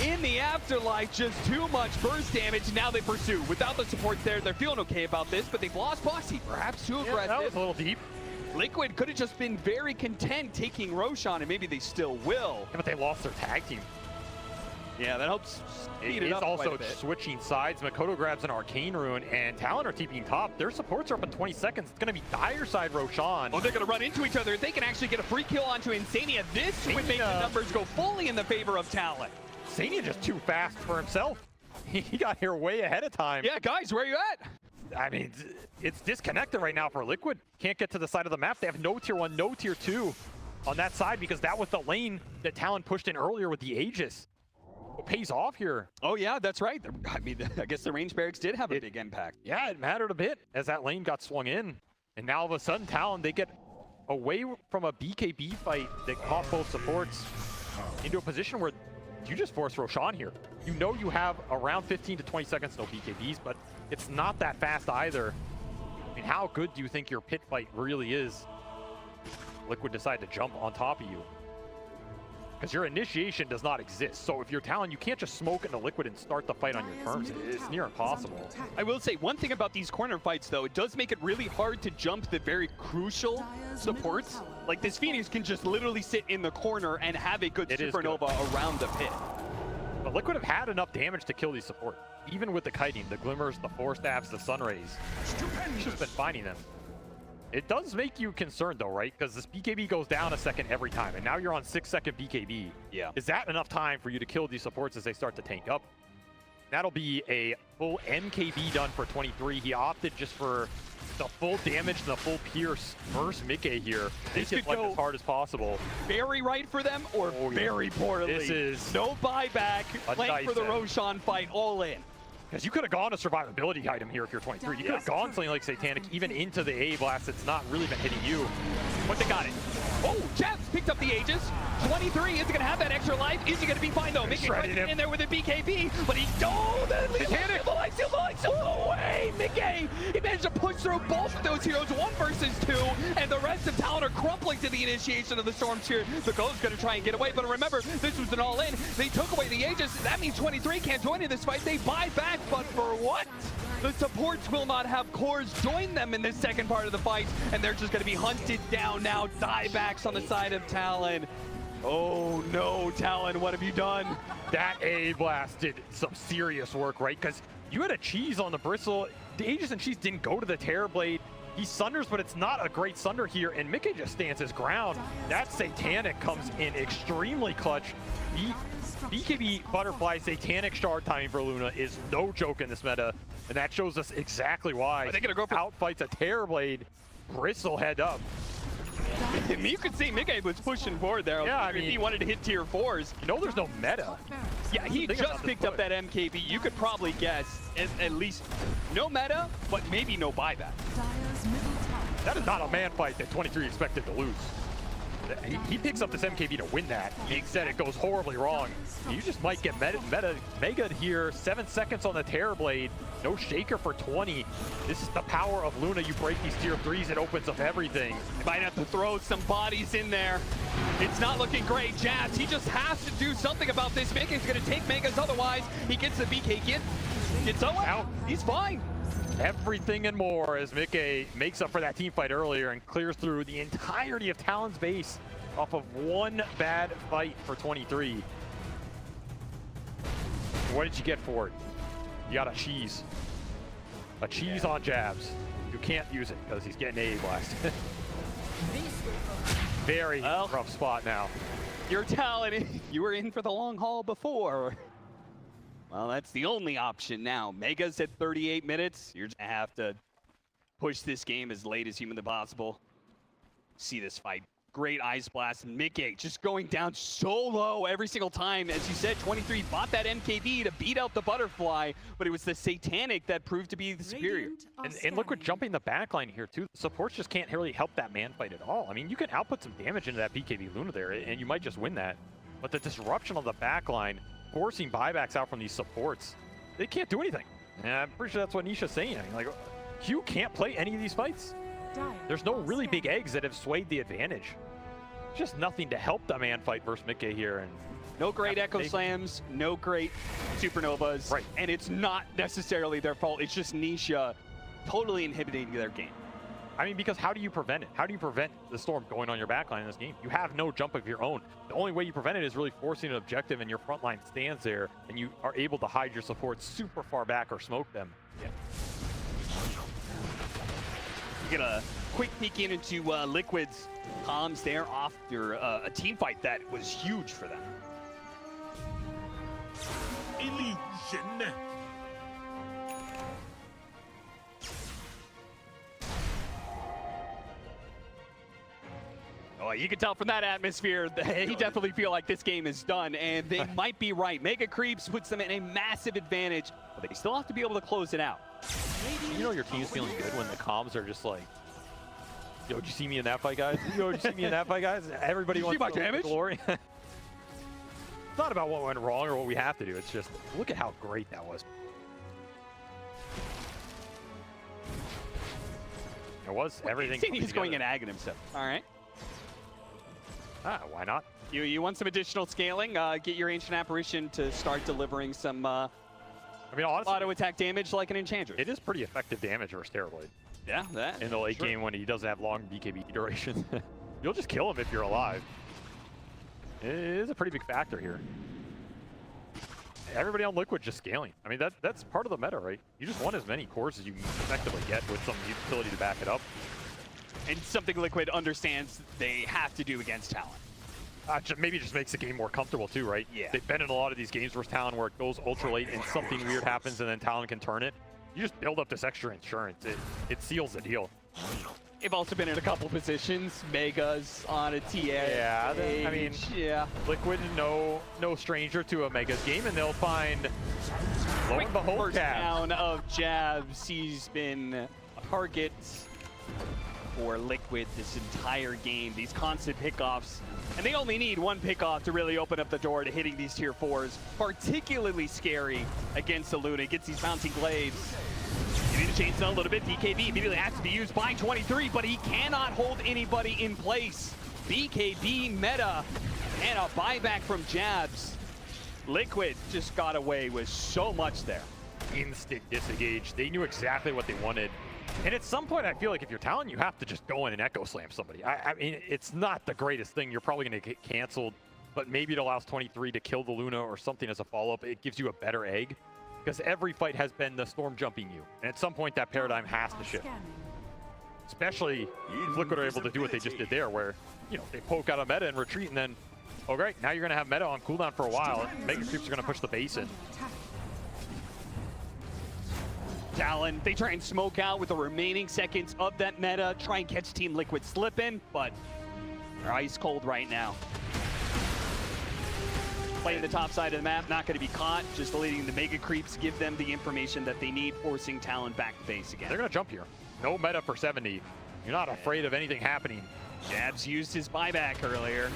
In the afterlife, just too much burst damage. Now they pursue. Without the support there, they're feeling okay about this, but they've lost Foxy. Perhaps too aggressive. That was a little deep. Liquid could have just been very content taking Roshan, and maybe they still will. Yeah, but they lost their tag team. Yeah, that helps speed it up It's also quite a bit. switching sides. Makoto grabs an Arcane Rune, and Talon are TPing top. Their supports are up in 20 seconds. It's going to be dire side Roshan. Oh, they're going to run into each other. If they can actually get a free kill onto Insania, this would make the numbers go fully in the favor of Talon. Insania just too fast for himself. He got here way ahead of time. Yeah, guys, where are you at? I mean, it's disconnected right now for Liquid. Can't get to the side of the map. They have no tier 1, no tier 2 on that side because that was the lane that Talon pushed in earlier with the Aegis. It pays off here. Oh, yeah, that's right. I mean, I guess the range barracks did have a big impact. Yeah, it mattered a bit as that lane got swung in. And now all of a sudden, Talon, they get away from a BKB fight that caught both supports into a position where you just force Roshan here. You know you have around 15 to 20 seconds, no BKBs, but it's not that fast either. I mean, how good do you think your pit fight really is? Liquid decide to jump on top of you. because your initiation does not exist. So if you're Talon, you can't just smoke into Liquid and start the fight on your terms. It's near impossible. I will say one thing about these corner fights, though, it does make it really hard to jump the very crucial supports. Like this Phoenix can just literally sit in the corner and have a good supernova around the pit. But Liquid have had enough damage to kill these support. Even with the kiting, the glimmers, the force staffs, the sun rays. He's just been finding them. It does make you concerned though, right? Because this BKB goes down a second every time, and now you're on 6-second BKB. Yeah. Is that enough time for you to kill these supports as they start to tank up? That'll be a full MKB done for 23. He opted just for the full damage and the full pierce versus Mickey here. This Make it could like go as hard as possible. Very right for them or very poorly. This is no buyback, playing for the end. Roshan fight all in. Because you could have gone a survivability item here if you're 23. You could have gone something like Satanic even into the A blast. It's not really been hitting you. But they got it. Oh, Jabs picked up the Aegis. 23 isn't going to have that extra life. Is he going to be fine though? Mickey tries to get in there with a BKB, but he Satanic. No way, Mickey. He managed to push through both of those heroes, 1 versus 2, and the rest of Talon are crumpling to the initiation of the Storm Sphere. The Ghost's going to try and get away, but remember, this was an all-in. They took away the Aegis. That means 23 can't join in this fight. They buy back, but for what? The supports will not have cores join them in this second part of the fight, and they're just going to be hunted down now. Diebacks on the side of Talon. Oh no, Talon, what have you done? That A blast did some serious work, right? Because you had a cheese on the bristle. The Aegis and cheese didn't go to the Terrorblade. He sunders, but it's not a great sunder here, and Mickey just stands his ground. That Satanic comes in extremely clutch. BKB Butterfly Satanic shard timing for Luna is no joke in this meta, and that shows us exactly why. Are they gonna go for outfights a Terrorblade, bristle head up. You could see Mickey was pushing forward there. Yeah, I if mean, he wanted to hit tier 4s. You know there's no meta. Yeah, he just picked up that MKB. You could probably guess at least no meta, but maybe no buyback. That is not a man fight that 23 expected to lose. He picks up this MKB to win that. Instead, it goes horribly wrong. You just might get mega here. 7 seconds on the Terrorblade. No shaker for 20. This is the power of Luna. You break these tier 3s, it opens up everything. You might have to throw some bodies in there. It's not looking great. Jabs, he just has to do something about this. Mickey's going to take Megas otherwise. He gets the BK kit. It's out. He's fine. Everything and more as Mickey makes up for that team fight earlier and clears through the entirety of Talon's base off of one bad fight for 23. What did you get for it? You got a cheese. A cheese on Jabs. You can't use it because he's getting A blast. Very rough spot now. You're Talon. You were in for the long haul before. Well, that's the only option now. Mega's at 38 minutes. You're just gonna have to push this game as late as humanly possible. See this fight. Great Ice Blast. And Mickey just going down so low every single time. As you said, 23 bought that MKB to beat out the Butterfly, but it was the Satanic that proved to be the superior. And Liquid jumping the backline here too. The supports just can't really help that man fight at all. I mean, you can output some damage into that BKB Luna there, and you might just win that. But the disruption on the backline, forcing buybacks out from these supports, they can't do anything. And I'm pretty sure that's what Nisha's saying. I mean, like, Q can't play any of these fights. There's no really big eggs that have swayed the advantage. Just nothing to help the man fight versus Mickey here. And no great Echo Slams, no great Supernovas. Right. And it's not necessarily their fault. It's just Nisha totally inhibiting their game. I mean, because how do you prevent it? How do you prevent the Storm going on your backline in this game? You have no jump of your own. The only way you prevent it is really forcing an objective, and your front line stands there, and you are able to hide your supports super far back or smoke them. Yeah. You get a quick peek into Liquid's comms there after a team fight that was huge for them. Illusion. Oh, you can tell from that atmosphere, they definitely feel like this game is done, and they might be right. Mega Creeps puts them in a massive advantage, but they still have to be able to close it out. You know your team's feeling good when the comms are just like, yo, did you see me in that fight, guys? Yo, did you see me in that fight, guys? Everybody wants my damage? glory. It's not about what went wrong or what we have to do. It's just, look at how great that was. It was everything. He's going in ag himself. All right. Ah, why not? You want some additional scaling? Get your Ancient Apparition to start delivering some I mean, honestly, auto attack damage like an Enchantress. it is pretty effective damage versus Terrorblade. Yeah, that. In the late sure. game when he doesn't have long BKB duration. You'll just kill him if you're alive. It is a pretty big factor here. Everybody on Liquid just scaling. I mean, that's part of the meta, right? You just want as many cores as you can effectively get with some utility to back it up. And something Liquid understands they have to do against Talon. Maybe it just makes the game more comfortable too, right? Yeah. They've been in a lot of these games versus Talon where it goes ultra late and something weird happens and then Talon can turn it. You just build up this extra insurance. It seals the deal. They've also been in a couple positions. Megas on a TA. Yeah, I mean, yeah. Liquid, no stranger to a Megas game, and they'll find lo and behold First Jabs. down of Jabs. He's been a target for Liquid this entire game. These constant pickoffs. And they only need one pickoff to really open up the door to hitting these tier 4s. Particularly scary against the Luna. Gets these bouncing blades. You need to change that a little bit. BKB immediately has to be used by 23, but he cannot hold anybody in place. BKB meta and a buyback from Jabs. Liquid just got away with so much there. Instant disengage. They knew exactly what they wanted. And at some point, I feel like if you're Talon, you have to just go in and echo slam somebody. I mean, it's not the greatest thing. You're probably going to get canceled, but maybe it allows 23 to kill the Luna or something as a follow-up. It gives you a better egg, because every fight has been the Storm jumping you. And at some point, that paradigm has to shift. Especially if Liquid are able to do what they just did there, where, you know, they poke out a meta and retreat, and then, oh great, now you're going to have meta on cooldown for a while. Mega Creeps are going to push the base in. Talon, they try and smoke out with the remaining seconds of that meta, try and catch Team Liquid slipping, but they're ice cold right now. Playing the top side of the map, not going to be caught, just letting the Mega Creeps give them the information that they need, forcing Talon back to base again. They're going to jump here. No meta for 70. You're not afraid of anything happening. Jabs used his buyback earlier.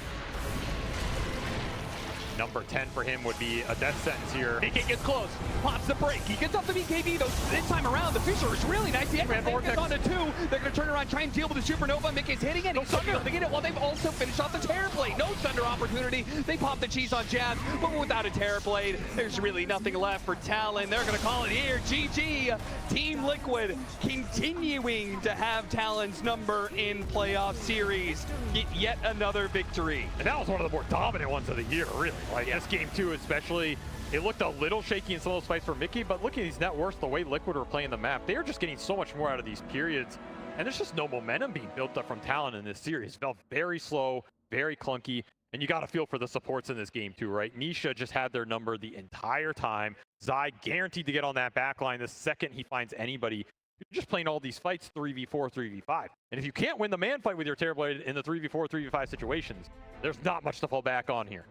Number 10 for him would be a death sentence here. BK gets close, pops the break. He gets off the BKB though. This time around, the Fisher is really nice. The X-Man gets on to 2. They're going to turn around, try and deal with the Supernova. Mickey's hitting it. He's able to get it while they've also finished off the Terrorblade. No Thunder opportunity. They pop the cheese on Jabs, but without a Terrorblade, there's really nothing left for Talon. They're going to call it here. GG. Team Liquid continuing to have Talon's number in playoff series. Get yet another victory. And that was one of the more dominant ones of the year, really. Like this game too, especially, it looked a little shaky in some of those fights for Mickey, but look at these net worths, the way Liquid are playing the map, they are just getting so much more out of these periods. And there's just no momentum being built up from Talon in this series. It felt very slow, very clunky, and you got to feel for the supports in this game too, right? Nisha just had their number the entire time. Zai guaranteed to get on that back line the second he finds anybody. You're just playing all these fights 3v4, 3v5. And if you can't win the man fight with your Terrorblade in the 3v4, 3v5 situations, there's not much to fall back on here.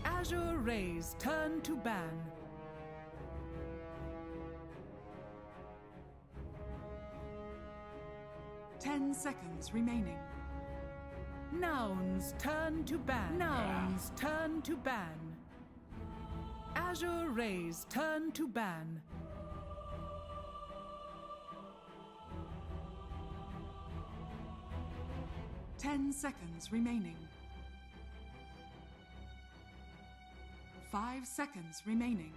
Azure Ray's turn to ban. Ten seconds remaining. Nouns turn to ban. Nouns turn to ban. Azure Ray's turn to ban. Ten seconds remaining. 5 seconds remaining.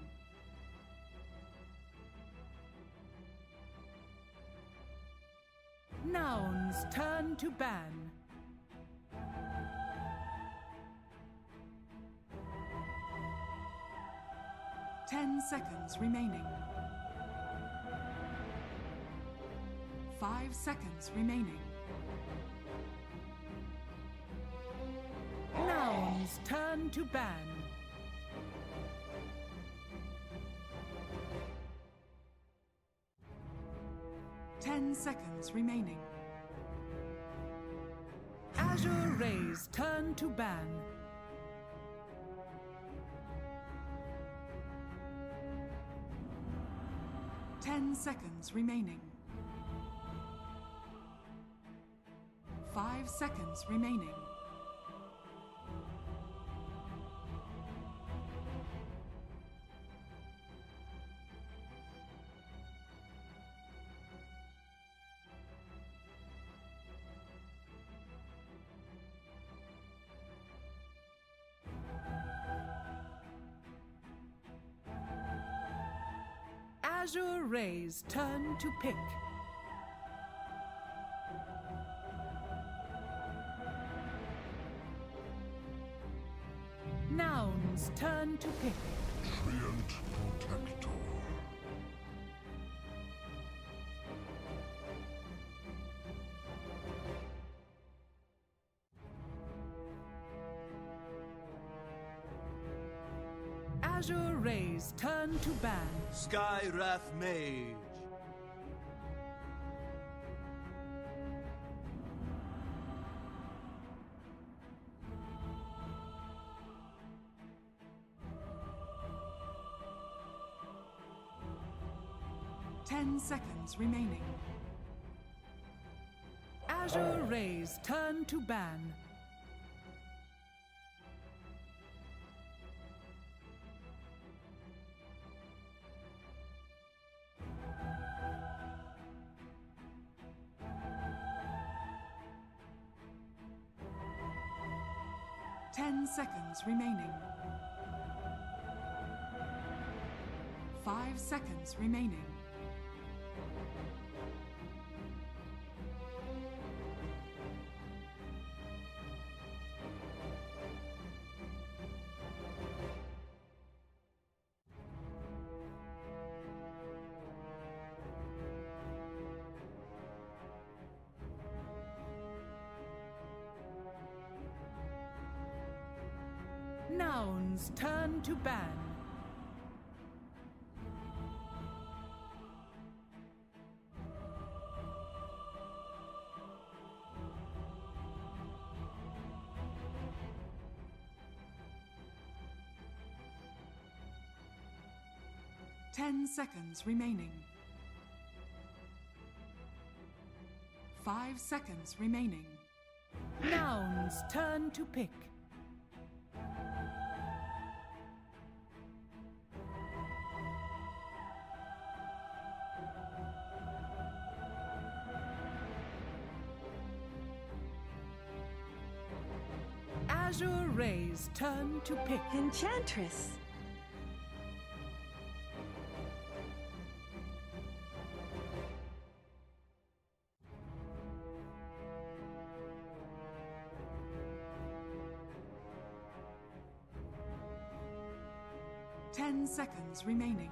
Nouns turn to ban. Ten seconds remaining. 5 seconds remaining. Nouns turn to ban. Ten seconds remaining. Azure Ray's turn to ban. seconds remaining. 5 seconds remaining. Azure Ray's turn to pick. Nouns turn to pick. Trient Protector. Azure Ray's turn to ban. Skywrath Mage. Ten seconds remaining. Azure Ray's turn to ban. Ten seconds remaining. 5 seconds remaining. Nouns turn to ban. Ten seconds remaining. 5 seconds remaining. Nouns turn to pick. Azure Ray's turn to pick. Enchantress. Ten seconds remaining.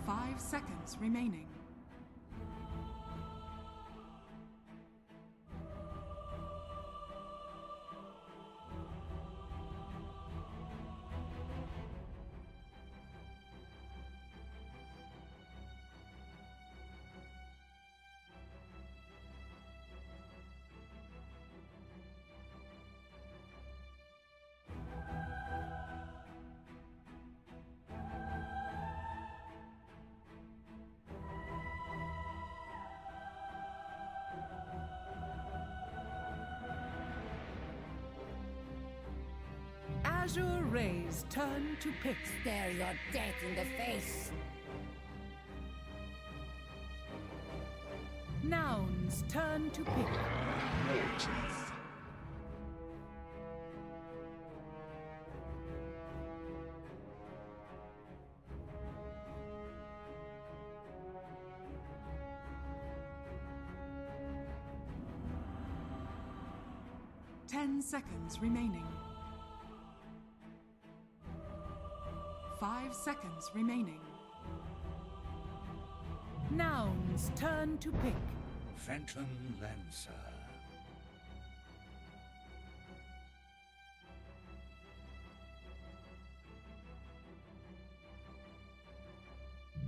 5 seconds remaining. Azure Ray's turn to pick. Stare your death in the face. Nouns turn to pick. Mortief. 10 seconds remaining. 5 seconds remaining. Nouns turn to pick. Phantom Lancer.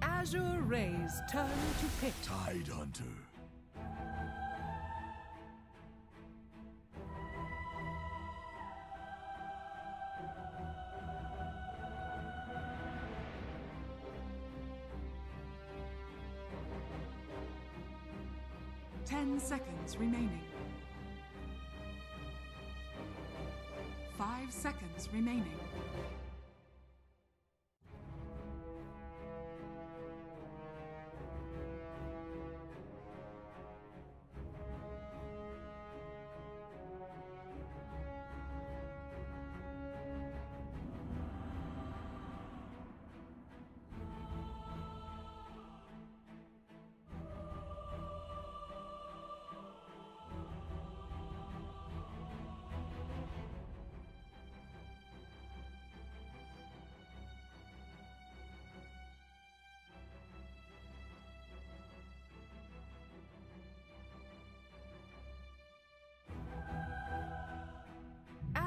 Azure Ray's turn to pick. Tidehunter. 10 seconds remaining. 5 seconds remaining.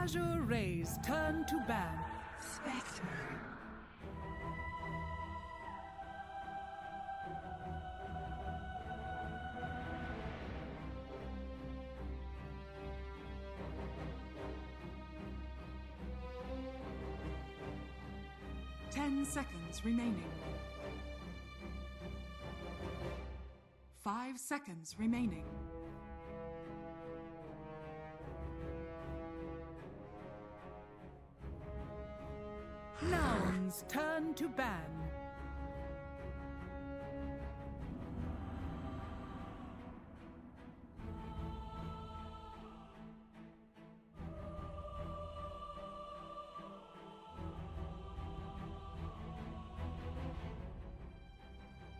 Azure Ray's turn to ban. Spectre. Ten seconds remaining. 5 seconds remaining. Nouns turn to ban.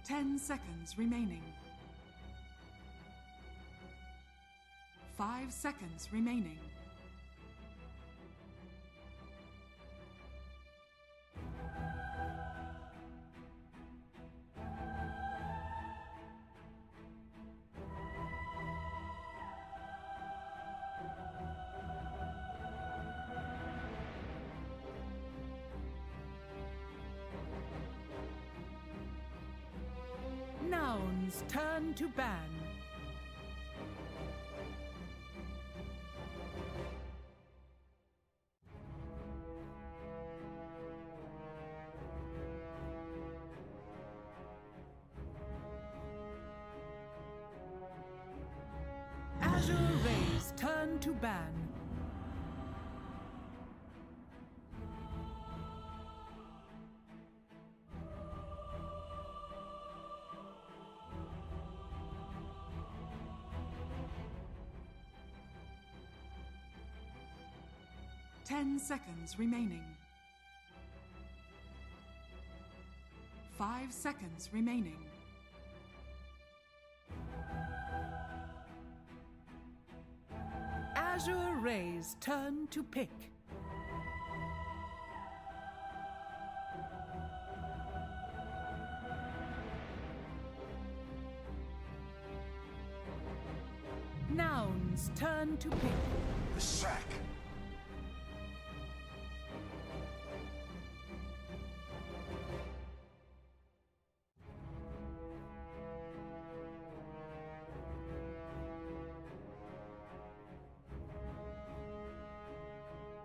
Ten seconds remaining. 5 seconds remaining. Nouns turn to ban. Azure Ray's turn to ban. Ten seconds remaining. 5 seconds remaining. Azure Ray's turn to pick. Nouns turn to pick. The sack.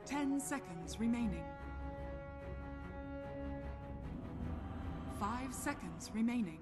Ten seconds remaining. 5 seconds remaining.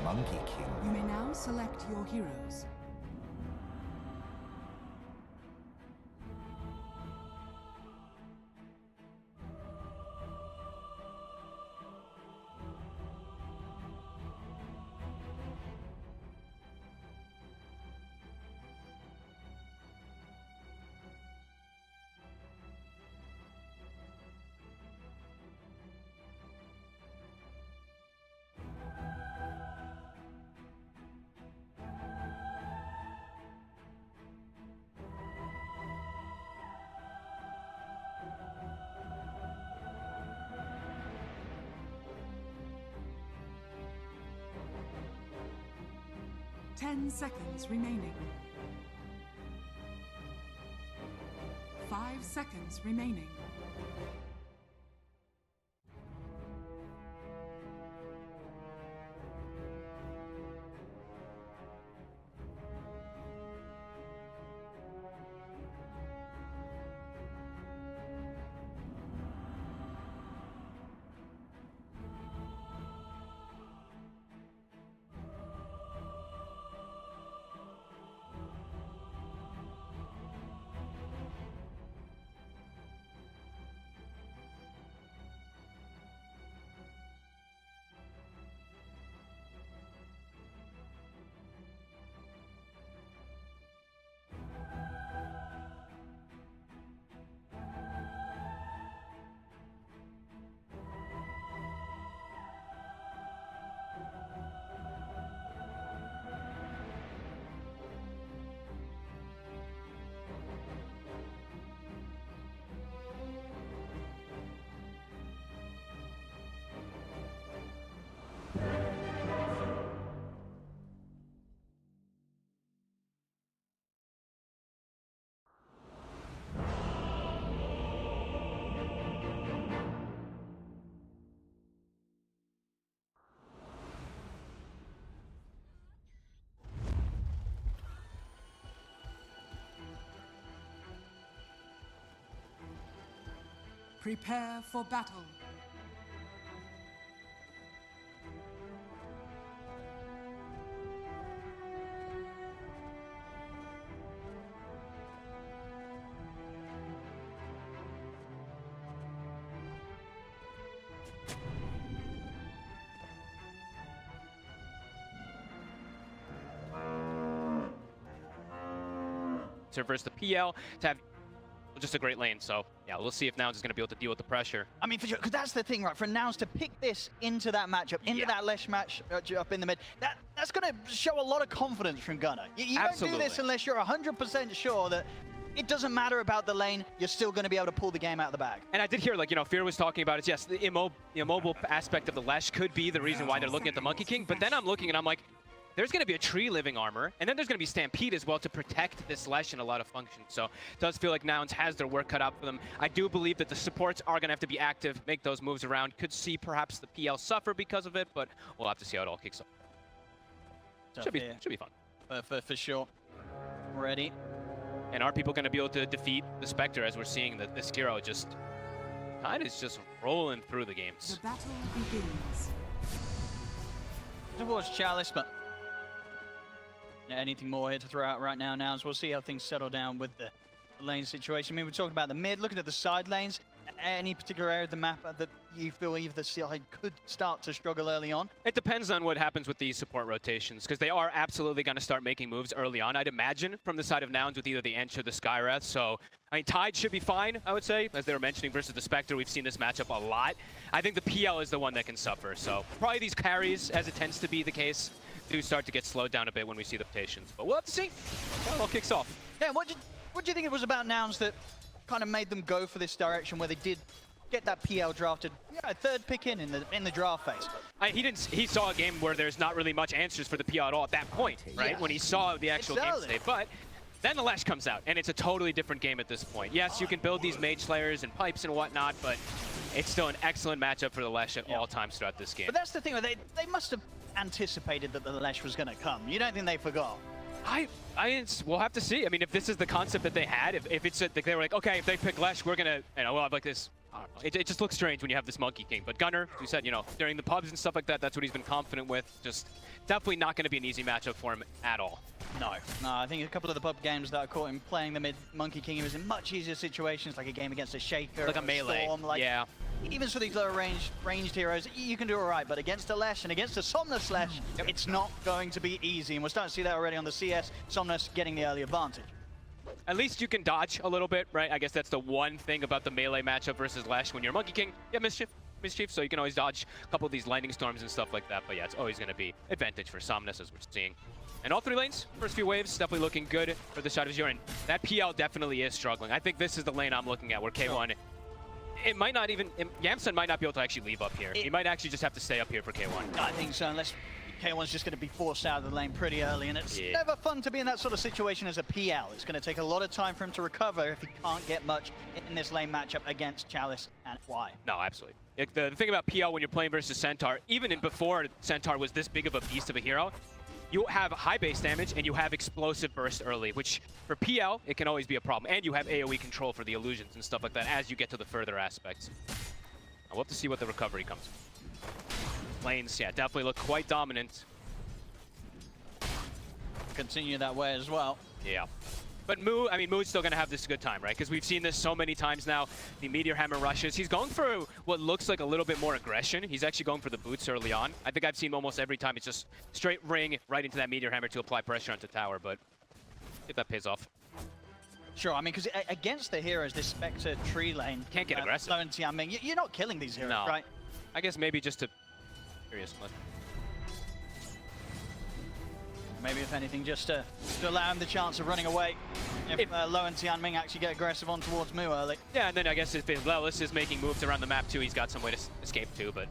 Monkey King. You may now select your heroes. 10 seconds remaining. 5 seconds remaining. Prepare for battle. Versus the PL to have just a great lane. So yeah, we'll see if Nouns is going to be able to deal with the pressure. I mean, for sure, because that's the thing, right? For Nouns to pick this into that matchup, into that Lesh match up in the mid, that's going to show a lot of confidence from Gunnar. You don't do this unless you're 100% sure that it doesn't matter about the lane, you're still going to be able to pull the game out of the bag. And I did hear, like, you know, Fear was talking about it. Yes, the immobile aspect of the Lesh could be the reason why they're looking at the Monkey King. But then I'm looking and I'm like, there's going to be a tree living armor, and then there's going to be Stampede as well to protect this Lesh in a lot of functions. So it does feel like Nouns has their work cut out for them. I do believe that the supports are going to have to be active, make those moves around. Could see perhaps the PL suffer because of it, but we'll have to see how it all kicks off. Should be fun. For sure. Ready. And are people going to be able to defeat the Spectre, as we're seeing that this hero just kind of is just rolling through the games? The battle begins. Towards Chalice, but anything more here to throw out right now, Nouns? We'll see how things settle down with the lane situation. I mean, we're talking about the mid, looking at the side lanes. Any particular area of the map that you feel either side could start to struggle early on? It depends on what happens with these support rotations, because they are absolutely going to start making moves early on, I'd imagine, from the side of Nouns with either the Ench or the Skywrath. So, I mean, Tide should be fine, I would say. As they were mentioning, versus the Spectre, we've seen this matchup a lot. I think the PL is the one that can suffer. So, probably these carries, as it tends to be the case, do start to get slowed down a bit when we see the rotations. But we'll have to see. That all kicks off. Yeah, what do you think it was about Nouns that kind of made them go for this direction where they did get that PL drafted, third pick in the draft phase? He saw a game where there's not really much answers for the PL at all at that point, right? Yeah. When he saw the actual game state. But then the Lash comes out, and it's a totally different game at this point. Yes, you can build these Mage Slayers and pipes and whatnot, but it's still an excellent matchup for the Lash at all times throughout this game. But that's the thing, they must have anticipated that the Lash was going to come. You don't think they forgot? We'll have to see. I mean, if this is the concept that they had, if it's like they were like, okay, if they pick Lesh, we're gonna, we'll have like this. I don't know. It just looks strange when you have this Monkey King. But Gunnar, as you said, during the pubs and stuff like that, that's what he's been confident with. Just definitely not going to be an easy matchup for him at all. No, I think a couple of the pub games that I caught him playing the mid Monkey King, he was in much easier situations, like a game against a Shaker, like a melee. Storm, yeah. Even for these lower ranged heroes, you can do all right. But against a Lesh and against a Somnus Lesh, it's not going to be easy. And we're starting to see that already on the CS. Somnus getting the early advantage. At least you can dodge a little bit, right? I guess that's the one thing about the melee matchup versus Lesh. When you're Monkey King, you have mischief, so you can always dodge a couple of these lightning storms and stuff like that. But yeah, it's always going to be advantage for Somnus, as we're seeing. And all three lanes, first few waves, definitely looking good for the side of Azure. And that PL definitely is struggling. I think this is the lane I'm looking at, where K1, it might not even, Yamsun might not be able to actually leave up here. He might actually just have to stay up here for K1. I think so, unless K1's just going to be forced out of the lane pretty early, and it's never fun to be in that sort of situation as a PL. It's going to take a lot of time for him to recover if he can't get much in this lane matchup against Chalice and Y. No, absolutely. The thing about PL when you're playing versus Centaur, even in before Centaur was this big of a beast of a hero, you have high base damage and you have explosive burst early, which for PL, it can always be a problem. And you have AoE control for the illusions and stuff like that as you get to the further aspects. We'll have to see what the recovery comes. Lanes, yeah, definitely look quite dominant. Continue that way as well. Yeah. But Moo, I mean, Moo's still going to have this good time, right? Because we've seen this so many times now. The Meteor Hammer rushes. He's going for what looks like a little bit more aggression. He's actually going for the boots early on. I think I've seen almost every time it's just straight ring right into that Meteor Hammer to apply pressure onto tower, but if that pays off. Sure, I mean, because against the heroes, this Spectre tree lane... Can't get aggressive. Low and Tianming, you're not killing these heroes, no. right? I guess maybe just to... Seriously. Maybe, if anything, just to allow him the chance of running away. If Low and Tianming actually get aggressive on towards Mu early. Yeah, and then I guess if Lelis is making moves around the map too, he's got some way to escape too, but...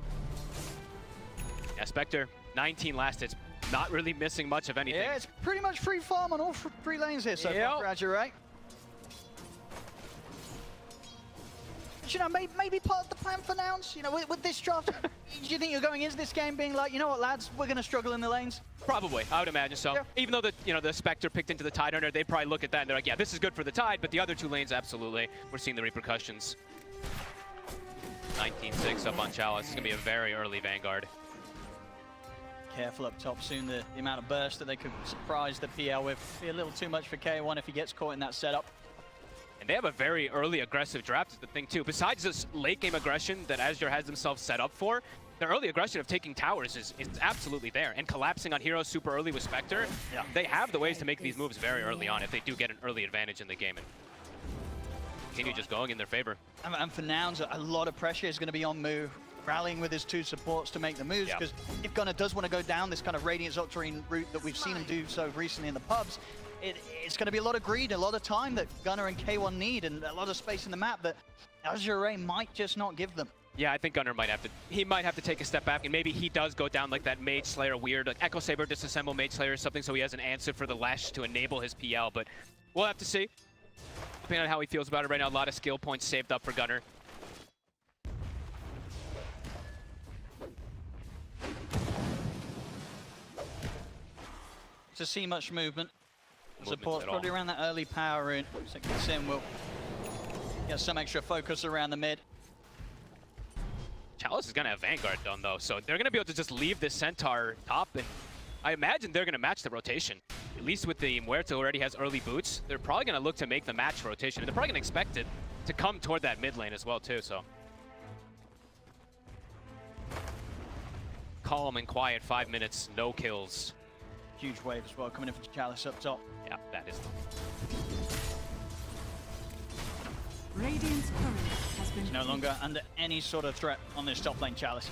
Yeah, Spectre, 19 last hits, not really missing much of anything. Yeah, it's pretty much free farm on all three lanes here so far for Azure Ray. You know, maybe part of the plan for nouns, you know, with this draft, do you think you're going into this game being like, you know what, lads, we're going to struggle in the lanes? Probably, I would imagine so. Yeah. Even though the Spectre picked into the Tide Hunter, they probably look at that and they're like, yeah, this is good for the Tide, but the other two lanes, absolutely. We're seeing the repercussions. 19-6 up on Chalice. It's going to be a very early Vanguard. Careful up top soon, the amount of burst that they could surprise the PL with. Be a little too much for K1 if he gets caught in that setup. And they have a very early aggressive draft is the thing too. Besides this late game aggression that Azure has themselves set up for, the early aggression of taking towers is absolutely there. And collapsing on heroes super early with Spectre, they have the ways to make these moves very early on if they do get an early advantage in the game. And continue just going in their favor. And for nouns, a lot of pressure is going to be on Mu, rallying with his two supports to make the moves, because if Gunnar does want to go down this kind of Radiance Octarine route that we've seen him do so recently in the pubs, it's going to be a lot of greed, a lot of time that Gunnar and K1 need, and a lot of space in the map that Azure Ray might just not give them. Yeah, I think Gunnar might have to take a step back, and maybe he does go down like that Mage Slayer weird, like Echo Saber disassemble Mage Slayer or something, so he has an answer for the Lash to enable his PL, but we'll have to see. Depending on how he feels about it right now, a lot of skill points saved up for Gunnar. To see much movement. Support's probably around that early power rune. So Sim will get some extra focus around the mid. Chalice is going to have Vanguard done, though, so they're going to be able to just leave this Centaur top, and I imagine they're going to match the rotation. At least with the Muerto already has early boots, they're probably going to look to make the match rotation, and they're probably going to expect it to come toward that mid lane as well, too, so. Calm and quiet, 5 minutes, no kills. Huge wave as well coming in for Chalice up top. Yeah, that is. Radiant's courier has been no longer under any sort of threat on this top lane Chalice.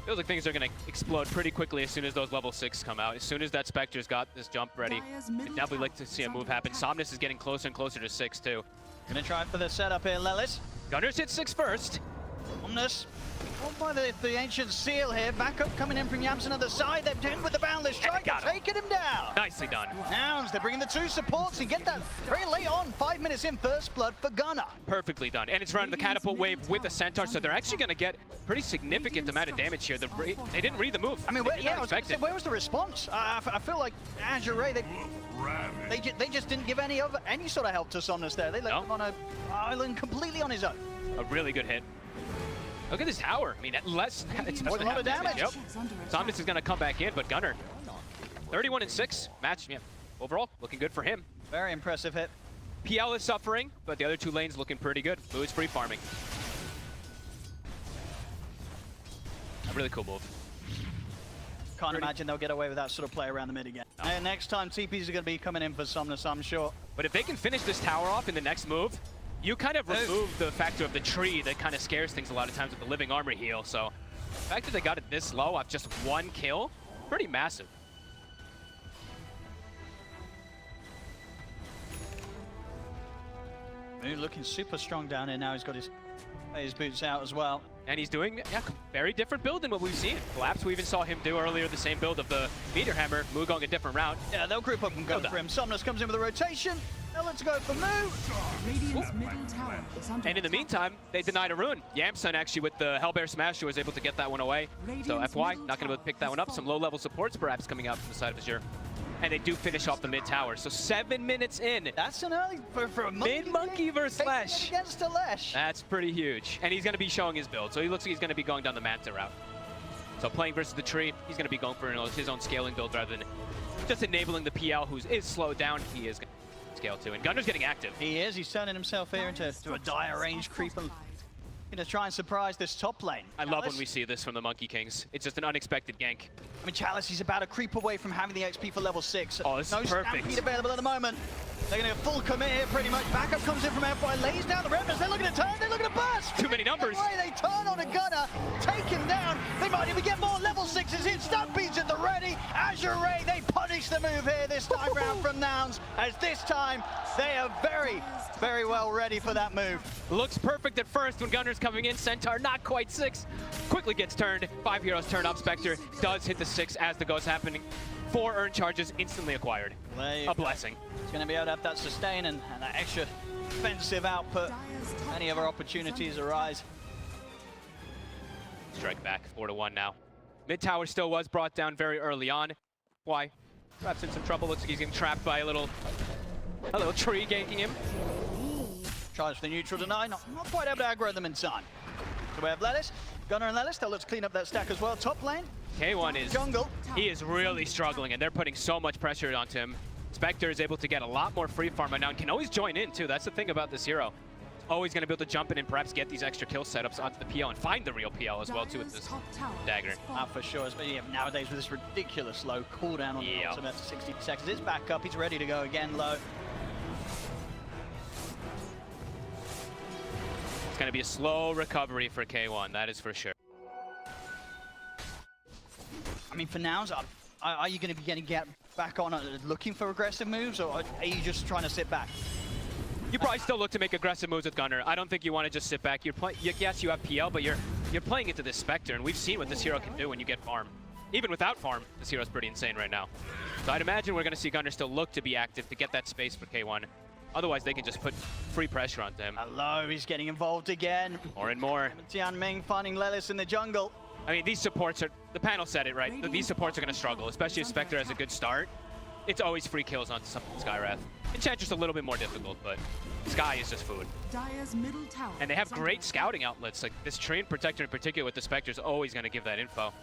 Feels like things are going to explode pretty quickly as soon as those level 6 come out. As soon as that Spectre's got this jump ready, I'd definitely like to see a move happen. Somnus is getting closer and closer to 6 too. Gonna try for the setup here, Lelis. Gunners hit 6 first. Omnus, caught by the ancient seal here. Backup coming in from Yamsen on the side. They're doing with the boundless strike, taking him down. Nicely done. Nouns, they're bringing the two supports and get that very late on. 5 minutes in, first blood for Gunnar. Perfectly done. And it's running the catapult wave with the Centaur, so they're actually going to get pretty significant amount of damage here. They didn't read the move. I mean, where was the response? I feel like Azure Ray, they just didn't give any sort of help to Somnus there. They left him on an island completely on his own. A really good hit. Look at this tower. I mean, it's more than a lot of damage. Yep. Somnus is going to come back in, but Gunnar, 31-6 match. Yeah, overall, looking good for him. Very impressive hit. PL is suffering, but the other two lanes looking pretty good. Mu is free farming. A really cool move. Can't imagine they'll get away with that sort of play around the mid again. No. And next time, TPs are going to be coming in for Somnus, I'm sure. But if they can finish this tower off in the next move, you kind of remove the factor of the tree that kind of scares things a lot of times with the living armor heal. So the fact that they got it this low off just 1 kill, pretty massive. Mu looking super strong down here now. He's got his boots out as well. And he's doing very different build than what we've seen. Collapse, we even saw him do earlier the same build of the Meteor Hammer. Mu going a different route. Yeah, they'll group up and go for him. Somnus comes in with a rotation. Now let's go for Mu. Radiant's middle tower is under And in the attack. meantime, they denied a rune. Yamsun actually with the Hellbear Smash was able to get that one away. So FY, not going to be able to pick that one up. Some low-level supports perhaps coming out from the side of Azure. And they do finish off the mid tower. So 7 minutes in. That's an early for a Mid-monkey versus Lesh. Against a Lesh. That's pretty huge. And he's going to be showing his build. So he looks like he's going to be going down the Manta route. So playing versus the tree, he's going to be going for his own scaling build rather than just enabling the PL, who is slowed down. He is going to scale too. And Gunner's getting active. He is. He's turning himself here into a dire range creeper. Going to try and surprise this top lane. I love when we see this from the Monkey Kings. It's just an unexpected gank. I mean, Chalice, he's about a creep away from having the XP for level 6. Oh, this no is perfect. Stampede available at the moment. They're going to full commit here pretty much. Backup comes in from FY, lays down the remnants. They're looking to turn, they're looking to burst. Too many numbers. Anyway, they turn on a Gunner, take him down. They might even get more level 6s in. Stampede's at the ready. Azure Ray, they punish the move here this time round from Nouns, as this time they are very, very well ready for that move. Looks perfect at first when Gunner's coming in. Centaur not quite 6. Quickly gets turned. 5 heroes turn up. Spectre does hit the 6 as the go's happening. 4 earned charges instantly acquired. A blessing. He's going to be able to have that sustain and that extra defensive output. Any other opportunities arise. Strike back 4-1 now. Mid tower still was brought down very early on. Why? Perhaps in some trouble. Looks like he's getting trapped by a little tree ganking him. Tries for the neutral deny, not quite able to aggro them in time. So we have Lelis, Gunner and Lelis, they'll look to clean up that stack as well. Top lane, K1 is jungle. He is really struggling, and they're putting so much pressure onto him. Spectre is able to get a lot more free farm now and can always join in too. That's the thing about this hero. Always going to be able to jump in and perhaps get these extra kill setups onto the PL and find the real PL as well too with this dagger. For sure, especially nowadays with this ridiculous low cooldown on the ultimate, 60 seconds. It's back up, he's ready to go again low. It's going to be a slow recovery for K1, that is for sure. I mean, for Nouns, are you going to be getting back on looking for aggressive moves, or are you just trying to sit back? You probably still look to make aggressive moves with Gunner. I don't think you want to just sit back. Yes, you have PL, but you're playing into this Spectre, and we've seen what this hero can do when you get farm. Even without farm, this hero's pretty insane right now. So I'd imagine we're going to see Gunner still look to be active to get that space for K1. Otherwise, they can just put free pressure onto him. Hello, he's getting involved again. More and more. Tianming finding Lelis in the jungle. I mean, these supports are, the panel said it, right? These supports are going to struggle, especially if Spectre has a good start. It's always free kills onto something Skywrath. Enchantress a little bit more difficult, but Sky is just food. Dire's middle tower And they have great scouting outlets. Like this Train Protector in particular with the Spectre is always going to give that info.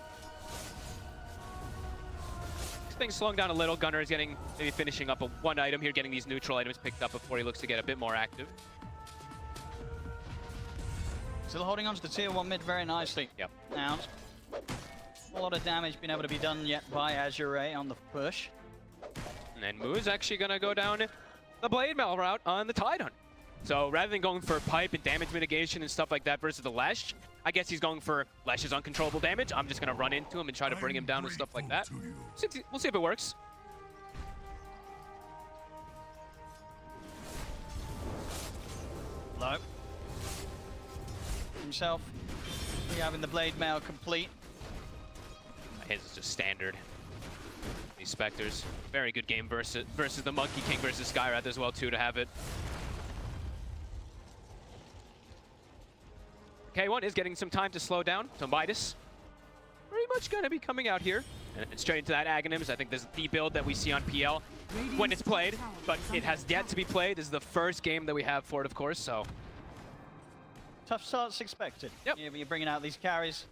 Things slowing down a little. Gunner is getting, maybe finishing up one item here, getting these neutral items picked up before he looks to get a bit more active. Still holding on to the tier 1 mid very nicely. Yep. Now, a lot of damage being able to be done yet by Azure Ray on the push. And then Mu is actually going to go down the Blade Mail route on the Tidehunter. So rather than going for pipe and damage mitigation and stuff like that versus the Lesh, I guess he's going for Lesh's uncontrollable damage. I'm just going to run into him and try to bring him down with stuff like that. We'll see if it works. Low. Himself, having the Blade Mail complete. His is just standard. These Spectres, very good game versus the Monkey King versus Skywrath as well too to have it. K1 is getting some time to slow down, so Midas pretty much going to be coming out here. And straight into that Aghanims. I think this is the build that we see on PL when it's played, but it has yet to be played. This is the first game that we have for it, of course, so. Tough starts expected. Yep. You're bringing out these carries.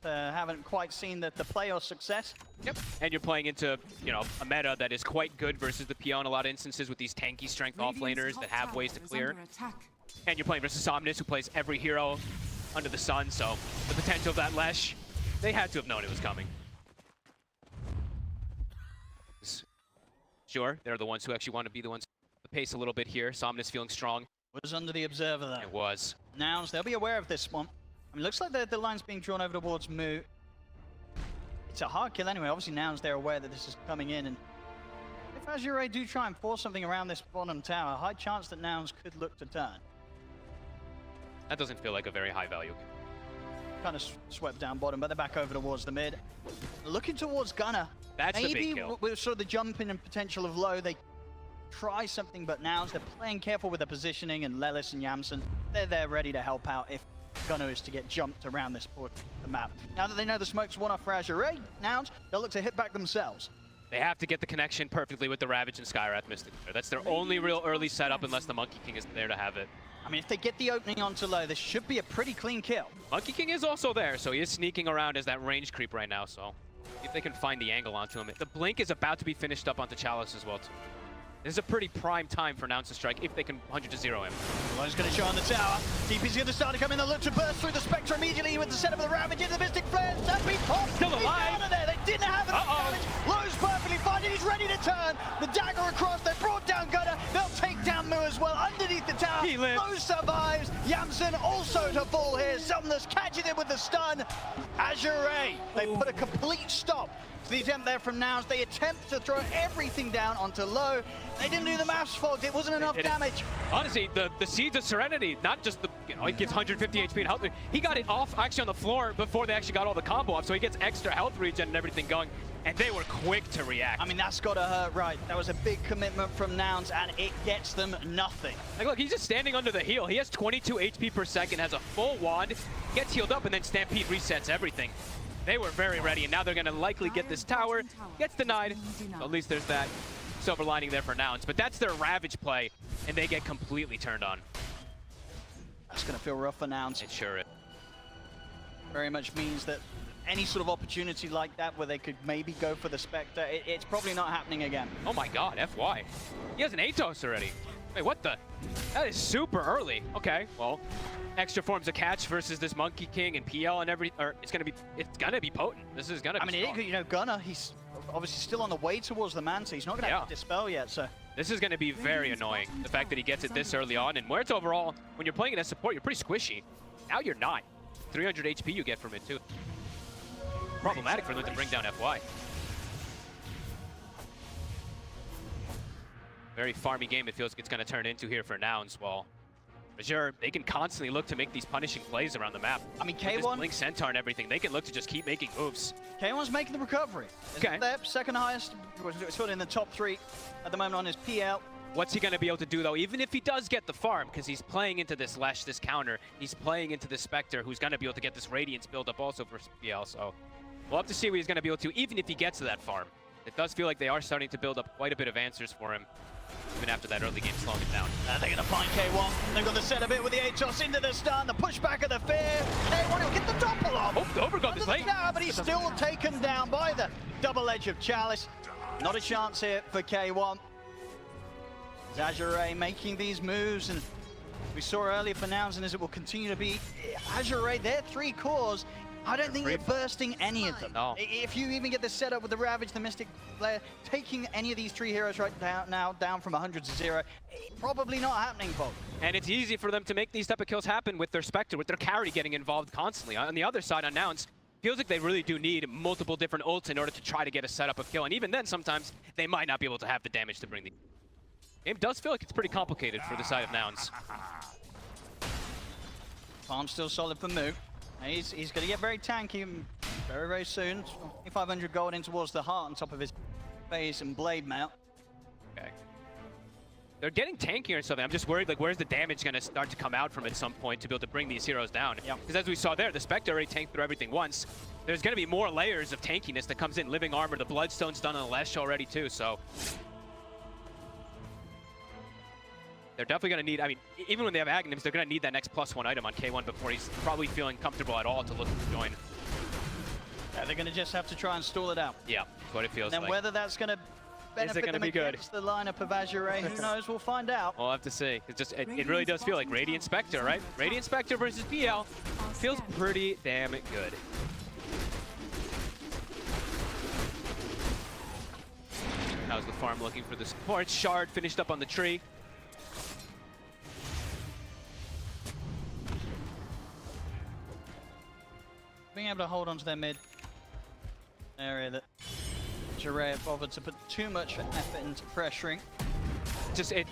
Haven't quite seen the play or success. Yep. And you're playing into, a meta that is quite good versus the PL in a lot of instances with these tanky strength offlaners that have ways to clear. And you're playing versus Somnus, who plays every hero under the sun, so the potential of that Lesh, they had to have known it was coming. Sure, they're the ones who actually want to be the ones to pace a little bit here. Somnus feeling strong. Was under the observer though. It was. Nouns, they'll be aware of this one. I mean, looks like the line's being drawn over towards Mu. It's a hard kill anyway. Obviously, Nouns, they're aware that this is coming in. And if Azure Ray do try and force something around this bottom tower, high chance that Nouns could look to turn. That doesn't feel like a very high value. kind of swept down bottom, but they're back over towards the mid. Looking towards Gunner. That's the maybe big kill. with sort of the jumping and potential of low, they try something, but now they're playing careful with their positioning, and Lelis and Yamsen, they're there ready to help out if Gunner is to get jumped around this part of the map. Now that they know the smoke's one off for Azure Ray, now they'll look to hit back themselves. They have to get the connection perfectly with the Ravage and Skywrath Mystic. That's their only real early setup unless the Monkey King is there to have it. I mean, if they get the opening onto low, this should be a pretty clean kill. Monkey King is also there, so he is sneaking around as that range creep right now, so if they can find the angle onto him. The Blink is about to be finished up onto Chalice as well, too. This is a pretty prime time for Nouns to strike if they can 100-0 him. Lowe's going to show on the tower. DP's going to start to come in. They'll look to burst through the Spectre immediately with the setup of the Ravage into the Mystic Flare. That beat pop. Still alive. Down there. They didn't have enough damage. Lowe's perfectly fine. He's ready to turn. The dagger across. They brought down Gunner. They'll take down Mu as well underneath the tower. He lives. Lowe survives. Yamsen also to fall here. Sumner's catching him with the stun. Azure Ray. They put a complete stop to the attempt there from Nouns. They attempt to throw everything down onto Lowe. They didn't do the maths, folks. It wasn't enough damage. Honestly, the Seeds of Serenity, not just the, he gets 150 HP and health. He got it off actually on the floor before they actually got all the combo off, so he gets extra health regen and everything going. And they were quick to react. I mean, that's got to hurt, right? That was a big commitment from Nouns, and it gets them nothing. Like, look, he's just standing under the heal. He has 22 HP per second, has a full wand, gets healed up, and then Stampede resets everything. They were very ready, and now they're going to likely get this tower. Gets denied. So at least there's that silver lining there for Nouns. But that's their Ravage play, and they get completely turned on. That's going to feel rough for Nouns. It sure is. Very much means that any sort of opportunity like that where they could maybe go for the Spectre, it's probably not happening again. Oh my god, FY. He has an Atos already. Wait, what the? That is super early. Okay, well, extra forms of catch versus this Monkey King and PL and everything. Or it's gonna be potent. This is gonna be strong. You know, Gunner, he's obviously still on the way towards the man, so he's not gonna have to dispel yet, so. This is gonna be very annoying. The fact that he gets it this early on, and where it's overall, when you're playing it as support, you're pretty squishy. Now you're not. 300 HP you get from it too. Problematic for them to bring down FY. Very farmy game it feels like it's going to turn into here for Nouns. Well, Azure, they can constantly look to make these punishing plays around the map. I mean, K1... With this Blink Centaur and everything, they can look to just keep making moves. K1's making the recovery. Okay. Their second highest, sort of in the top 3 at the moment on his PL. What's he going to be able to do, though? Even if he does get the farm, because he's playing into this Lash, this counter, he's playing into this Spectre, who's going to be able to get this Radiance build up also for PL, so... We'll have to see what he's going to be able to, even if he gets to that farm. It does feel like they are starting to build up quite a bit of answers for him, even after that early game slowing it down. They're going to find K1. They've got the set a bit with the Atos into the stun, the pushback of the fear. K1 will get the doppel off. Oh, the overgrowth is late. But he's still taken down by the double edge of Chalice. Not a chance here for K1. Azure Ray making these moves, and we saw earlier for Nouns, and as it will continue to be, Azure Ray, their 3 cores, I don't think they're bursting any of them. No. If you even get this set up with the Ravage, the Mystic Flare, taking any of these 3 heroes right down from 100 to 0, probably not happening, folks. And it's easy for them to make these type of kills happen with their Spectre, with their carry getting involved constantly. On the other side, on Nouns, feels like they really do need multiple different ults in order to try to get a setup of kill. And even then, sometimes they might not be able to have the damage to bring the game. Does feel like it's pretty complicated for the side of Nouns. Farm still solid for Mu. He's going to get very tanky very, very soon. 2,500 gold in towards the heart on top of his face and blade mail. Okay. They're getting tankier and something. I'm just worried, like, where's the damage going to start to come out from at some point to be able to bring these heroes down? Because as we saw there, the Spectre already tanked through everything once. There's going to be more layers of tankiness that comes in. Living armor, the Bloodstone's done on the Lesh already too, so... They're definitely going to need, I mean, even when they have Aghanims, they're going to need that next +1 item on K1 before he's probably feeling comfortable at all to look to join. Yeah, they're going to just have to try and stall it out. Yeah, that's what it feels and then like. whether that's going to benefit them against the lineup of Azure Ray, who knows? We'll find out. We'll have to see. It really does feel like Radiant Spectre, right? Radiant Spectre versus PL feels pretty damn good. How's the farm looking for the support? Shard finished up on the tree. Being able to hold onto their mid area that Azure Ray have bothered to put too much effort into pressuring.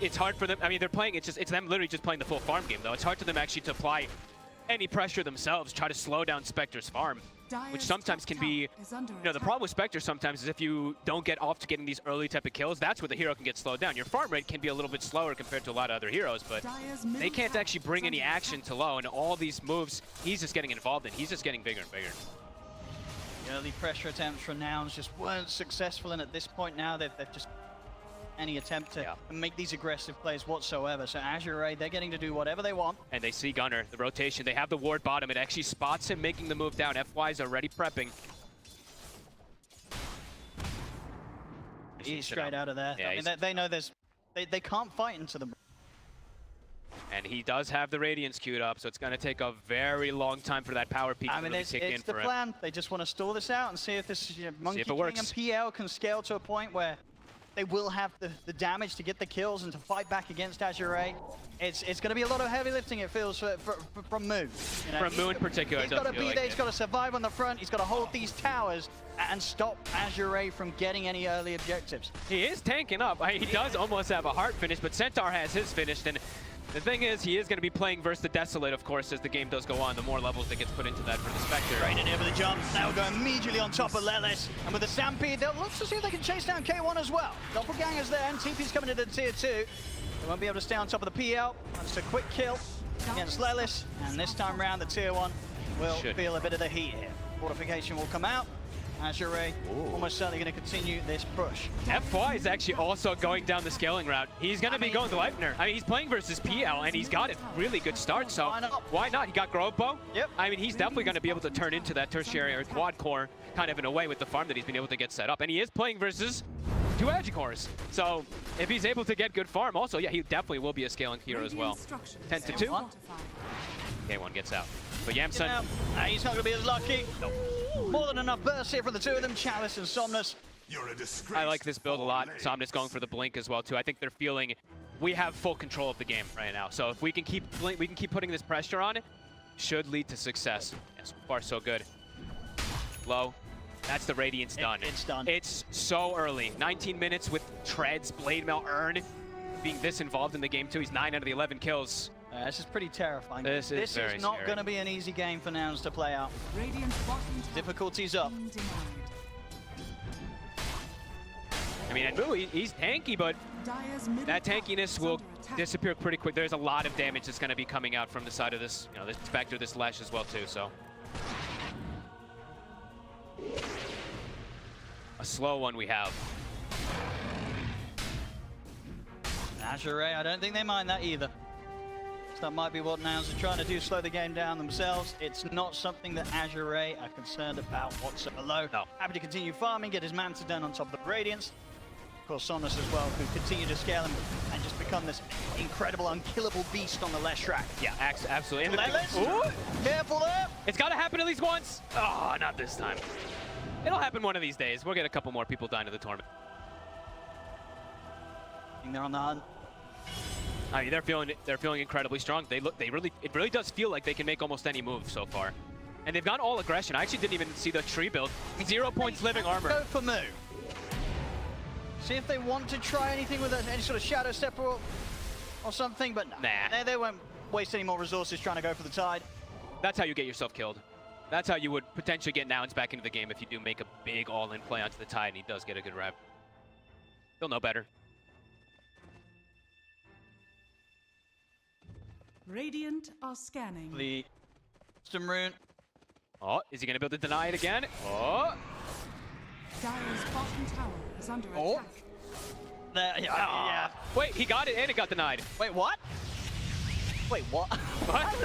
It's hard for them. I mean, they're playing. It's them literally just playing the full farm game, though. It's hard for them actually to apply any pressure themselves, try to slow down Spectre's farm, which sometimes can be, the problem with Spectre sometimes is if you don't get off to getting these early type of kills, that's where the hero can get slowed down. Your farm rate can be a little bit slower compared to a lot of other heroes, but they can't actually bring any action to low, and all these moves he's just getting involved in. He's just getting bigger and bigger. The early pressure attempts from Nouns just weren't successful, and at this point now they've just any attempt to make these aggressive plays whatsoever. So Azure Ray, they're getting to do whatever they want. And they see Gunnar, the rotation. They have the ward bottom. It actually spots him making the move down. FY's already prepping. He's straight out of there. Yeah, I mean, they know they can't fight into them. And he does have the Radiance queued up, so it's going to take a very long time for that power peak to really kick in it's the for plan. They just want to stall this out and see if this Monkey King works. and PL can scale to a point where they will have the damage to get the kills and to fight back against Azure Ray. It's going to be a lot of heavy lifting, it feels, from Moo. From Moo in particular, he's got to be there. He's got to survive on the front. He's got to hold these towers and stop Azure Ray from getting any early objectives. He is tanking up. He does almost have a heart finish, but Centaur has his finished. And the thing is, he is going to be playing versus the Desolate, of course, as the game does go on. The more levels that gets put into that for the Spectre. Right in here with the jump. Now we're going immediately on top of Lelis. And with the Stampede, they'll look to see if they can chase down K1 as well. Doppelganger's there, and TP's coming into tier 2. They won't be able to stay on top of the PL. That's a quick kill against Lelis. And this time round, the tier 1 will feel a bit of the heat here. Fortification will come out. Azure Ray almost certainly going to continue this push. FY is actually also going down the scaling route. He's going to be going to Leipner. I mean, he's playing versus PL, and he's got a really good start, so why not? He got Grove Bow. Yep. I mean, he's definitely going to be able to turn into that tertiary or quad core kind of in a way with the farm that he's been able to get set up. And he is playing versus 2 Agicores. So if he's able to get good farm, also, yeah, he definitely will be a scaling hero as well. 10 to 2. K1 gets out. But Yamsun, he's not going to be as lucky. More than enough bursts here for the two of them, Chalice and Somnus. You're a disgrace. I like this build a lot. Somnus going for the blink as well too. I think they're feeling we have full control of the game right now. So if we can keep putting this pressure on, it should lead to success. Yeah, so far so good. Low. That's the Radiance done. It's done. It's so early. 19 minutes with Treads, Blade Mail, Urn being this involved in the game too. He's 9 out of the 11 kills. This is pretty terrifying. This is not going to be an easy game for Nouns to play out. Difficulties up. I mean, and Moo, he's tanky, but that tankiness will disappear pretty quick. There's a lot of damage that's going to be coming out from the side of this, this Spectre, this Lash as well too, so. A slow one we have. Azure Ray, I don't think they mind that either. That might be what Nouns are trying to do, slow the game down themselves. It's not something that Azure Ray are concerned about whatsoever. No. Happy to continue farming, get his Manta done on top of the Radiance. Of course, Sonus as well, who continue to scale him and just become this incredible, unkillable beast on the left track. Yeah, absolutely. Ooh, careful there. It's got to happen at least once. Oh, not this time. It'll happen one of these days. We'll get a couple more people dying to the tournament. I think they're on the hunt. I mean, they're feeling incredibly strong. It really does feel like they can make almost any move so far. And they've gone all aggression. I actually didn't even see the tree build. 0 points living armor. Go for Moo. See if they want to try anything with any sort of Shadow Step or something, but nah. They won't waste any more resources trying to go for the Tide. That's how you get yourself killed. That's how you would potentially get Nouns back into the game if you do make a big all-in play onto the Tide, and he does get a good rev. He'll know better. Radiant are scanning. The Stim Rune. Oh, is he going to be able to deny it again? Oh. Dire's bottom tower is under attack. There, yeah. Wait, he got it and it got denied. Wait, what? Wait, what?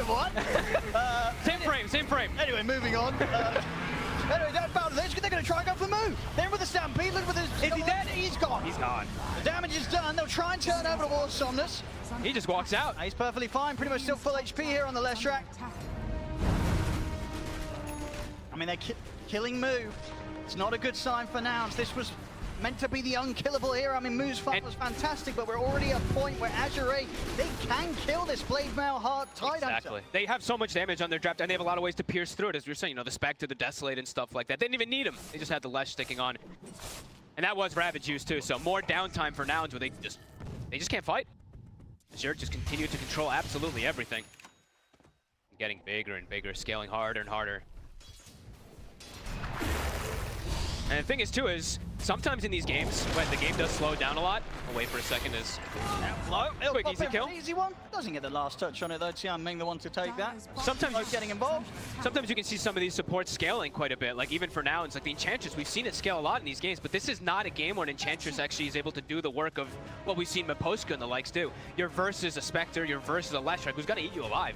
What? Same frame. Anyway, moving on. Anyway, that found this. They're going to try and go for the move. Then with the Stampede, look with his... Is he dead? He's gone. He's gone. The damage is done. They'll try and turn over towards Somnus. He just walks out. He's perfectly fine. Pretty much still full HP here on the left track. I mean, they're killing Moo. It's not a good sign for Nouns. This was meant to be the unkillable hero. I mean, Moo's fight was fantastic, but we're already at a point where Azure Ray, they can kill this Blade Mail Heart Tide Exactly. They have so much damage on their draft, and they have a lot of ways to pierce through it, as we were saying, the Spectre, the Desolate, and stuff like that. They didn't even need him. They just had the Lesh sticking on. And that was Ravage use, too, so more downtime for Nouns where they just can't fight. Azure just continue to control absolutely everything. getting bigger and bigger, scaling harder and harder. And the thing is, too, is sometimes in these games, when the game does slow down a lot, I'll wait for a second, is Low, quick, easy kill. Easy one. Doesn't get the last touch on it, though. Tianming the one to take that. Sometimes Low getting involved. Sometimes you can see some of these supports scaling quite a bit, like even for nouns, like the Enchantress, we've seen it scale a lot in these games, but this is not a game where an Enchantress actually is able to do the work of what we've seen Miposka and the likes do. You're versus a Spectre, you're versus a Leshrac who's gonna eat you alive.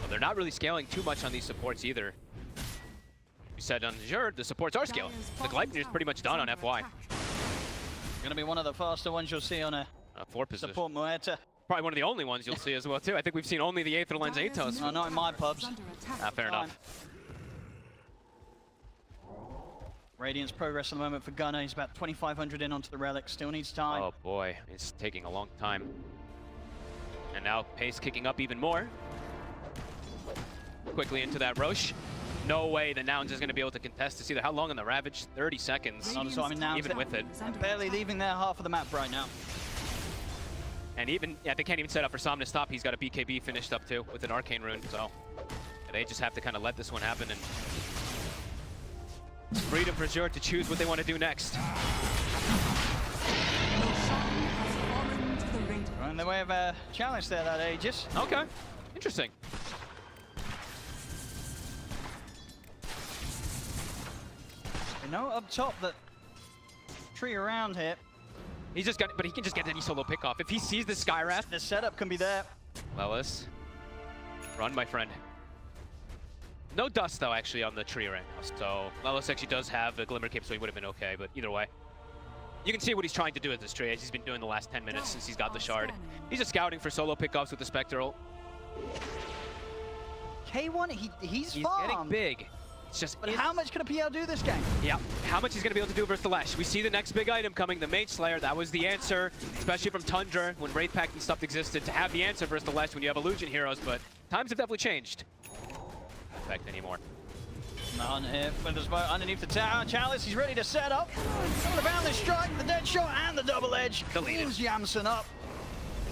Well, they're not really scaling too much on these supports either. We said on Azure, the supports are scaling. The Gleipnir's pretty much done on FY. Gonna be one of the faster ones you'll see on a 4 position. support Muerta. Probably one of the only ones you'll see as well, too. I think we've seen only the Aether Lens Atos. No, not in my pubs. Fair enough. Radiant's progress at the moment for Gunnar. He's about 2,500 in onto the relic. Still needs time. Oh boy, it's taking a long time. And now pace kicking up even more. Quickly into that Roche. No way the Nouns is going to be able to contest this either. How long on the Ravage? 30 seconds. Not as long as Nouns even with it. Barely leaving their half of the map right now. And even, yeah, they can't even set up for Som to stop. He's got a BKB finished up too with an Arcane Rune, so they just have to kind of let this one happen and freedom for Azure to choose what they want to do next. In the way of a challenge there, that Aegis. Okay, interesting. You know, up top, that tree around here. He's just got, but he can just get any solo pick off. If he sees the Skywrath, the setup can be there. Lelis, run, my friend. No dust, though, actually, on the tree right now. So Lelis actually does have a Glimmer Cape, so he would have been okay. But either way, you can see what he's trying to do with this tree, as he's been doing the last 10 minutes since he's got the Shard. He's just scouting for solo pickoffs with the Spectral. K1, he's getting farmed. big. It's just, but how much can a PL do this game? Yeah, how much he's going to be able to do versus the Lash. We see the next big item coming, the Mage Slayer. That was the answer, especially from Tundra when Wraith Pact and stuff existed, to have the answer versus the Lash when you have Illusion heroes, but times have definitely changed. Not effect anymore. None here, but there's underneath the tower. Chalice, he's ready to set up. The boundless strike, the dead shot, and the double edge. Cleans Yamson up.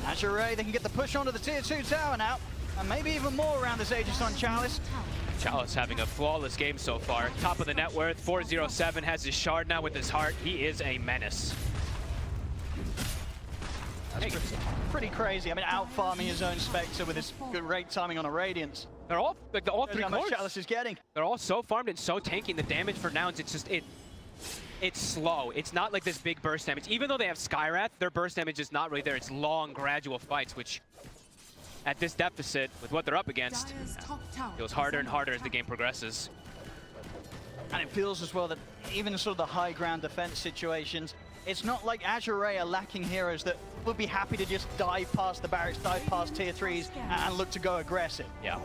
Azure Ray, they can get the push onto the tier 2 tower now, and maybe even more around this Aegis on Chalice. Chalice having a flawless game so far. Top of the net worth, 407, has his Shard now with his heart. He is a menace. That's pretty crazy. I mean, out-farming his own Spectre with his good rate timing on a Radiance. They're all, like, all three cores. Chalice is getting. They're all so farmed and so tanky. The damage for Nouns, it's just, it's slow. It's not like this big burst damage. Even though they have Skywrath, their burst damage is not really there. It's long, gradual fights, which at this deficit, with what they're up against, feels harder and harder as the game progresses. And it feels as well that even sort of the high ground defense situations, it's not like Azure Ray are lacking heroes that would be happy to just dive past the barracks, dive past tier 3s, and look to go aggressive. Yeah.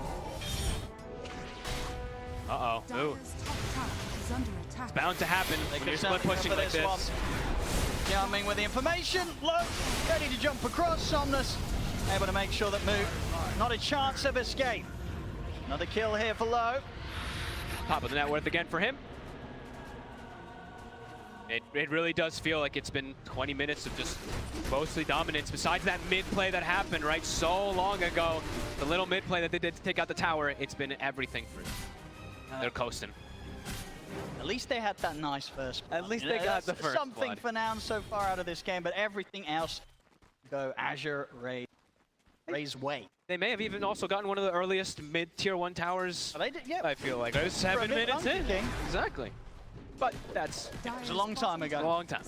Uh-oh. Ooh. It's bound to happen when you're split pushing like this. Yeah, I mean, with the information, low, ready to jump across, Somnus able to make sure that move, not a chance of escape. Another kill here for Low. Top of the net worth again for him. It really does feel like it's been 20 minutes of just mostly dominance. Besides that mid play that happened, right, so long ago, the little mid play that they did to take out the tower, it's been everything for them. They're coasting. At least they had that nice first. At least they got the first something blood. for now so far out of this game, but everything else go Azure Ray. Ray's way. They may have even also gotten one of the earliest mid-tier 1 towers. Oh, they did, yeah. I feel like. It was 7 minutes in. Exactly. But that's... It was a long time ago. A long time.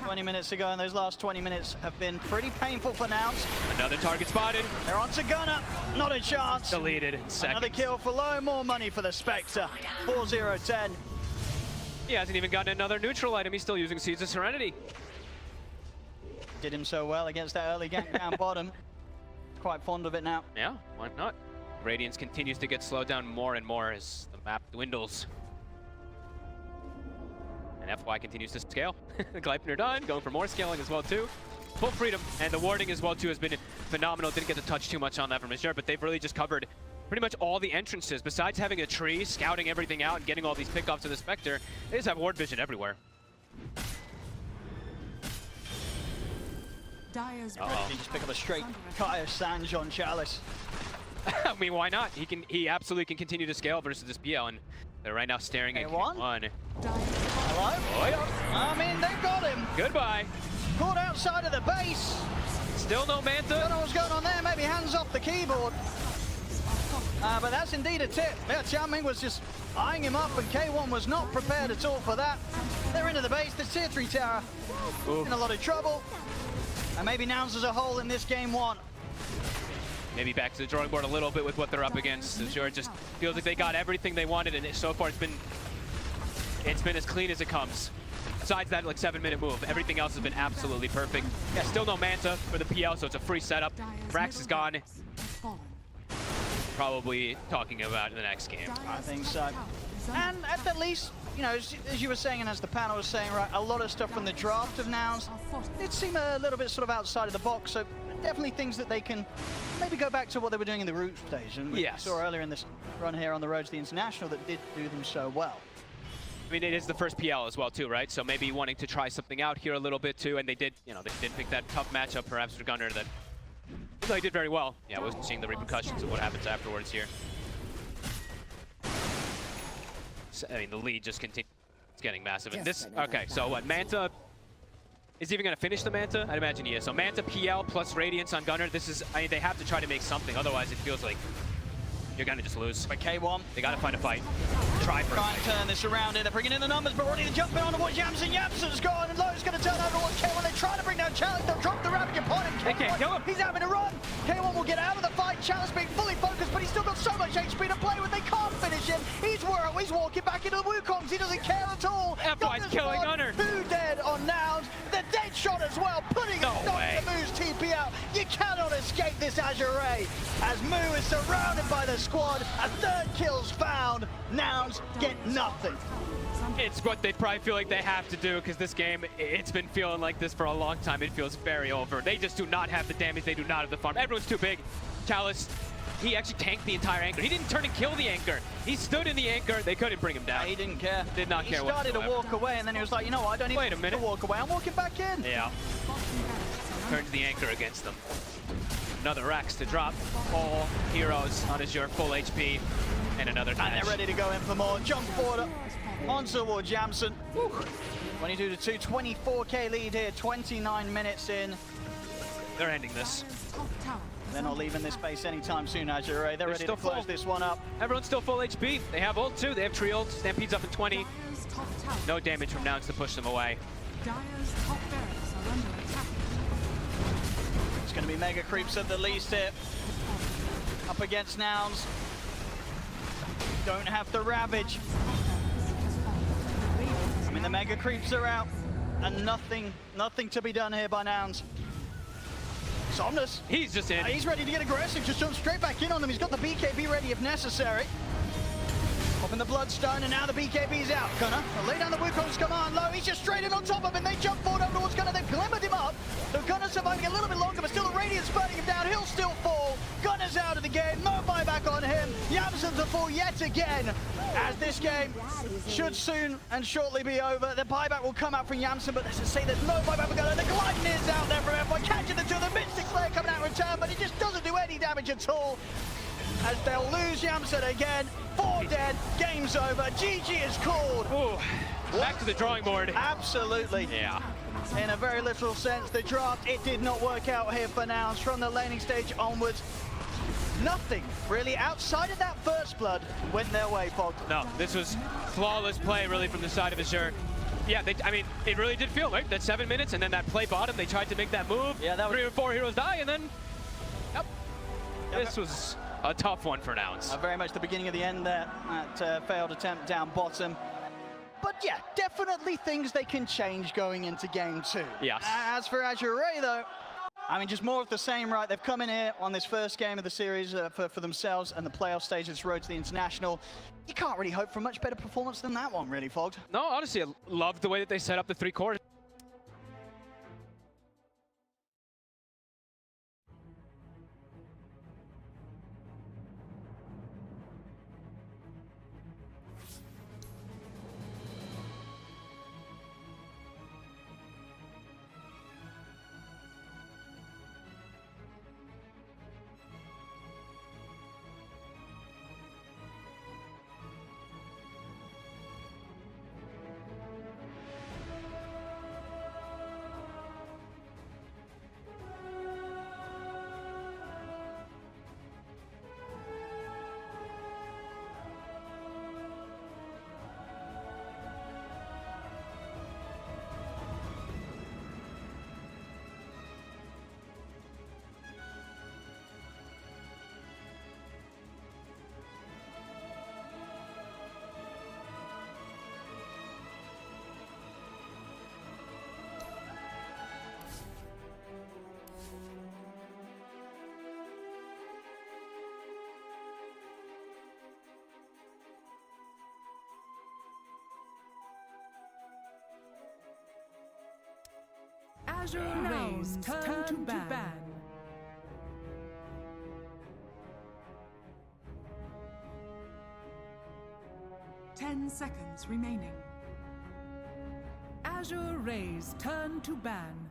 20 minutes ago, and those last 20 minutes have been pretty painful for Nouns. Another target spotted. They're on to Gunnar. Not a chance. Deleted in seconds. Another kill for Low. More money for the Spectre. 4-0-10. He hasn't even gotten another neutral item. He's still using Seeds of Serenity. Did him so well against that early gank down bottom. Quite fond of it now. Yeah, why not? Radiance continues to get slowed down more and more as the map dwindles. And FY continues to scale. Gleipnir done, going for more scaling as well too. Full freedom, and the warding as well too has been phenomenal. Didn't get to touch too much on that from Azure, but they've really just covered pretty much all the entrances. Besides having a tree, scouting everything out, and getting all these pickoffs to the Spectre, they just have ward vision everywhere. Dyer's You just pick up a straight Kaya Sanj on Chalice. I mean, why not? He absolutely can continue to scale versus this PL, and they're right now staring at K1. Hello? Oh, yeah. I mean, they've got him. Goodbye. Caught outside of the base. Still no Manta. Don't know what's going on there. Maybe hands off the keyboard. But that's indeed a tip. Yeah, Xiaoming was just eyeing him up, and K1 was not prepared at all for that. They're into the base. The tier 3 tower in a lot of trouble. And maybe nouns as a whole in this game 1. Maybe back to the drawing board a little bit with what they're up against. Azure just feels like they got everything they wanted, and so far it's been as clean as it comes. Besides that, like 7-minute move, everything else has been absolutely perfect. Yeah, still no Manta for the PL, so it's a free setup. Brax is gone. Probably talking about the next game. I think so. And at the least, you know, as you were saying, and as the panel was saying, right, a lot of stuff from the draft of nouns did seem a little bit sort of outside of the box, so definitely things that they can maybe go back to what they were doing in the root stage. And we saw earlier in this run here on the road to the International that did do them so well. I mean, it is the first PL as well, too, right? So maybe wanting to try something out here a little bit, too, and they did, you know, they did pick that tough matchup, perhaps for Gunnar, that they did very well. Yeah, I wasn't seeing the repercussions of what happens afterwards here. So, I mean, the lead just continues. It's getting massive. And this, okay, so what, Manta is even going to finish the Manta? I'd imagine he is. So Manta PL plus Radiance on Gunnar. This is, I mean, they have to try to make something. Otherwise, it feels like you're going to just lose. But K1, they got to find a fight. Try for try and turn this around here. They're bringing in the numbers, but already jumping on towards Yamsen. Yamsen's gone, and Lowe's going to turn over towards K1. They're trying to bring down Challenge. They'll drop the Ravage upon him. They can't kill him. He's having a run. K1 will get out of the fight. Challenge being fully focused, but he's still got so much HP to play with. They can't finish him. He's walking back into the Wukongs. He doesn't care at all. F5's killing Gunnar. 2 dead on nouns. The dead shot as well, putting a stop to Moo's TP out. You cannot escape this Azure Ray. As Moo is surrounded by the squad, a third kill's found. Nouns get nothing. It's what they probably feel like they have to do, because this game, it's been feeling like this for a long time. It feels very over. They just do not have the damage. They do not have the farm. Everyone's too big. Chalice, he actually tanked the entire anchor. He didn't turn and kill the anchor. He stood in the anchor. They couldn't bring him down. He didn't care. Did not care whatsoever. He started to walk away, and then he was like, you know what, I don't need to walk away. I'm walking back in. Yeah. Turns the anchor against them. Another Rax to drop. All heroes on Azure, full HP. And another catch. And they're ready to go in for more. Jump forward on towards Yamsen. 22 to 2, 24k lead here, 29 minutes in. They're ending this. They're not leaving this base anytime soon, Azure Ray. They're ready to close this one up. Everyone's still full HP. They have ult too. They have tree ult. Stampede's up in 20. No damage from nouns to push them away. It's going to be mega creeps at the least here. Up against nouns. Don't have the Ravage. I mean, the mega creeps are out, and nothing to be done here by nouns. Somnus. He's just in. He's ready to get aggressive, just jump straight back in on them. He's got the BKB ready if necessary. Popping the Bloodstone, and now the BKB's out. Gunnar, lay down the Wukong's command low. He's just straight in on top of him. They jump forward over towards Gunnar. They've glimmered him up. So Gunnar surviving a little bit longer, but still the Radiance burning him down. He'll still fall. Gunnar's out of the game. No buyback on him. Yamsen to fall yet again. As this game should soon and shortly be over. The buyback will come out from Yamsen, but let's just say there's no buyback for Gunnar. The Gliding is out there from everyone. Catching the two of the Mystic Slayer coming out in return, but it just doesn't do any damage at all. As they'll lose Yamsen again. 4 dead, game's over. GG is called. Ooh. Back to the drawing board. Absolutely. Yeah. In a very literal sense, the draft, it did not work out here for nouns. From the laning stage onwards, nothing really outside of that first blood went their way, Fog. No, this was flawless play really from the side of Azure. Yeah, I mean, it really did feel like that 7 minutes, and then that play bottom, they tried to make that move. Yeah, that was 3 or 4 heroes die, and then, yep. This was a tough one for nouns. Very much the beginning of the end there. That failed attempt down bottom. But yeah, definitely things they can change going into game 2. Yes. As for Azure Ray, though, I mean, just more of the same, right? They've come in here on this first game of the series for themselves and the playoff stage of this road to the International. You can't really hope for a much better performance than that one, really, Fogged. No, honestly, I loved the way that they set up the 3 cores. Azure Ray's turn to ban. 10 seconds remaining. Azure Ray's turn to ban.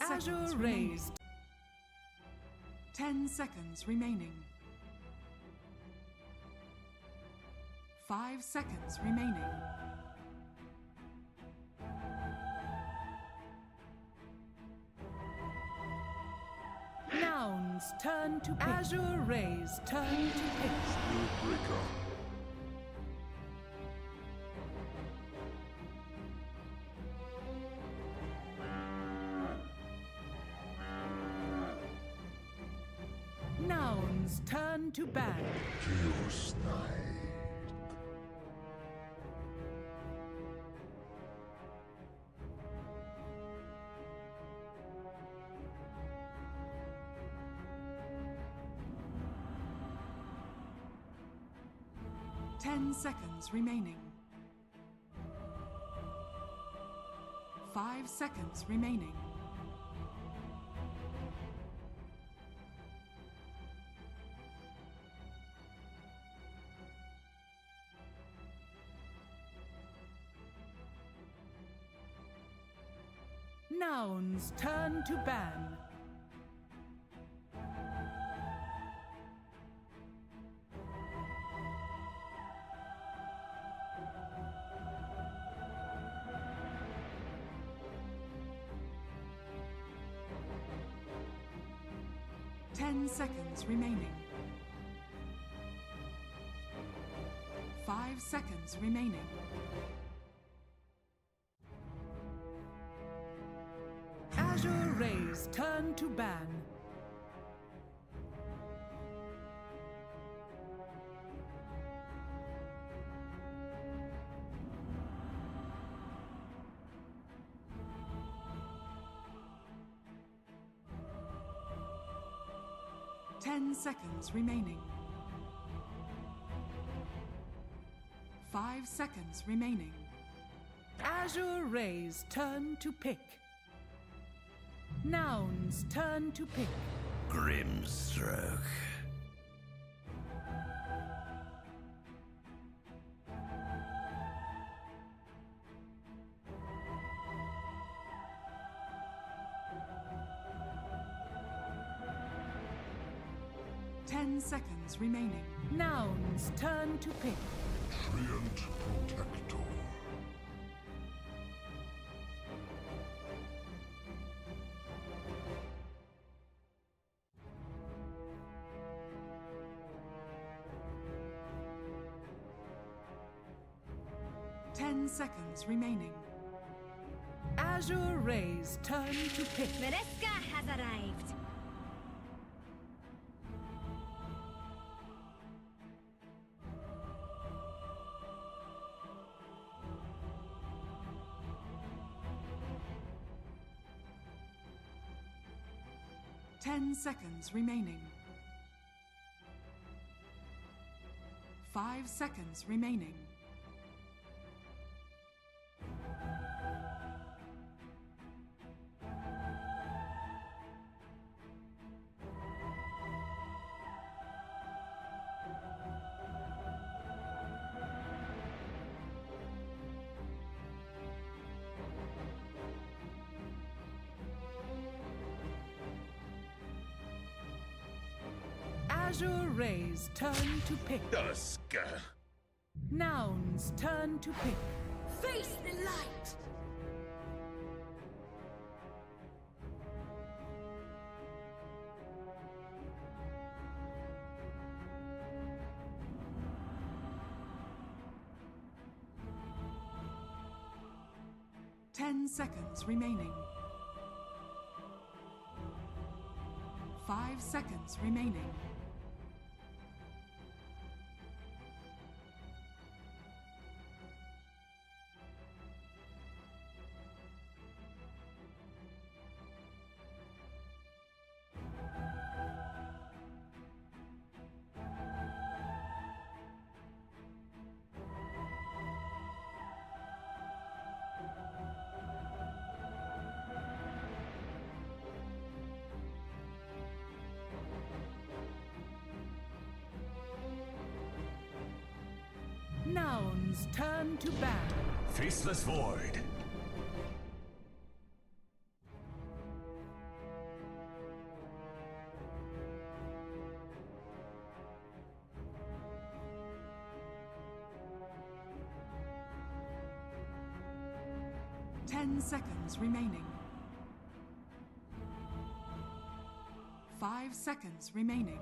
Azure Ray's 10 seconds remaining. 5 seconds remaining. Nouns turn to pick. Azure Ray's turn to pick. Breaker. Nouns turn to ban. Geosnipe. Ten seconds remaining. 5 seconds remaining. Nouns turn to ban. Ten seconds remaining. 5 seconds remaining. Azure Ray's turn to ban. Ten seconds remaining. 5 seconds remaining. Azure Ray's turn to pick. Nouns turn to pick. Grimstroke. Ten seconds remaining. Nouns turn to pick. Treant Protector. Ten seconds remaining. Azure Ray's turn to pick. Mereska has arrived. Ten seconds remaining. 5 seconds remaining. Azure Ray's turn to pick. Dusk. Nouns turn to pick. Face the light. Ten seconds remaining. 5 seconds remaining. Nouns, turn to ban. Faceless Void. Ten seconds remaining. 5 seconds remaining.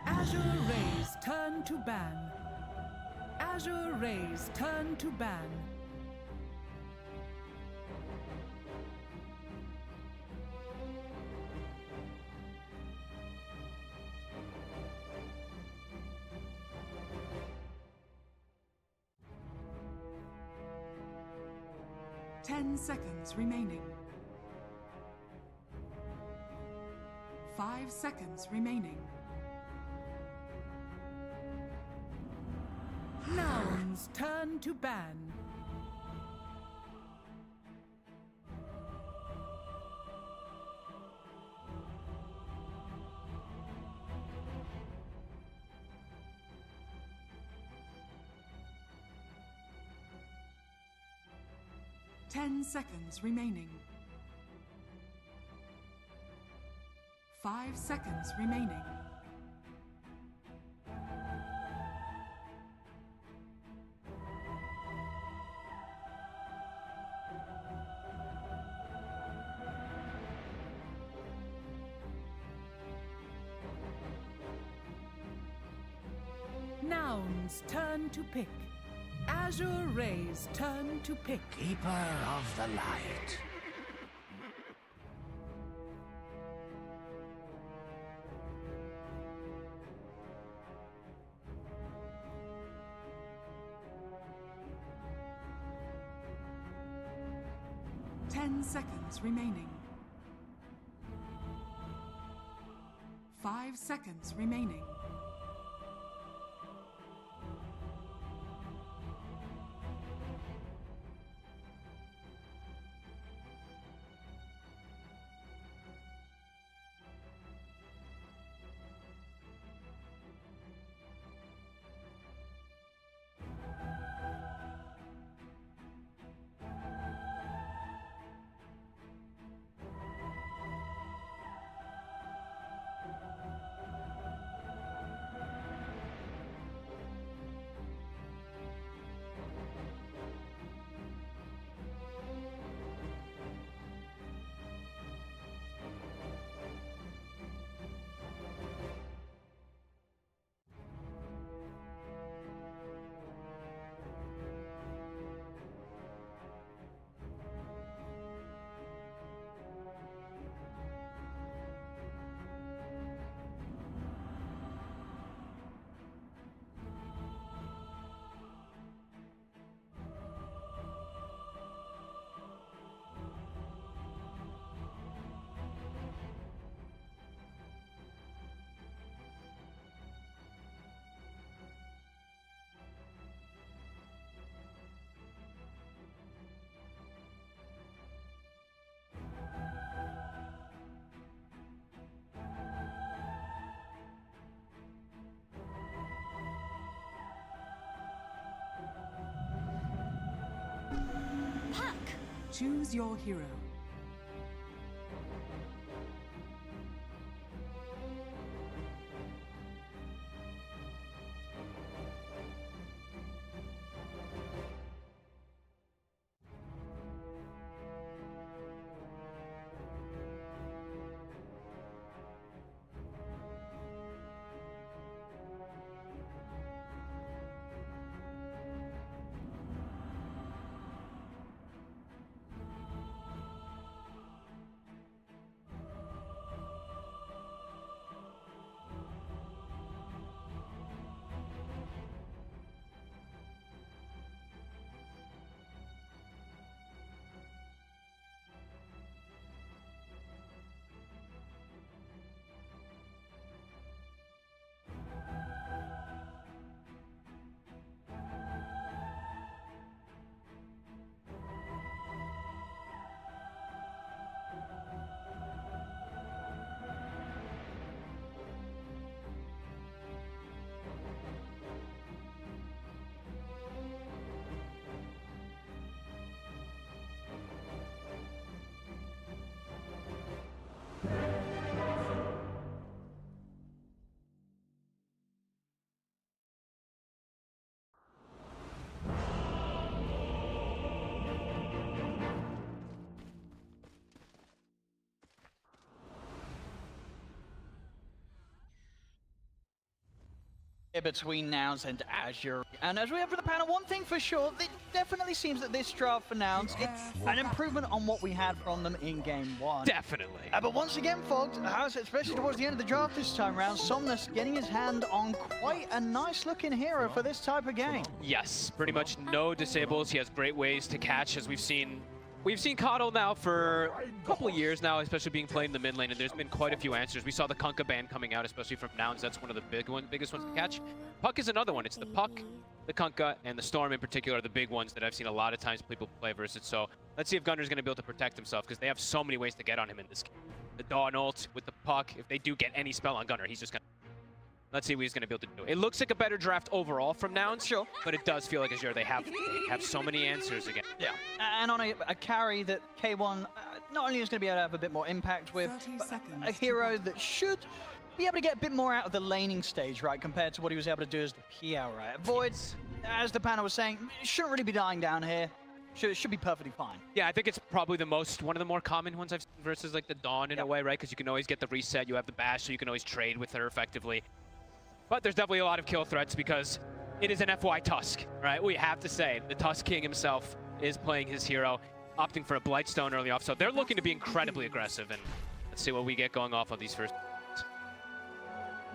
Azure Ray's turn to ban. Azure Ray's turn to ban. Ten seconds remaining. 5 seconds remaining. Nouns, turn to ban. Ten seconds remaining. 5 seconds remaining. Nouns, turn to pick. Azure Ray's turn to pick. Keeper of the Light. Ten seconds remaining. 5 seconds remaining. Choose your hero. between Nouns and Azure. And as we have for the panel, one thing for sure, it definitely seems that this draft for Nouns is an improvement on what we had from them in Game 1. Definitely. But once again, Fogged, especially towards the end of the draft this time around, Somnus getting his hand on quite a nice-looking hero for this type of game. Yes, pretty much no disables. He has great ways to catch, as we've seen. We've seen Coddle now for a couple of years now, especially being played in the mid lane, and there's been quite a few answers. We saw the Kunkka ban coming out, especially from Nouns. That's one of the biggest ones to catch. Puck is another one. It's the Puck, the Kunkka, and the Storm in particular are the big ones that I've seen a lot of times people play versus. So let's see if Gunner's going to be able to protect himself, because they have so many ways to get on him in this game. The Dawn ult with the Puck, if they do get any spell on Gunner, he's just going to... Let's see what he's going to be able to do. It looks like a better draft overall from Nouns, sure, but it does feel like Azure, they have so many answers again. Yeah, and on a carry that K1 not only is going to be able to have a bit more impact with, but a hero that should be able to get a bit more out of the laning stage, right, compared to what he was able to do as the PL, right? Voids, as the panel was saying, shouldn't really be dying down here. Should be perfectly fine. Yeah, I think it's probably one of the more common ones I've seen versus like the Dawn in a way, right? Because you can always get the reset, you have the bash, so you can always trade with her effectively. But there's definitely a lot of kill threats because it is an FY Tusk, right? We have to say, the Tusk King himself is playing his hero, opting for a Blightstone early off. So they're looking to be incredibly aggressive, and let's see what we get going off on these first.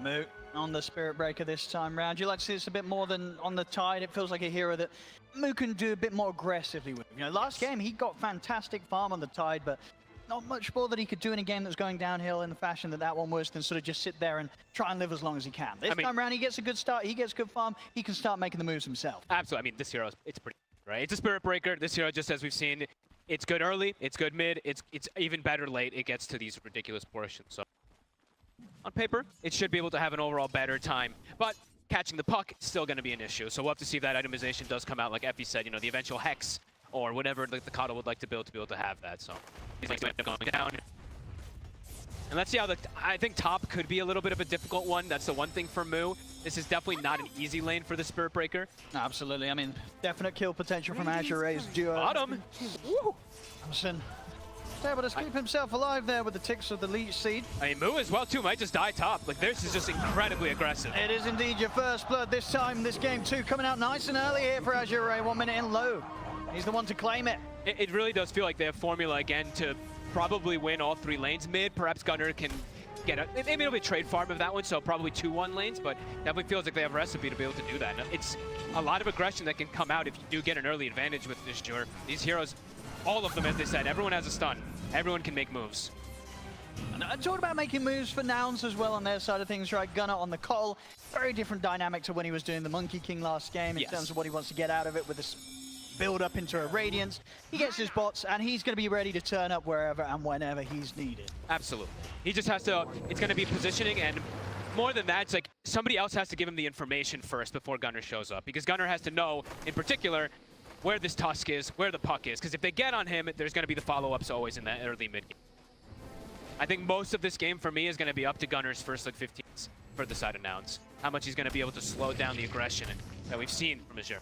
Moot on the Spirit Breaker this time round. You like to see this a bit more than on the Tide. It feels like a hero that Moot can do a bit more aggressively with. You know, last game he got fantastic farm on the Tide, but not much more that he could do in a game that was going downhill in the fashion that one was than sort of just sit there and try and live as long as he can. This time around, he gets a good start, he gets good farm, he can start making the moves himself. Absolutely. I mean, this hero, it's pretty right? It's a Spirit Breaker. This hero, just as we've seen, it's good early, it's good mid, it's even better late. It gets to these ridiculous portions. So on paper, it should be able to have an overall better time. But catching the puck is still going to be an issue. So we'll have to see if that itemization does come out, like Effie said, you know, the eventual Hex or whatever the Coddle would like to be able to have that. So he's like going down. And let's see how I think top could be a little bit of a difficult one. That's the one thing for Moo. This is definitely not an easy lane for the Spirit Breaker. Absolutely. I mean, definite kill potential from Azure Ray's duo. Bottom. Woo! Thompson was able to keep himself alive there with the ticks of the Leech Seed. I mean, Moo as well too might just die top. Like, this is just incredibly aggressive. It is indeed your first blood this time. This game too coming out nice and early here for Azure Ray. 1 minute in low. He's the one to claim it. It really does feel like they have formula again to probably win all 3 lanes. Mid, perhaps Gunner can get a, maybe it'll be a trade farm of that one, so probably 2-1 lanes, but definitely feels like they have a recipe to be able to do that. And it's a lot of aggression that can come out if you do get an early advantage with this Azure. These heroes, all of them, as they said, everyone has a stun. Everyone can make moves. And I talked about making moves for Nouns as well on their side of things, right? Gunner on the Cole, very different dynamic to when he was doing the Monkey King last game in terms of what he wants to get out of it with this build up into a Radiance. He gets his bots and he's going to be ready to turn up wherever and whenever he's needed. Absolutely. He just has to, it's going to be positioning, and more than that, it's like somebody else has to give him the information first before Gunner shows up, because Gunner has to know, in particular, where this Tusk is, where the puck is, because if they get on him, there's going to be the follow-ups always in that early mid game. I think most of this game for me is going to be up to Gunner's first like 15s for the side of Nouns. How much he's going to be able to slow down the aggression that we've seen from Azure.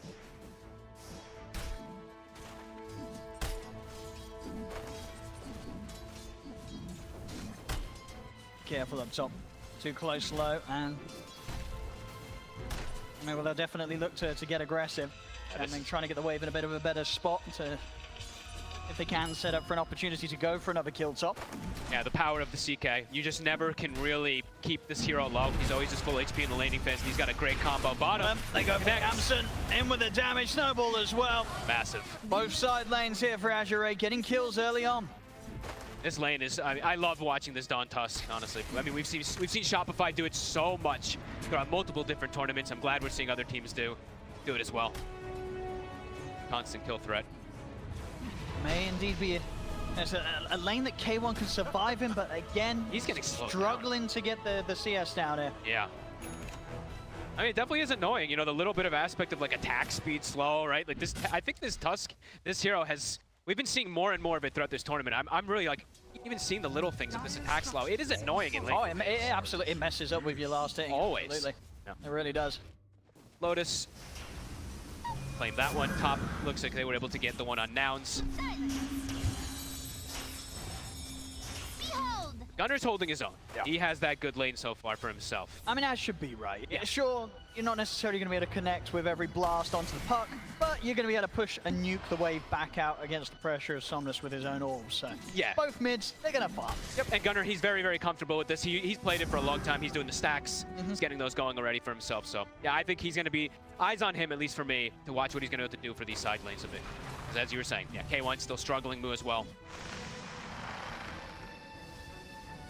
Careful up top. Too close low, and well, they'll definitely look to get aggressive. And then trying to get the wave in a bit of a better spot to, if they can, set up for an opportunity to go for another kill top. Yeah, the power of the CK. You just never can really keep this hero low. He's always just full HP in the laning phase, and he's got a great combo bottom. They go for Amson, in with the damage snowball as well. Massive. Both side lanes here for Azure Ray, getting kills early on. This lane is, I love watching this Dawn Tusk, honestly. I mean, we've seen Shopify do it so much throughout multiple different tournaments. I'm glad we're seeing other teams do it as well. Constant kill threat. May indeed be a lane that K1 can survive in, but again, he's getting struggling to get the CS down here. Yeah. I mean, it definitely is annoying, you know, the little bit of aspect of like attack speed slow, right? Like this, I think this Tusk, this hero has, we've been seeing more and more of it throughout this tournament. I'm really like, even seeing the little things of this attack slow. It is annoying in lane. Oh, it absolutely messes up with your last hitting. Always. Absolutely. Yeah. It really does. Lotus. Claim that one. Top looks like they were able to get the one on Nouns. Gunner's holding his own. Yeah. He has that good lane so far for himself. I mean, that should be right. Yeah. Sure, you're not necessarily going to be able to connect with every blast onto the puck, but you're going to be able to push and nuke the wave back out against the pressure of Somnus with his own orbs. So Yeah. both mids, they're going to farm. Yep, and Gunner, he's very, very comfortable with this. He's played it for a long time. He's doing the stacks. He's getting those going already for himself. So, yeah, I think he's going to be eyes on him, at least for me, to watch what he's going to have to do for these side lanes a bit. Because as you were saying, yeah, K1 still struggling, Moo as well.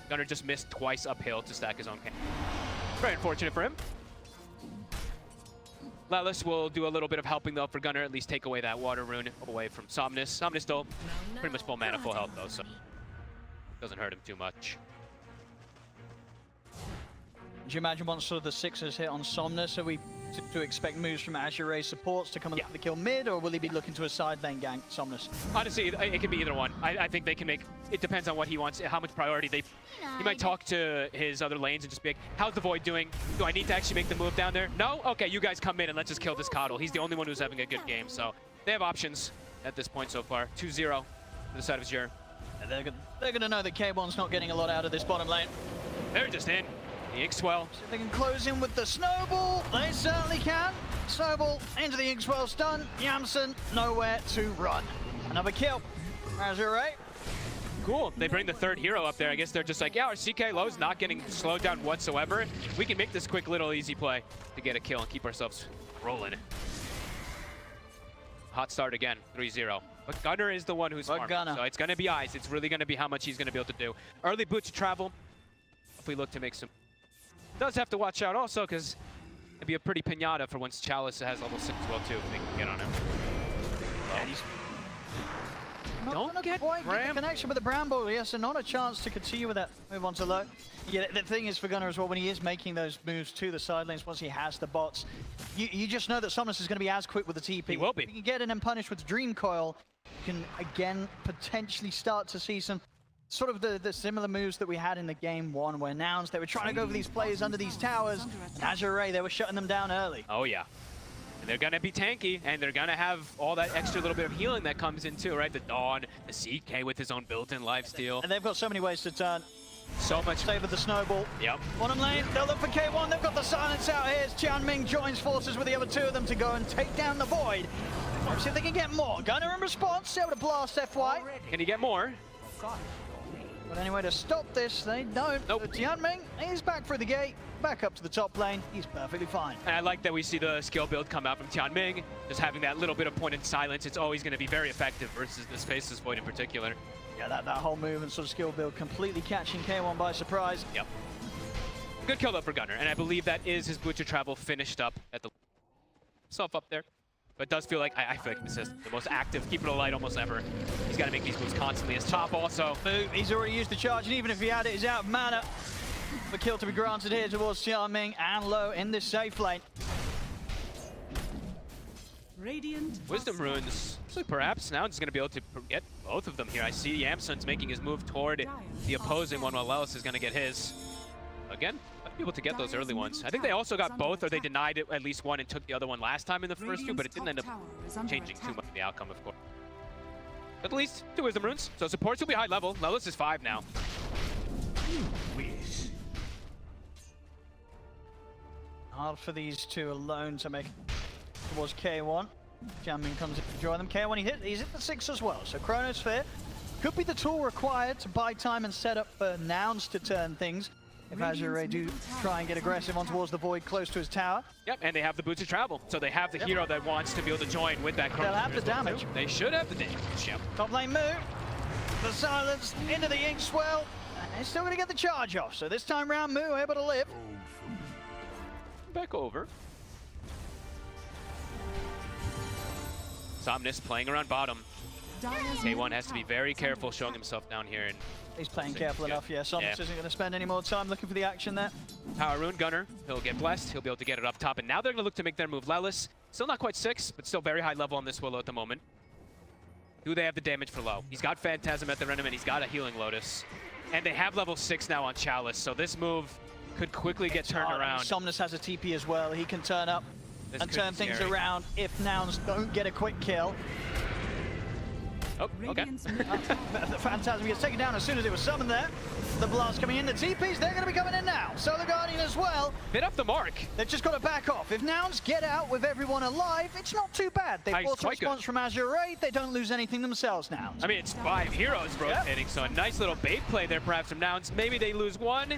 Gunner just missed twice uphill to stack his own K. Very unfortunate for him. Lelis will do a little bit of helping, though, for Gunner, at least take away that water rune away from Somnus. Somnus still pretty much full mana, full health, though, so doesn't hurt him too much. Do you imagine once sort of the Sixers hit on Somnus, are we to expect moves from Azure Ray supports to come and look for the kill mid, or will he be looking to a side lane gank Somnus? Honestly, it can be either one. I think they can make, it depends on what he wants, how much priority they, he might talk to his other lanes and just be like, how's the Void doing? Do I need to actually make the move down there? No? Okay, you guys come in and let's just kill this Coddle. He's the only one who's having a good game, so they have options at this point so far. 2-0 to the side of Azure. And they're gonna know that K1's not getting a lot out of this bottom lane. They're just in. The Inkswell. So if they can close in with the Snowball, they certainly can. Snowball into the Inkswell stun. Yamson nowhere to run. Another kill. Azure Ray. Cool. They bring the third hero up there. I guess they're just like, yeah, our CK low's not getting slowed down whatsoever. We can make this quick little easy play to get a kill and keep ourselves rolling. Hot start again, 3-0. But Gunner is the one who's farming. So it's going to be eyes. It's really going to be how much he's going to be able to do. Early boot to travel. If we look to make some... Does have to watch out also, because it'd be a pretty pinata for once Chalice has level 6 as well, too, if they can get on him. Yeah, he's Don't get quite get the rammed. connection with the Bramble. Yes, so not a chance to continue with that move on to low. Yeah, the thing is for Gunner as well, when he is making those moves to the side lanes, once he has the bots, you just know that Somnus is going to be as quick with the TP. He will be. If you can get in and punish with Dream Coil, you can again potentially start to see some sort of the similar moves that we had in the game one, where Nouns, they were trying to go for these players under these towers. Azure Ray, they were shutting them down early. Oh, yeah. And they're going to be tanky, and they're going to have all that extra little bit of healing that comes in too, right? The Dawn, the CK with his own built-in lifesteal. And they've got so many ways to turn. So much. Save with the Snowball. Yep. Bottom lane, they'll look for K1. They've got the silence out here. Tianming joins forces with the other two of them to go and take down the Void. Let's see if they can get more. Gunner in response, able to blast FY. Can he get more? But anyway, to stop this, they don't. Nope. So Tianming, he's back through the gate, back up to the top lane. He's perfectly fine. And I like that we see the skill build come out from Tianming. Just having that little bit of point in silence, it's always going to be very effective versus this Faceless Void in particular. Yeah, that whole move and sort of skill build completely catching K1 by surprise. Yep. Good kill though for Gunner, and I believe that is his Butcher Travel finished up at the self up there. But it does feel like, I feel like this is the most active, keep it alight almost ever. He's got to make these moves constantly. His top also. Boom, he's already used the charge, and even if he had it, he's out of mana. The kill to be granted here towards Tianming and low in this safe lane. Radiant Wisdom runes. So perhaps now he's going to be able to get both of them here. I see Yamsun's making his move toward the opposing one while Lelis is going to get his. Again, might be able to get those early ones. I think they also got both, or they denied it at least one and took the other one last time in the first two, but it didn't end up changing too much the outcome, of course. At least 2 Wisdom runes, so supports will be high level. Lelis is 5 now. Hard for these two alone to make towards K1. Tianming comes in to join them. K1, he's hit the 6 as well, so Chronosphere could be the tool required to buy time and set up for Nouns to turn things. If Azure Ray do try and get aggressive on towards the Void close to his tower. Yep, and they have the boots of travel, so they have the hero that wants to be able to join with that. They'll have the damage. They should have the damage, yep. Top lane move. The silence into the Inkswell. And they're still going to get the charge off. So this time round, Moo able to live. Back over. Somnus playing around bottom. K1 has to be very careful showing himself down here. And he's playing careful enough, yeah. Somnus isn't going to spend any more time looking for the action there. Power Rune Gunner, he'll get blessed. He'll be able to get it up top. And now they're going to look to make their move. Lelis, still not quite 6, but still very high level on this Willow at the moment. Do they have the damage for low? He's got Phantasm at the random, and he's got a Healing Lotus. And they have level 6 now on Chalice, so this move could quickly get turned around. Somnus has a TP as well. He can turn up and turn things around if Nouns don't get a quick kill. Oh, okay. Radiant's middle tower The Phantasm gets taken down as soon as it was summoned there. The blast coming in, the TPs, they're going to be coming in now. Solar Guardian as well. Bit off the mark. They've just got to back off. If Nouns get out with everyone alive, it's not too bad. They Nice, force a quite good. response from Azure Ray. They don't lose anything themselves now. I mean, it's 5 heroes rotating, so a nice little bait play there perhaps from Nouns. Maybe they lose one.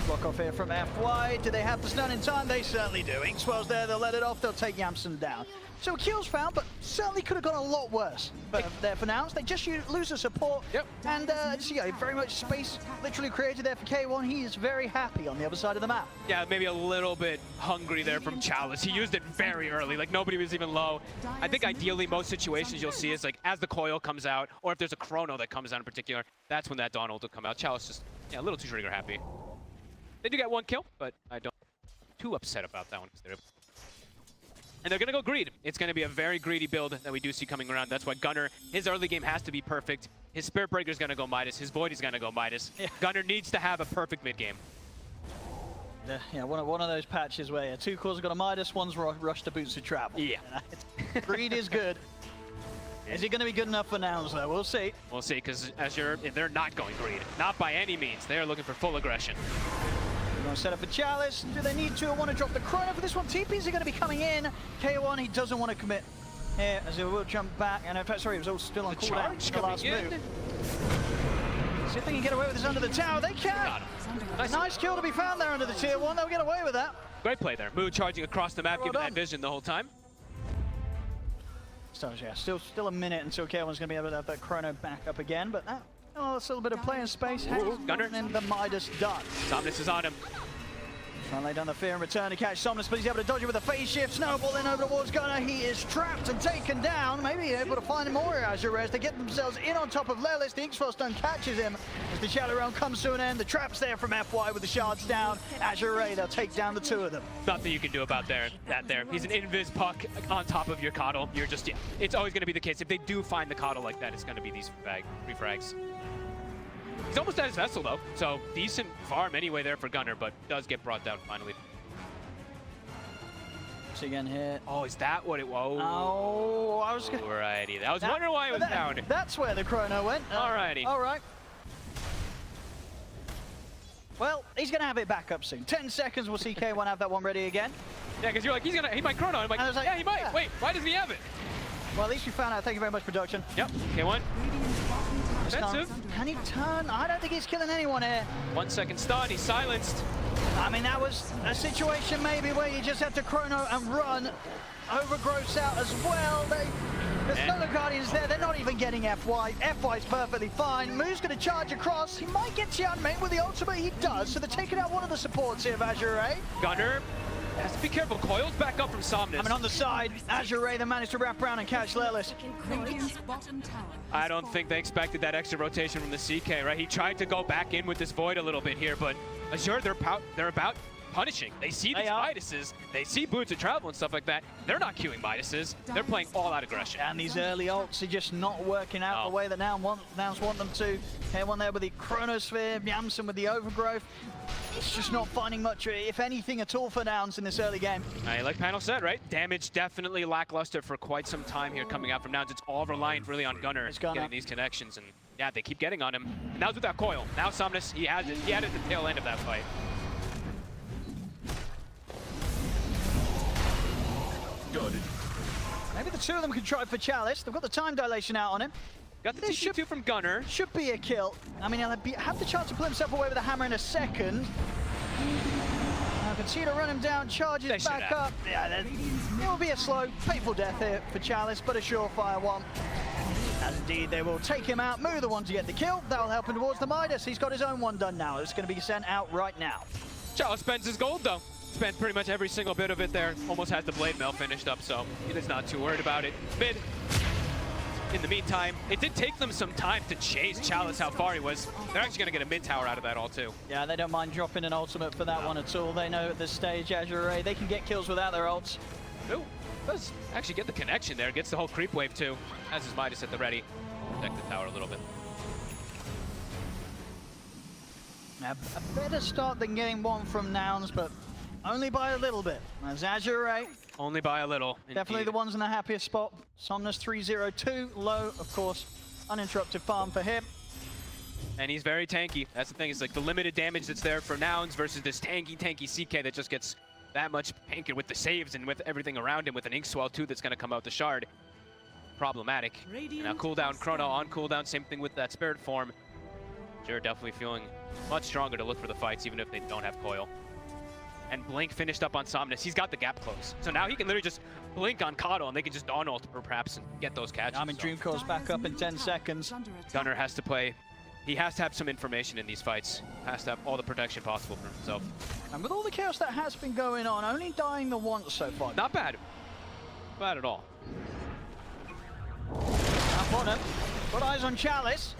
Block off here from FY. Do they have the stun in time? They certainly do. Inkswell's there, they'll let it off, they'll take Yamson down. So a kill's found, but certainly could have gone a lot worse. But there for Nouns, they just lose the support. Yep. And very much space literally created there for K1. He is very happy on the other side of the map. Yeah, maybe a little bit hungry there from Chalice. He used it very early, like nobody was even low. I think ideally most situations you'll see is like as the coil comes out, or if there's a chrono that comes out in particular, that's when that Dawn ult will come out. Chalice just, a little too trigger happy. They do get 1 kill, but I don't too upset about that one. And they're going to go greed. It's going to be a very greedy build that we do see coming around. That's why Gunnar, his early game has to be perfect. His Spirit Breaker is going to go Midas. His Void is going to go Midas. Yeah. Gunnar needs to have a perfect mid game. Yeah, one of those patches where 2 cores have got a Midas, one's rushed to Boots of Travel. Yeah. Greed is good. Is it going to be good enough for Nouns, though? We'll see. We'll see, because Azure, they're not going greed. Not by any means. They're looking for full aggression. We're going to set up for Chalice. Do they need to or want to drop the chrono for this one? TPs are going to be coming in. K1, he doesn't want to commit here, as he will jump back. And in fact, sorry, it was all still on cooldown. Charge The last coming in. move. See if they can get away with this under the tower. They can. Nice kill to be found there under the tier 1. They'll get away with that. Great play there. Mood charging across the map, Well giving done. that vision the whole time. So yeah, still a minute until K1's going to be able to have that chrono back up again. But that's a little bit of play in space. Gunnar. And the Midas done. Somnus is on him. Trying to lay down the fear and return to catch Somnus, but he's able to dodge it with a phase shift. Snowball in over towards Gunnar. He is trapped and taken down. Maybe able to find more Azure Rays. They get themselves in on top of Lelis. The Inkswell stun catches him as the Shadow Realm comes to an end. The trap's there from FY with the shards down. Azure Ray, they'll take down the 2 of them. Nothing you can do about that there. He's an invis puck on top of your coddle. You're just, it's always going to be the case. If they do find the coddle like that, it's going to be these 3 frags. He's almost at his vessel though, so decent farm anyway there for Gunnar, but does get brought down finally. So again here. Oh, is that what it was? Oh, I was Alrighty. I was wondering why it was down. That's where the chrono went. Alrighty. All right. Well, he's going to have it back up soon. 10 seconds, we'll see K1 have that one ready again. Yeah, because you're like, he might chrono. I'm like, I was like, yeah, he might. yeah. Wait, why doesn't he have it? Well, at least we found out. Thank you very much, production. Yep, K1. Radiant's bottom tower Defensive. Can he turn? I don't think he's killing anyone here. 1 second stun, he's silenced. I mean, that was a situation maybe where you just have to chrono and run. Overgrowth's out as well. The Solar Guardians there, they're not even getting FY. FY's perfectly fine. Moo's going to charge across. He might get Tianmei with the ultimate. He does. So they're taking out one of the supports here of Azure Ray. Gunnar has to be careful. Coil's back up from Somnus. I mean, on the side, Azure Ray, they managed to wrap around and catch Lelis. Radiant's bottom tower I don't think they expected that extra rotation from the CK, right? He tried to go back in with this Void a little bit here, but Azure, they're about punishing. They see these Midases, they see Boots of Travel and stuff like that. They're not queuing Midases. They're playing all-out aggression. And these early ults are just not working out the way that Nouns want them to. One there with the Chronosphere, Yamson with the Overgrowth. It's just not finding much, if anything at all, for Nouns in this early game. Like Panel said, right? Damage definitely lackluster for quite some time here coming out from Nouns. It's all reliant really on Gunnar getting these connections, and yeah, they keep getting on him. Now it's with that coil. Now Somnus, he had it at the tail end of that fight. Good. Maybe the 2 of them can try for Chalice. They've got the time dilation out on him. Got the TP2 from Gunnar. Should be a kill. I mean, he'll have the chance to pull himself away with a hammer in a second. Now continue to run him down, charges back up. Yeah, it will be a slow, painful death here for Chalice, but a surefire one. As indeed, they will take him out. Moo the one to get the kill. That'll help him towards the Midas. He's got his own one done now. It's going to be sent out right now. Chalice spends his gold though. Spent pretty much every single bit of it there. Almost has the blade mill finished up, so he is not too worried about it. Mid. In the meantime, it did take them some time to chase Chalice how far he was. They're actually going to get a mid tower out of that all too. Yeah, they don't mind dropping an ultimate for that one at all. They know at this stage, Azure Ray, they can get kills without their ults. Oh, does actually get the connection there. Gets the whole creep wave too. Has his Midas at the ready. Protect the tower a little bit. Now, a better start than getting one from Nouns, but only by a little bit. As Azure Ray, Only by a little. Definitely indeed. the ones in the happiest spot. Somnus 302, low, of course. Uninterrupted farm for him. And he's very tanky. That's the thing. It's like the limited damage that's there for nouns versus this tanky CK that just gets that much tankier with the saves and with everything around him with an ink swell too that's going to come out the shard. Problematic. And now cooldown chrono on cooldown. Same thing with that spirit form. Azure definitely feeling much stronger to look for the fights even if they don't have coil. And Blink finished up on Somnus. He's got the gap close. So now he can literally just blink on Kato and they can just dawn ult perhaps and get those catches. I mean, Dream Core's back up in 10 seconds. Gunnar has to play. He has to have some information in these fights. Has to have all the protection possible for himself. And with all the chaos that has been going on, only dying the once so far. Not bad. Not bad at all. Up on him. Got eyes on Chalice.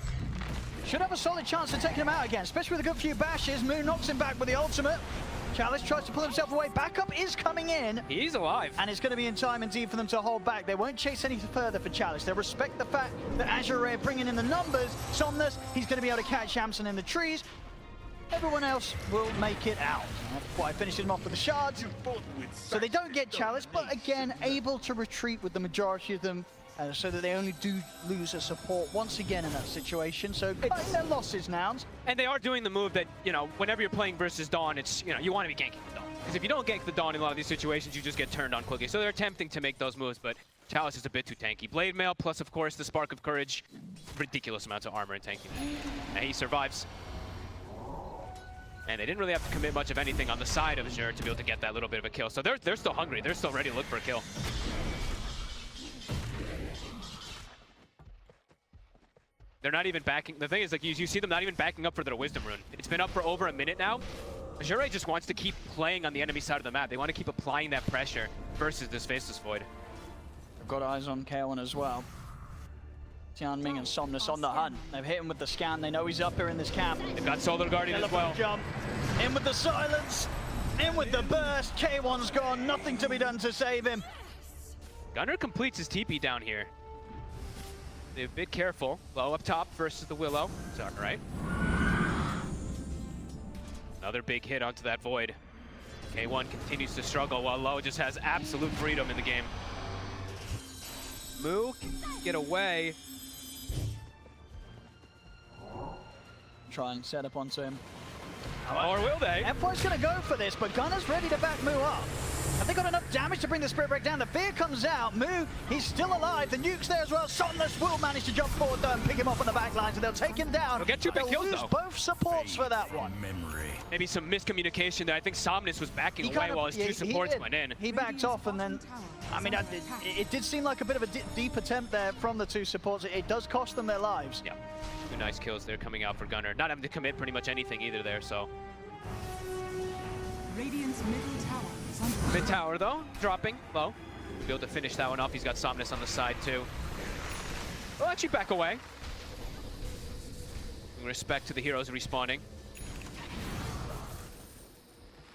Should have a solid chance of taking him out again, especially with a good few bashes. Moon knocks him back with the ultimate. Chalice tries to pull himself away. Backup is coming in. He's alive. And it's going to be in time indeed for them to hold back. They won't chase any further for Chalice. They respect the fact that Azure Ray are bringing in the numbers. Somnus, he's going to be able to catch Shamson in the trees. Everyone else will make it out. That's why I finished him off with the shards. So they don't get Chalice, but again, able to retreat with the majority of them. So that they only do lose a support once again in that situation. So cutting their losses now. And they are doing the move that, you know, whenever you're playing versus Dawn, it's, you know, you want to be ganking the Dawn. Because if you don't gank the Dawn in a lot of these situations, you just get turned on quickly. So they're attempting to make those moves, but Chalice is a bit too tanky. Blade Mail plus, of course, the Spark of Courage. Ridiculous amounts of armor and tankiness. And he survives. And they didn't really have to commit much of anything on the side of Azure to be able to get that little bit of a kill. So they're still hungry. They're still ready to look for a kill. They're not even backing. The thing is, like, you see them not even backing up for their Wisdom Rune. It's been up for over a minute now. Azure Ray just wants to keep playing on the enemy side of the map. They want to keep applying that pressure versus this Faceless Void. They've got eyes on Kaelin as well. Tianming and Somnus on the hunt. They've hit him with the scan. They know he's up here in this camp. They've got Solar Guardian as well. Jump. In with the silence. In with the burst. K1's gone. Nothing to be done to save him. Gunnar completes his TP down here. They're a bit careful. Low up top versus the Willow. Sorry, right? Another big hit onto that Void. K1 continues to struggle while Low just has absolute freedom in the game. Moo can get away. Try and set up onto him. Or will they? F4's going to go for this, but Gunner's ready to back Moo up. Have they got enough damage to bring the Spirit Break down? The fear comes out. Moo, he's still alive. The nuke's there as well. Somnus will manage to jump forward though and pick him up on the back line, so they'll take him down. They'll get two big kills, lose though. Both supports for that one. Maybe some miscommunication there. I think Somnus was backing away while his two supports went in. He backed off and then, I mean, it did seem like a bit of a deep attempt there from the two supports. It does cost them their lives. Yeah, two nice kills there coming out for Gunnar. Not having to commit pretty much anything either there, so. Radiant's middle tower is under Mid tower though, dropping low. Be able to finish that one off. He's got Somnus on the side too. Well, actually back away. In respect to the heroes respawning.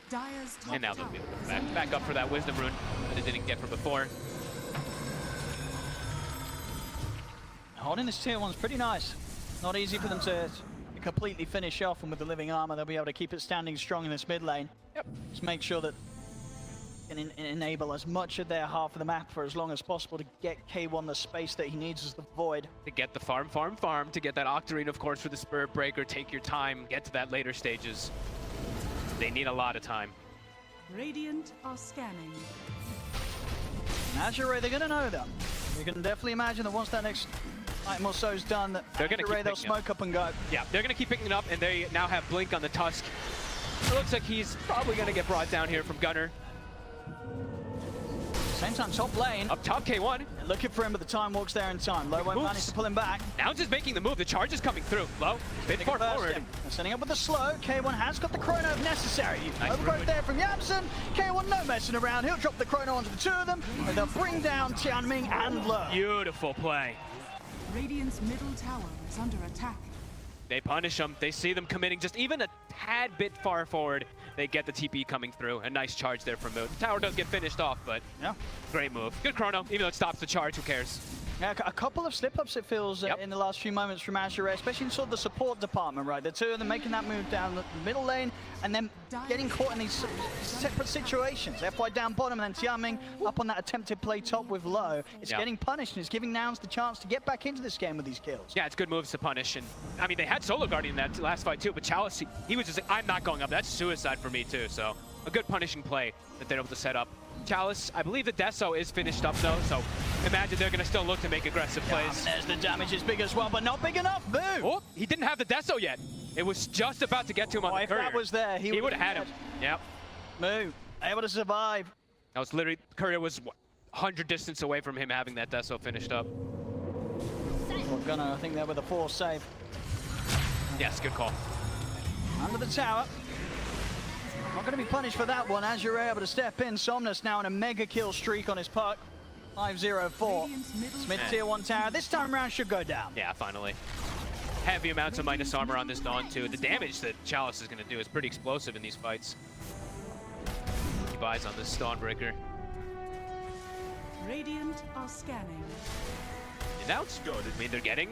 Dire's top And now they'll tower be able is to back up for that Wisdom Rune that they didn't get from before. Holding this tier 1's pretty nice. Not easy for them to completely finish off, and with the living armor they'll be able to keep it standing strong in this mid lane. Yep. Just make sure that can enable as much of their half of the map for as long as possible to get K1 the space that he needs as the Void. To get the farm, to get that Octarine, of course, for the Spirit Breaker. Take your time, get to that later stages. They need a lot of time. Radiant are scanning. And Azure Ray, they're going to know that. You can definitely imagine that once that next item or so is done, that They're gonna Azure Ray, keep they'll picking smoke up and go. Yeah, they're going to keep picking it up, and they now have Blink on the Tusk. It looks like he's probably going to get brought down here from Gunnar. Same time, top lane. Up top, K1. Looking for him, but the time walks there in time. Low won't manage to pull him back. Nouns is making the move. The charge is coming through. Low, bit far forward. They're setting up with the slow. K1 has got the chrono if necessary. Nice Overgrowth ruin. there from Yamson. K1 no messing around. He'll drop the chrono onto the two of them, and they'll bring down Tianming and Low. Beautiful play. Radiant's middle tower is under attack. They punish them. They see them committing just even a tad bit far forward. They get the TP coming through. A nice charge there from Moon. The tower does get finished off, but yeah, great move. Good chrono. Even though it stops the charge, who cares? Yeah, a couple of slip-ups, it feels, in the last few moments from Azure Ray, especially in sort of the support department, right? The two of them making that move down the middle lane and then getting caught in these separate situations. FY down bottom and then Tiaming up on that attempted play top with low. It's getting punished and it's giving Nouns the chance to get back into this game with these kills. Yeah, it's good moves to punish. And I mean, they had Solo Guardian in that last fight too, but Chalice, he was just like, I'm not going up. That's suicide for me too. So a good punishing play that they're able to set up. Chalice, I believe the Deso is finished up though, so imagine they're going to still look to make aggressive plays. There's the damage is big as well, but not big enough. Boom! Oh, he didn't have the Deso yet. It was just about to get to him on the if courier. that was there, he would have had him. Yep. Moo, able to survive. That was literally, courier was 100 distance away from him having that Deso finished up. Well, Gunnar, I think they're with a force save. Yes, good call. Under the tower. Not going to be punished for that one. Azure Ray able to step in. Somnus now in a mega kill streak on his puck. 5-0-4. Smith tier 1 tower. This time around should go down. Yeah, finally. Heavy amounts of minus armor on this Dawn too. The damage that Chalice is going to do is pretty explosive in these fights. Keep eyes on this Dawnbreaker. Radiant are scanning. And now it's good. I mean, they're getting...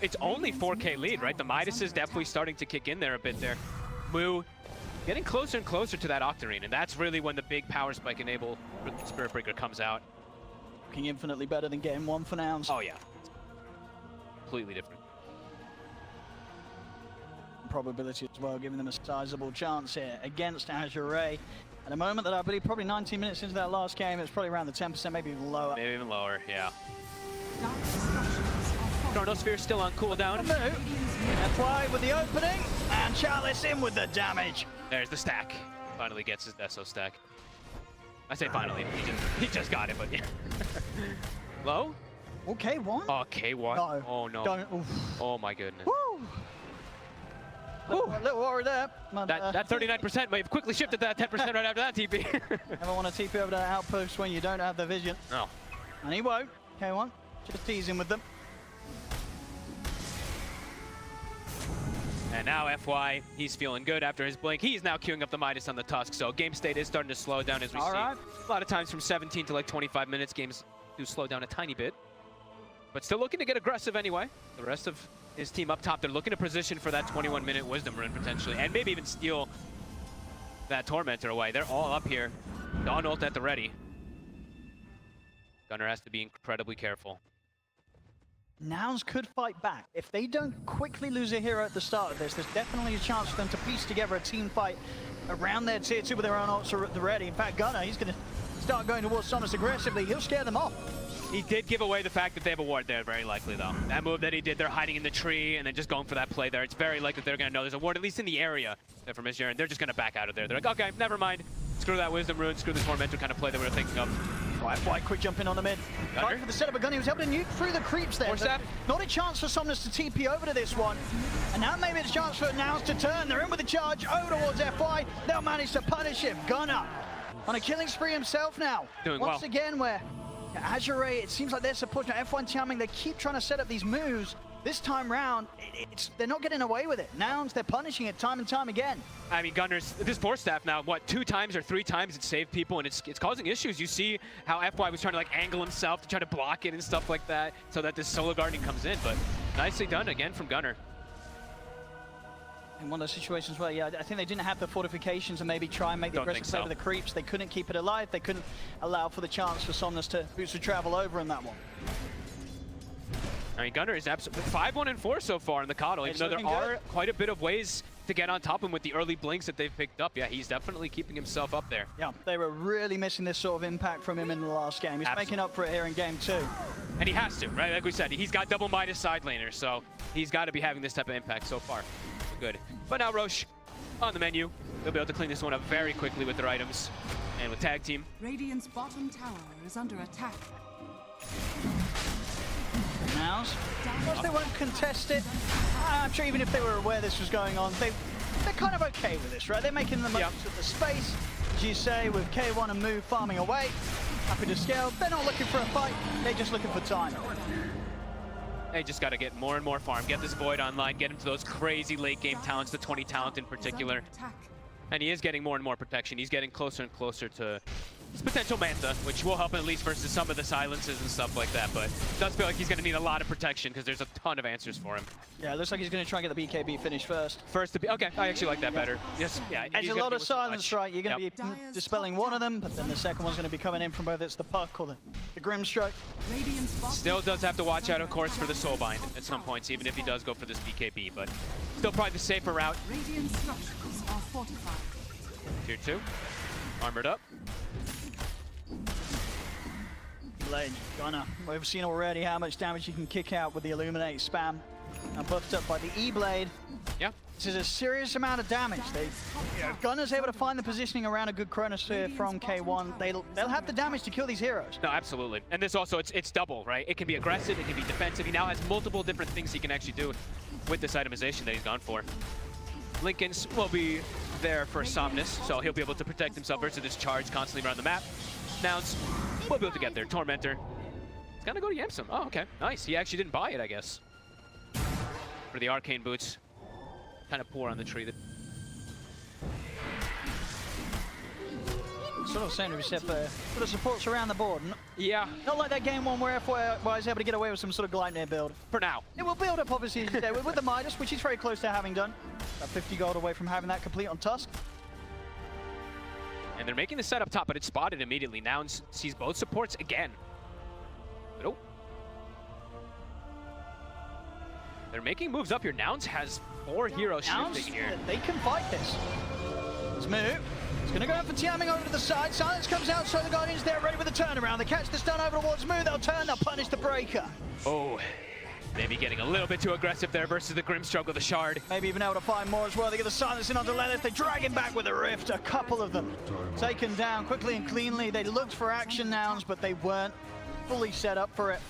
It's only 4K lead, right? The Midas is definitely starting to kick in there a bit there. Moo getting closer and closer to that Octarine, and that's really when the big power spike enable for the Spirit Breaker comes out. Looking infinitely better than getting one for Nouns. Oh yeah. Completely different. Probability as well, giving them a sizable chance here against Azure Ray. At a moment that I believe probably 19 minutes into that last game, it's probably around the 10%, maybe even lower. Maybe even lower, yeah. Chronosphere still on cooldown. FY with the opening, and Chalice in with the damage. There's the stack. Finally gets his Deso stack. I say finally, he just got it, but yeah. Low? Oh, K1? Oh, K1? No. Oh no. Don't, Oh my goodness. Woo! Little worry there. But, that 39% may have quickly shifted to that 10% right after that TP. Never want to TP over that outpost when you don't have the vision. No. And he won't. K1, just teasing with them. And now FY, he's feeling good after his blink. He's now queuing up the Midas on the Tusk, so game state is starting to slow down as we see. A lot of times from 17 to like 25 minutes, games do slow down a tiny bit. But still looking to get aggressive anyway. The rest of his team up top, they're looking to position for that 21-minute Wisdom Rune potentially, and maybe even steal that Tormentor away. They're all up here. Dawn ult at the ready. Gunnar has to be incredibly careful. Nouns could fight back. If they don't quickly lose a hero at the start of this, there's definitely a chance for them to piece together a team fight around their tier 2 with their own ults at the ready. In fact, Gunnar, he's going to start going towards Somnus aggressively. He'll scare them off. He did give away the fact that they have a ward there, very likely though. That move that he did, they're hiding in the tree and then just going for that play there. It's very likely they're going to know there's a ward, at least in the area from Azure, and they're just going to back out of there. They're like, okay, never mind. Screw that Wisdom Rune, screw the Tormentor kind of play that we were thinking of. FY quick jump in on the mid. Fight for the setup of Gunnar. He was able to nuke through the creeps there. Not a chance for Somnus to TP over to this one. And now maybe it's a chance for Nouns to turn. They're in with the charge over towards FY. They'll manage to punish him. Gunnar on a killing spree himself now. Doing Once again, where Azure Ray, it seems like they're supporting F1 Tiaming. They keep trying to set up these moves. This time round, they're not getting away with it. Nouns, they're punishing it time and time again. I mean, Gunnar's, this Force Staff now, what, 2 times or 3 times it saved people, and it's causing issues. You see how FY was trying to like angle himself to try to block it and stuff like that, so that this Solo Guardian comes in, but nicely done again from Gunnar. In one of those situations where, yeah, I think they didn't have the fortifications and maybe try and make the aggressive play with the creeps. They couldn't keep it alive. They couldn't allow for the chance for Somnus to boost the travel over in that one. I mean, Gunnar is absolutely 5-1-4 so far in the Coddle, even though there are quite a bit of ways to get on top of him with the early blinks that they've picked up. Yeah, he's definitely keeping himself up there. Yeah, they were really missing this sort of impact from him in the last game. He's making up for it here in game 2. And he has to, right? Like we said, he's got double Midas side laner, so he's got to be having this type of impact so far. Good. But now Roche on the menu. They'll be able to clean this one up very quickly with their items and with tag team. Radiant's bottom tower is under attack. Nouns, they won't contest it. I'm sure even if they were aware this was going on, they're kind of okay with this, right? They're making the most of the space, as you say, with K1 and Move farming away. Happy to scale. They're not looking for a fight. They're just looking for time. They just got to get more and more farm, get this Void online, get him to those crazy late game talents, the 20 talent in particular. And he is getting more and more protection. He's getting closer and closer to It's potential Mantha, which will help at least versus some of the silences and stuff like that, but it does feel like he's going to need a lot of protection because there's a ton of answers for him. Yeah, it looks like he's going to try and get the BKB finish first. First to be, okay, I actually like that better. Yes, yeah. There's a lot of silence, right? You're going to Yep. be dispelling one of them, but then the second one's going to be coming in from whether it's the puck or the Grimstroke. Radiant's bottom Still does have to watch out, of tower course, for the is Soulbind under at some attack. points, even if he does go for this BKB, but still probably the safer route. Radiant structures are fortified. Tier 2, armored up. Blade, Gunner. We've seen already how much damage you can kick out with the Illuminate spam. And buffed up by the E-Blade. Yeah. This is a serious amount of damage. Gunner's able to find the positioning around a good Chronosphere from K1. They'll have the damage to kill these heroes. No, absolutely. And this also, it's double, right? It can be aggressive, it can be defensive. He now has multiple different things he can actually do with this itemization that he's gone for. Lincoln's will be there for Somnus, so he'll be able to protect himself versus this charge constantly around the map. Nouns will be able to get there. Tormentor. He's gonna go to Yamsum. Oh, okay. Nice. He actually didn't buy it, I guess. For the arcane boots. Kind of poor on the tree. Sort of saying to be said for the supports around the board. Yeah, Not like that game one where I was able to get away with some sort of Gleipnir build. for now. It will build up, obviously, as you say, with the Midas, which he's very close to having done. About 50 gold away from having that complete on Tusk. And they're making the set up top, but it's spotted immediately. Nouns sees both supports again. But oh. They're making moves up here. Nouns has 4 heroes Nouns, shifting here. they can fight this. Let's move. He's going to go for Tiaming over to the side. Silence comes out, so the Guardians there ready with the turnaround. They catch the stun over towards Moo. They'll turn, they'll punish the Breaker. Oh, maybe getting a little bit too aggressive there versus the Grimstroke with the Shard. Maybe even able to find more as well. They get the silence in onto Lenneth. They drag him back with a Rift. A couple of them taken down quickly and cleanly. They looked for action Nouns, but they weren't fully set up for it.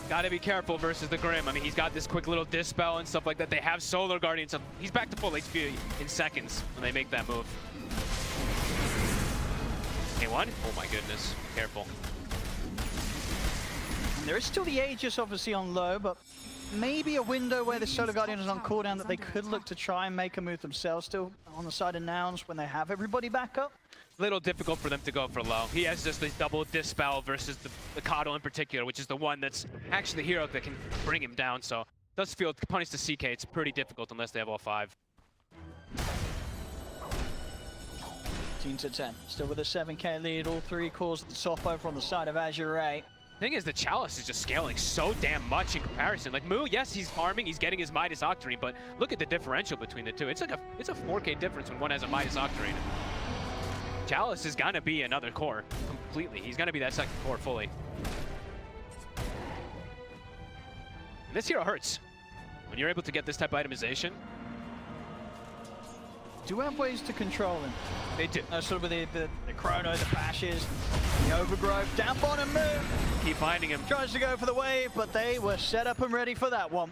Gotta be careful versus the Grim. I mean, he's got this quick little dispel and stuff like that. They have Solar Guardians. So he's back to full HP in seconds when they make that move. K1? Oh my goodness. Careful. There is still the Aegis obviously on low, but maybe a window where the Solar Guardian is on cooldown that they could look to try and make a move themselves still on the side of Nouns when they have everybody back up. Little difficult for them to go for low. He has just this double dispel versus the Coddle in particular, which is the one that's actually the hero that can bring him down. So it does feel to punish the CK, it's pretty difficult unless they have all 5. 15-10, still with a 7k lead, all 3 cores at the top over on the side of Azure Ray. Thing is, the Chalice is just scaling so damn much in comparison. Like Moo, yes, he's farming, he's getting his Midas Octarine, but look at the differential between the two. It's like it's a 4k difference when one has a Midas Octarine. Chalice is gonna be another core completely. He's gonna be that second core fully. And this hero hurts. When you're able to get this type of itemization. Do have ways to control him. They do. Sort of with the Chrono, the Bashes, the Overgrowth, down bottom move. Keep finding him. Tries to go for the wave, but they were set up and ready for that one.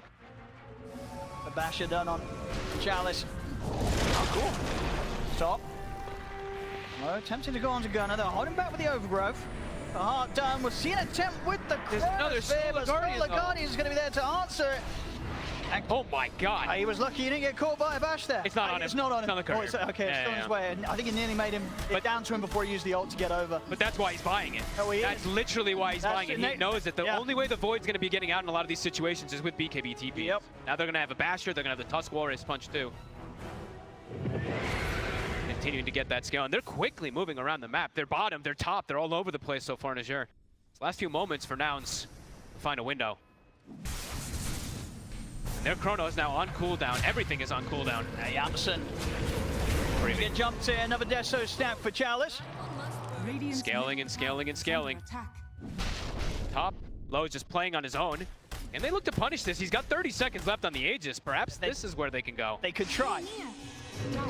The Basher done on Chalice. Oh, cool. Top. Oh, attempting to go on to Gunner. They're holding back with the Overgrowth. The heart done. We'll see an attempt with the Chronosphere, but Solar Guardian is going to be there to answer it. Oh my god. He was lucky he didn't get caught by a bash there. It's not on him. It's not on him. It's on the courier. Okay, it's on his way. I think he nearly made him down to him before he used the ult to get over. But that's why he's buying it. Oh, he is? That's literally why he's buying it. He knows that the only way the Void's going to be getting out in a lot of these situations is with BKB TP. Yep. Now they're going to have a Basher, they're going to have the Tusk Warriors punch too. Continuing to get that scale, and they're quickly moving around the map. They're bottom, they're top, they're all over the place so far in Azure. Last few moments for Nouns to find a window. And their Chrono is now on cooldown. Everything is on cooldown. Yamson. Get jumped in. Another Deso snap for Chalice. Scaling and scaling and scaling. Attack. Top, low is just playing on his own. And they look to punish this. He's got 30 seconds left on the Aegis. Perhaps this is where they can go. They could try.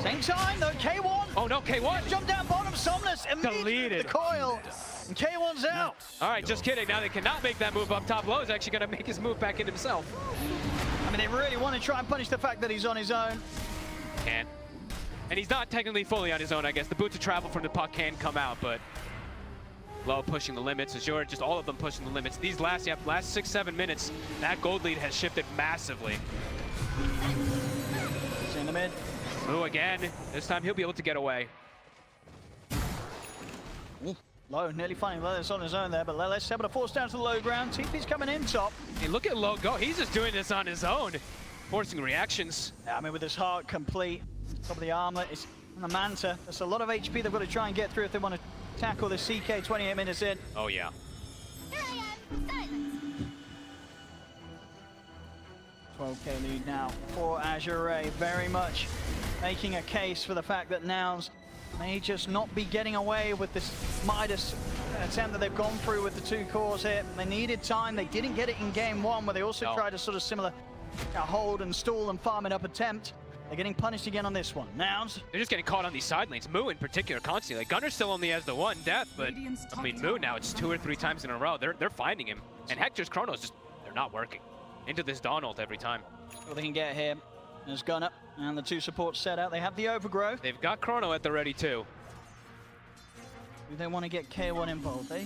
Same time though, K1. Oh no, K1. Jump down bottom, Somnus. Deleted. The coil. And K1's out. All right, just kidding. Now they cannot make that move up top. Low is actually going to make his move back into himself. I mean, they really want to try and punish the fact that he's on his own. Can. And he's not technically fully on his own, I guess. The boot to travel from the puck can come out, but Low pushing the limits. Azure, just all of them pushing the limits. These last 6-7 minutes, that gold lead has shifted massively. He's in the mid. Moo again. This time he'll be able to get away. Low nearly finding Lelis on his own there, but Lelis able to force down to the low ground. TP's coming in top. Hey, look at Low go. He's just doing this on his own, forcing reactions. Yeah, I mean, with his heart complete, top of the armor, it's on the Manta. That's a lot of HP they've got to try and get through if they want to tackle the CK 28 minutes in. Oh, yeah. Here I am, silence. 12k lead now for Azure Ray, very much making a case for the fact that Nouns may just not be getting away with this Midas attempt that they've gone through with the 2 cores here. They needed time, they didn't get it in game 1, where they also tried a sort of similar hold and stall and farm it up attempt. They're getting punished again on this one. Nouns. They're just getting caught on these side lanes. Moo in particular, constantly. Like, Gunner still only has the 1 death, but I mean, Moo now, it's 2 or 3 times in a row. They're finding him. And Hector's Chronos just, they're not working. Into this Dawn ult every time. What they can get here. There's Gunner and the 2 supports set out. They have the overgrowth. They've got Chrono at the ready too. Do they want to get K1 involved, eh?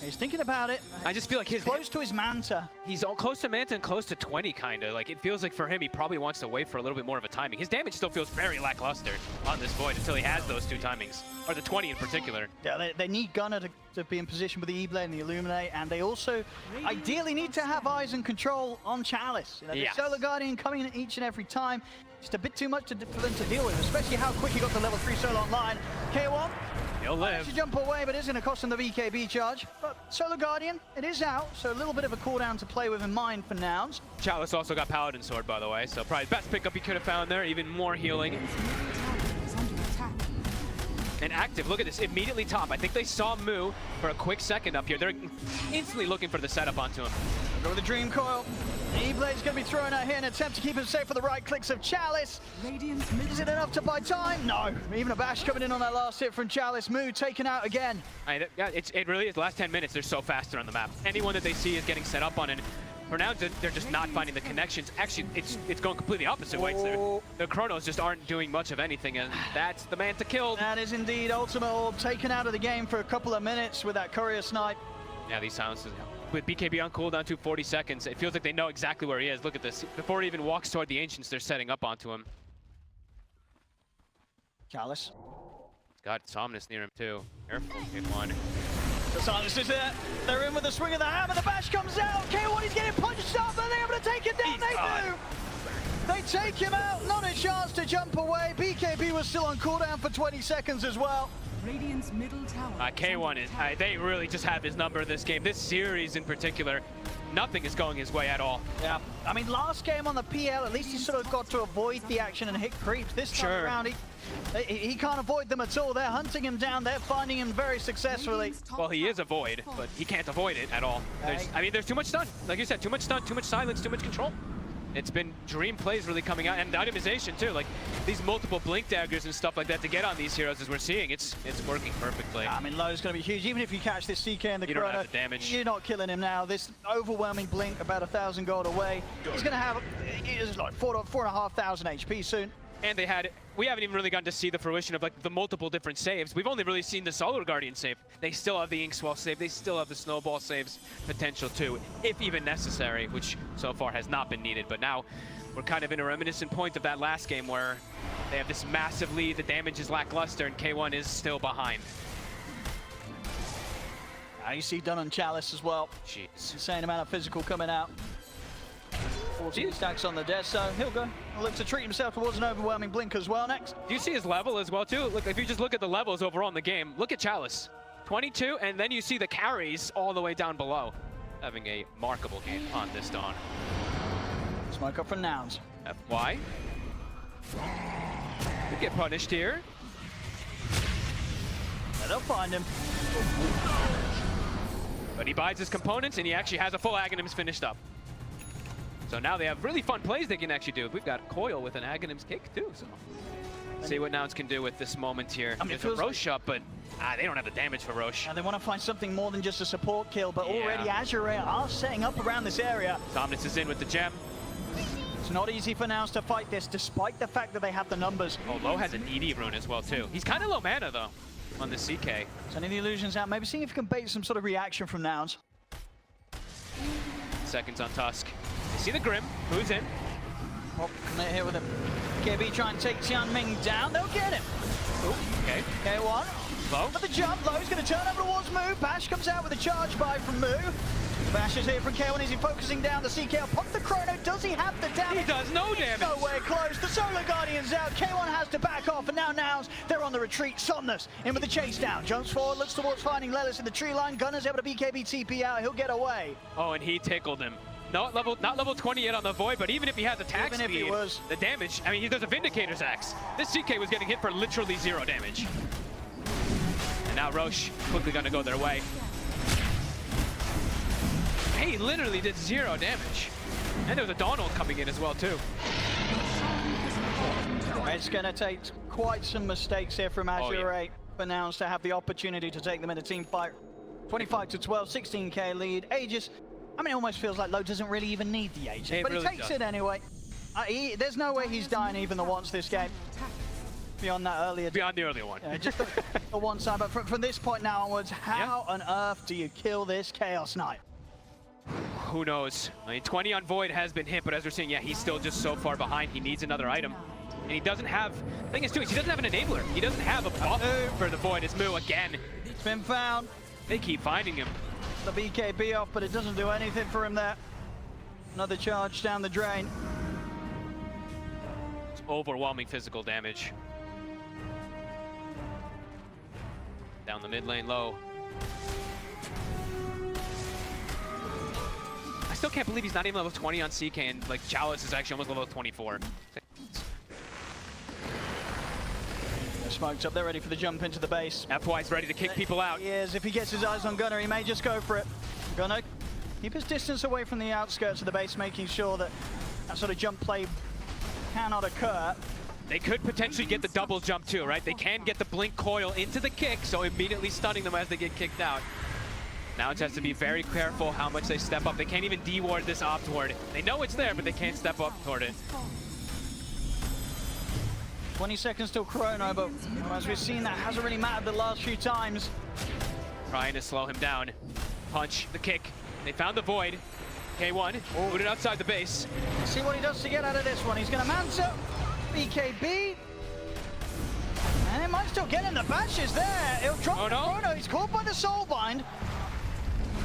He's thinking about it. I just feel like he's close to his Manta. He's all close to Manta and close to 20, kind of. Like, it feels like for him, he probably wants to wait for a little bit more of a timing. His damage still feels very lackluster on this Void until he has those 2 timings, or the 20 in particular. Yeah, they need Gunner to be in position with the E-Blade and the Illuminate, and they also ideally need to have eyes and control on Chalice. You know, the Solar Guardian coming in each and every time. Just a bit too much for them to deal with, especially how quick he got to level 3 Solar online. K1. He'll live. To jump away, but it's going to cost him the VKB charge. But Solar Guardian, it is out, so a little bit of a cooldown to play with in mind for Nouns. Chalice also got Paladin Sword, by the way, so probably best pickup he could have found there. Even more healing. And active, look at this, immediately top. I think they saw Moo for a quick second up here. They're instantly looking for the setup onto him. Go with the Dream Coil. E-Blade's going to be thrown out here in an attempt to keep him safe for the right clicks of Chalice. Is it enough to buy time? No. Even a bash coming in on that last hit from Chalice. Moo taken out again. Yeah, it really is. The last 10 minutes, they're so faster on the map. Anyone that they see is getting set up on, and for now, they're just not finding the connections. Actually, it's going completely opposite ways there. The Chronos just aren't doing much of anything, and that's the man to kill. That is indeed Ultimate Orb taken out of the game for a couple of minutes with that Courier Snipe. Yeah, these silences. With BKB on cooldown to 40 seconds, it feels like they know exactly where he is. Look at this. Before he even walks toward the Ancients, they're setting up onto him. Chalice. He's got Somnus near him, too. Careful, K1. The Somnus is there. They're in with the swing of the hammer. The bash comes out. K1 is getting punched up, and they're able to take it down. They take him out. Not a chance to jump away. BKB was still on cooldown for 20 seconds as well. Radiant's middle tower. K1 is, they really just have his number this game. This series in particular, nothing is going his way at all. Yeah, I mean, last game on the PL, at least he sort of got to avoid the action and hit creeps. This time around, he can't avoid them at all. They're hunting him down. They're finding him very successfully. Well, he is a void, but he can't avoid it at all. There's too much stun. Like you said, too much stun, too much silence, too much control. It's been dream plays really coming out, and the itemization too. Like these multiple blink daggers and stuff like that to get on these heroes, as we're seeing, it's working perfectly. I mean, Low's going to be huge. Even if you catch this CK and the you Chrono, don't have the damage. You're not killing him now. This overwhelming blink, about 1,000 gold away. He's going to have like 4,500 HP soon. And we haven't even really gotten to see the fruition of like the multiple different saves. We've only really seen the Solar Guardian save. They still have the Inkswell save. They still have the Snowball saves potential too, if even necessary, which so far has not been needed. But now we're kind of in a reminiscent point of that last game where they have this massive lead, the damage is lackluster, and K1 is still behind. Now you see done on Chalice as well. Jeez. Insane amount of physical coming out. 14 stacks on the death, so he'll go. He'll look to treat himself towards an overwhelming blink as well next. Do you see his level as well too? Look, if you just look at the levels overall in the game, look at Chalice. 22, and then you see the carries all the way down below. Having a remarkable game on this Dawn. Smoke up from Nouns. FY. Could get punished here. Yeah, they'll find him. But he buys his components, and he actually has a full Aghanims finished up. So now they have really fun plays they can actually do. We've got Coil with an Aghanims kick too, so see what Nouns can do with this moment here. I mean, there's a Roche up, but they don't have the damage for Roche. And they want to find something more than just a support kill, but already Azure Ray are setting up around this area. Somnus is in with the gem. It's not easy for Nouns to fight this, despite the fact that they have the numbers. Oh, Low has an ED rune as well too. He's kind of low mana though on the CK. Sending the illusions out, maybe seeing if you can bait some sort of reaction from Nouns. Seconds on Tusk. They see the Grim, who's in. Oh, commit here with him. KB trying to take Tianming down, they'll get him. Ooh, okay. K1. Low? But the jump, Low's going to turn over towards Moo. Bash comes out with a charge buy from Moo. Bash is here from K1. Is he focusing down the CKL? Pop the chrono. Does he have the damage? He does no damage. Nowhere close. The Solar Guardian's out. K1 has to back off, and now Nouns, they're on the retreat. Somnus in with the chase down. Jumps forward, looks towards finding Lelis in the tree line. Gunner's able to BKB TP out. He'll get away. Oh, and he tickled him. Not level 20 yet on the Void, but even if he has attack Even if speed, he was. the damage, I mean, there's a Vindicator's Axe. This CK was getting hit for literally 0 damage. And now Roche quickly gonna go their way. He literally did 0 damage. And there was a Donald coming in as well, too. It's going to take quite some mistakes here from Azure Ray for Nouns to have the opportunity to take them in a team fight. 25-12, 16k lead. Aegis, I mean, it almost feels like Low doesn't really even need the Aegis, but really he takes it anyway. There's no way he's dying even the once this game. Beyond that earlier. Beyond the earlier one. Yeah, just the one side, but from this point now onwards, how on earth do you kill this Chaos Knight? Who knows? I mean, 20 on Void has been hit, but as we're seeing, yeah, he's still just so far behind. He needs another item. And he doesn't have, the thing is too, he doesn't have an enabler. He doesn't have a buff for the Void. It's Moo again. It's been found. They keep finding him. The BKB off, but it doesn't do anything for him there. Another charge down the drain. It's overwhelming physical damage. Down the mid lane low. I still can't believe he's not even level 20 on CK, and like Chalice is actually almost level 24. They're smoked up, they're ready for the jump into the base. FY's ready to kick people out. He is. If he gets his eyes on Gunner, he may just go for it. Gunner, keep his distance away from the outskirts of the base, making sure that that sort of jump play cannot occur. They could potentially get the double jump too, right? They can get the blink coil into the kick, so immediately stunning them as they get kicked out. Now it has to be very careful how much they step up. They can't even de-ward this op toward. They know it's there, but they can't step up toward it. 20 seconds till chrono, but as we've seen, that hasn't really mattered the last few times. Trying to slow him down. Punch, the kick. They found the Void. K1, put it outside the base. Let's see what he does to get out of this one. He's going to mount up. BKB. And it might still get him. The bash is there. He'll drop the chrono. He's caught by the Soulbind.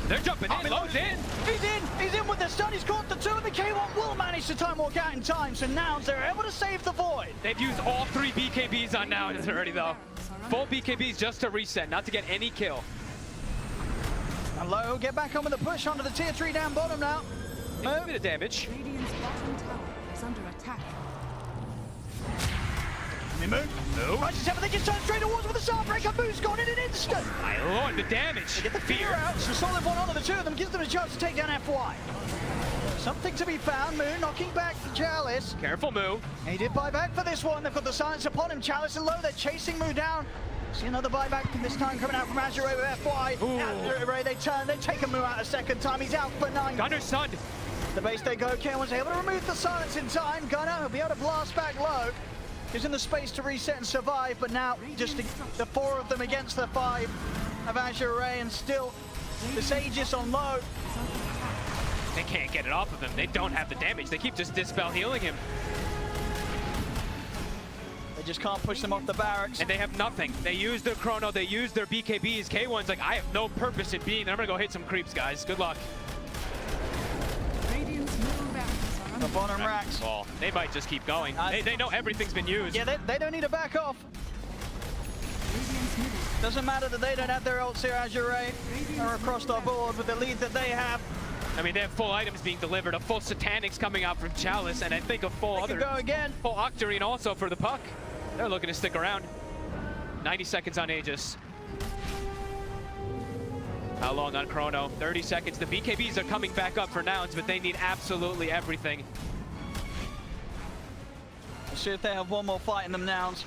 They're jumping in. Low's in. He's in. He's in with the stun. He's caught the two. And the K1 will manage to time walk out in time. So now they're able to save the Void. They've used all 3 BKBs on Nouns already, though. Full BKBs just to reset, not to get any kill. And Low get back on with the push onto the tier 3 down bottom now. A bit of damage. Radiant's bottom tower is under attack. Move. Right, they just turn straight towards with the Starbreaker. Moo's gone in an instant. My lord, the damage. They get the fear out. So solid one onto the two of them gives them a chance to take down FY. Something to be found. Moo knocking back Chalice. Careful, Moo. He did buy back for this one. They've got the silence upon him. Chalice and Low, they're chasing Moo down. See another buyback this time coming out from Azure Ray with FY. Azure Ray, they turn, they take a Moo out a second time. He's out for 9. Gunner's stunned. The base they go. K1's able to remove the silence in time. Gunner will be able to blast back Low. Gives him the space to reset and survive, but now just the 4 of them against the 5 of Azure Ray, and still this Aegis on Low. They can't get it off of him. They don't have the damage. They keep just dispel healing him. They just can't push them off the barracks. And they have nothing. They use their chrono, they use their BKBs. K1's like, I have no purpose in being there. I'm gonna go hit some creeps, guys. Good luck. Radiant's middle barracks are The under bottom racks. Ball. They might just keep going. They know everything's been used. Yeah, they don't need to back off. Radiant's middle. Doesn't matter that they don't have their ults here, Azure Ray are across the board with the lead that they have. I mean, they have full items being delivered, a full Satanics coming out from Chalice, and I think a full They could go again. full Octarine also for the Puck. They're looking to stick around. 90 seconds on Aegis. How long on Chrono? 30 seconds. The BKBs are coming back up for Nouns, but they need absolutely everything. Let's see if they have one more fight in them, Nouns.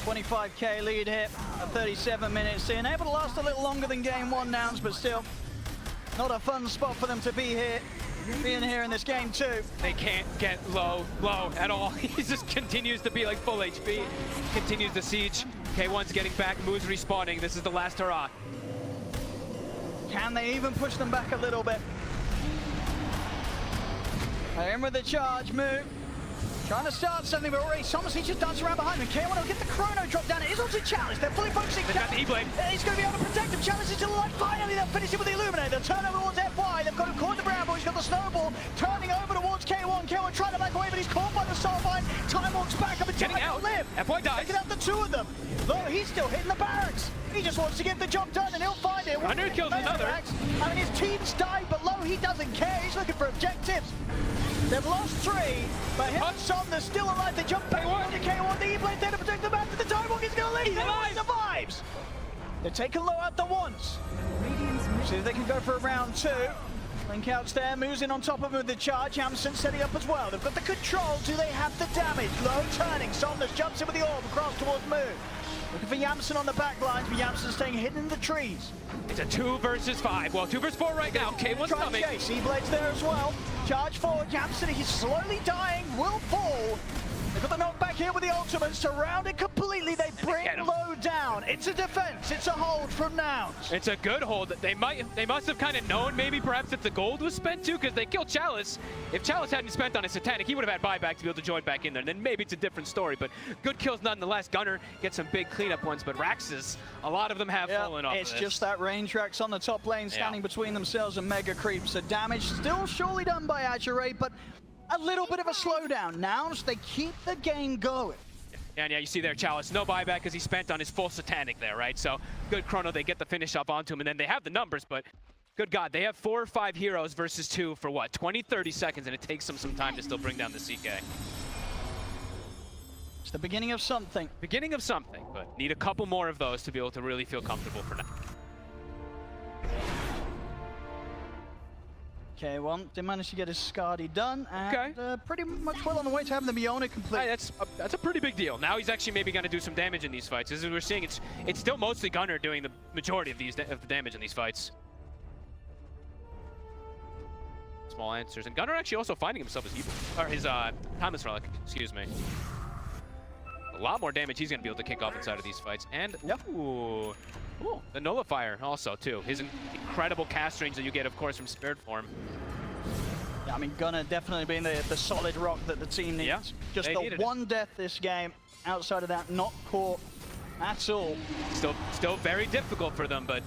25k lead here at 37 minutes in. Able to last a little longer than game 1, Nouns, but still not a fun spot for them to be here. Being here in this game 2. They can't get low at all. He just continues to be like full HP. Continues the siege. K1's getting back, Moo's respawning. This is the last hurrah. Can they even push them back a little bit? In with the charge, Moo. Trying to start something, but already Somnus, he just dances around behind him. K1 will get the chrono drop down. It is onto Chalice. They're fully focusing. They've got the E-Blade. He's going to be able to protect him. Chalice is still alive. Finally, they'll finish it with the Illuminate. They'll turn over towards FY. They've got him caught in the bramble. He's got the snowball turning over towards K1. K1 trying to back away, but he's caught by the Starvine. Time walks back up and Getting out. Live. FY dies. Taking out the two of them. Though he's still hitting the barracks. He just wants to get the job done, and he'll find it. Gunner kills another. I mean, his team's died, but Low, he doesn't care. He's looking for objectives. They've lost 3, but him and Somnus still alive. They jump back on the K1. The E-Blade there to protect them after the time walk. He's going to live. He's alive. He survives. They're taking Low out the once. See if they can go for a round 2. Link outs there, moves in on top of him with the charge. Yamson setting up as well. They've got the control. Do they have the damage? Low turning. Somnus jumps in with the orb across towards Moon. Looking for Yamson on the back lines, but Yamson staying hidden in the trees. It's a 2 versus 5. Well, 2 versus 4 right now. K1's coming. Chase. E-Blade's there as well. Charge forward. Yamson, he's slowly dying. Will fall. They've got the knockback here with the ultimates to round it completely. They bring Low down. It's a defense. It's a hold from Nouns. It's a good hold. They must have kind of known maybe perhaps that the gold was spent too, because they killed Chalice. If Chalice hadn't spent on his Satanic, he would have had buyback to be able to join back in there. Then maybe it's a different story, but good kills nonetheless. Gunner gets some big cleanup ones, but Raxes, a lot of them have fallen off. It's just that range Rax on the top lane standing between themselves and Mega Creeps. The damage still surely done by Azure Ray, but a little bit of a slowdown. Nouns, they keep the game going. And yeah, you see there, Chalice, no buyback because he spent on his full Satanic there, right? So good chrono, they get the finish up onto him, and then they have the numbers, but good God, they have 4 or 5 heroes versus 2 for what, 20, 30 seconds, and it takes them some time to still bring down the CK. It's the beginning of something. Beginning of something, but need a couple more of those to be able to really feel comfortable for now. K1 did manage to get his Skadi done, and pretty much well on the way to having the Miona complete. Hey, that's a pretty big deal. Now he's actually maybe going to do some damage in these fights. As we're seeing, it's still mostly Gunner doing the majority of the damage in these fights. Small answers, and Gunner actually also finding himself his evil, or his timeless relic. Excuse me. A lot more damage he's going to be able to kick off inside of these fights, and ooh, the nullifier also too. His incredible cast range that you get, of course, from Spirit Form. Yeah, I mean, Gunner definitely being the solid rock that the team needs. Yeah, just the one death this game. Outside of that, not caught at all. Still very difficult for them, but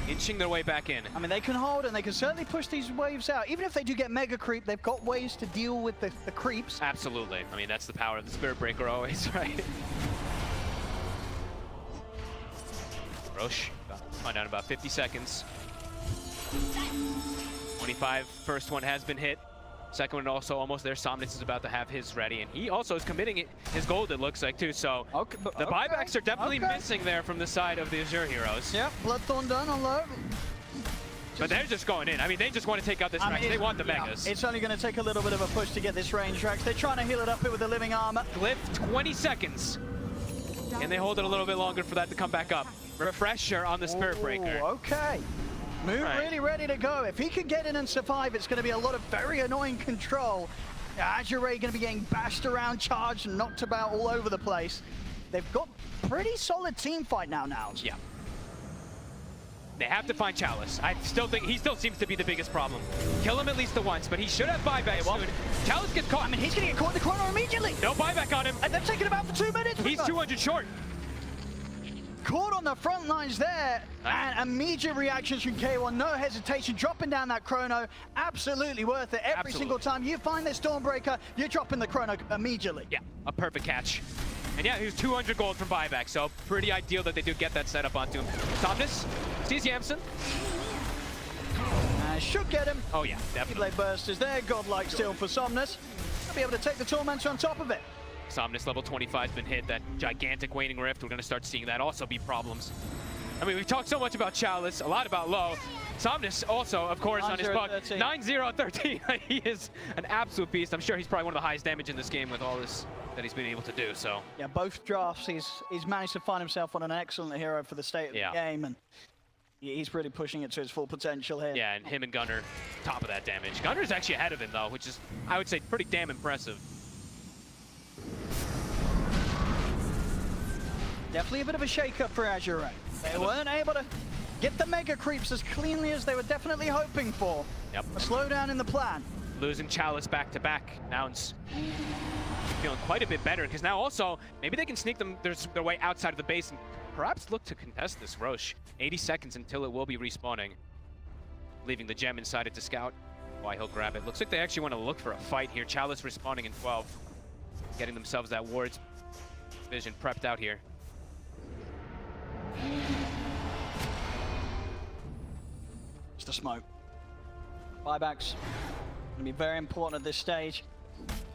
inching their way back in. I mean, they can hold and they can certainly push these waves out. Even if they do get Mega Creep, they've got ways to deal with the creeps. Absolutely. I mean, that's the power of the Spirit Breaker always, right? Roche, find out in about 50 seconds. 25, first one has been hit. Second one also almost there. Somnus is about to have his ready, and he also is committing his gold, it looks like, too. So the buybacks are definitely missing there from the side of the Azure heroes. Yep, Bloodthorn done on low. But they're just going in. I mean, they just want to take out this Rax. They want the Megas. It's only going to take a little bit of a push to get this range Rax. They're trying to heal it up here with the living armor. Glyph, 20 seconds. And they hold it a little bit longer for that to come back up. Refresher on the Spirit Breaker. Okay. Moon really ready to go. If he can get in and survive, it's going to be a lot of very annoying control. Azure Ray going to be getting bashed around, charged, and knocked about all over the place. They've got pretty solid team fight now, Nouns. Yeah. They have to find Chalice. I still think he still seems to be the biggest problem. Kill him at least the once, but he should have buyback soon. Chalice gets caught. I mean, he's going to get caught in the corner immediately. No buyback on him. And they're taking him out for 2 minutes. He's 200 short. Caught on the front lines there, and immediate reactions from K1, no hesitation, dropping down that chrono, absolutely worth it. Every single time you find this Stormbreaker, you're dropping the chrono immediately. Yeah, a perfect catch. And yeah, he was 200 gold from buyback, so pretty ideal that they do get that set up onto him. Somnus sees Yamson. Should get him. Oh yeah, definitely. Blade Burst is there, godlike still for Somnus. He'll be able to take the Tormentor on top of it. Somnus level 25 has been hit, that gigantic Waning Rift. We're going to start seeing that also be problems. I mean, we've talked so much about Chalice, a lot about Low. Somnus also, of course, on his bug. 9-0-13. He is an absolute beast. I'm sure he's probably one of the highest damage in this game with all this that he's been able to do, so. Yeah, both drafts, he's managed to find himself on an excellent hero for the state of the game, and he's really pushing it to his full potential here. Yeah, and him and Gunner, top of that damage. Gunner's actually ahead of him, though, which is, I would say, pretty damn impressive. Definitely a bit of a shake-up for Azure Ray. They weren't able to get the Mega Creeps as cleanly as they were definitely hoping for. Yep. A slowdown in the plan. losing Chalice back to back. Nouns feeling quite a bit better because now also maybe they can sneak their way outside of the base and perhaps look to contest this Roche. 80 seconds until it will be respawning. Leaving the gem inside it to scout. Why he'll grab it. Looks like they actually want to look for a fight here. Chalice respawning in 12. Getting themselves that ward's vision prepped out here. It's the smoke. Buybacks gonna be very important at this stage.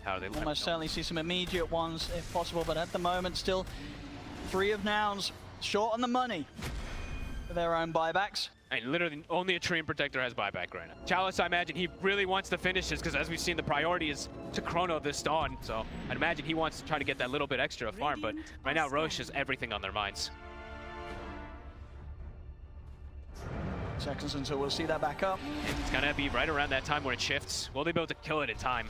How are they Almost certainly see some immediate ones if possible, but at the moment still 3 of Nouns short on the money for their own buybacks. And literally only a Treant Protector has buyback right now. Chalice, I imagine he really wants to finish this because as we've seen, the priority is to chrono this Dawn. So I'd imagine he wants to try to get that little bit extra farm, but right now Roche has everything on their minds. Seconds until we'll see that back up. It's gonna be right around that time where it shifts. Will they be able to kill it in time?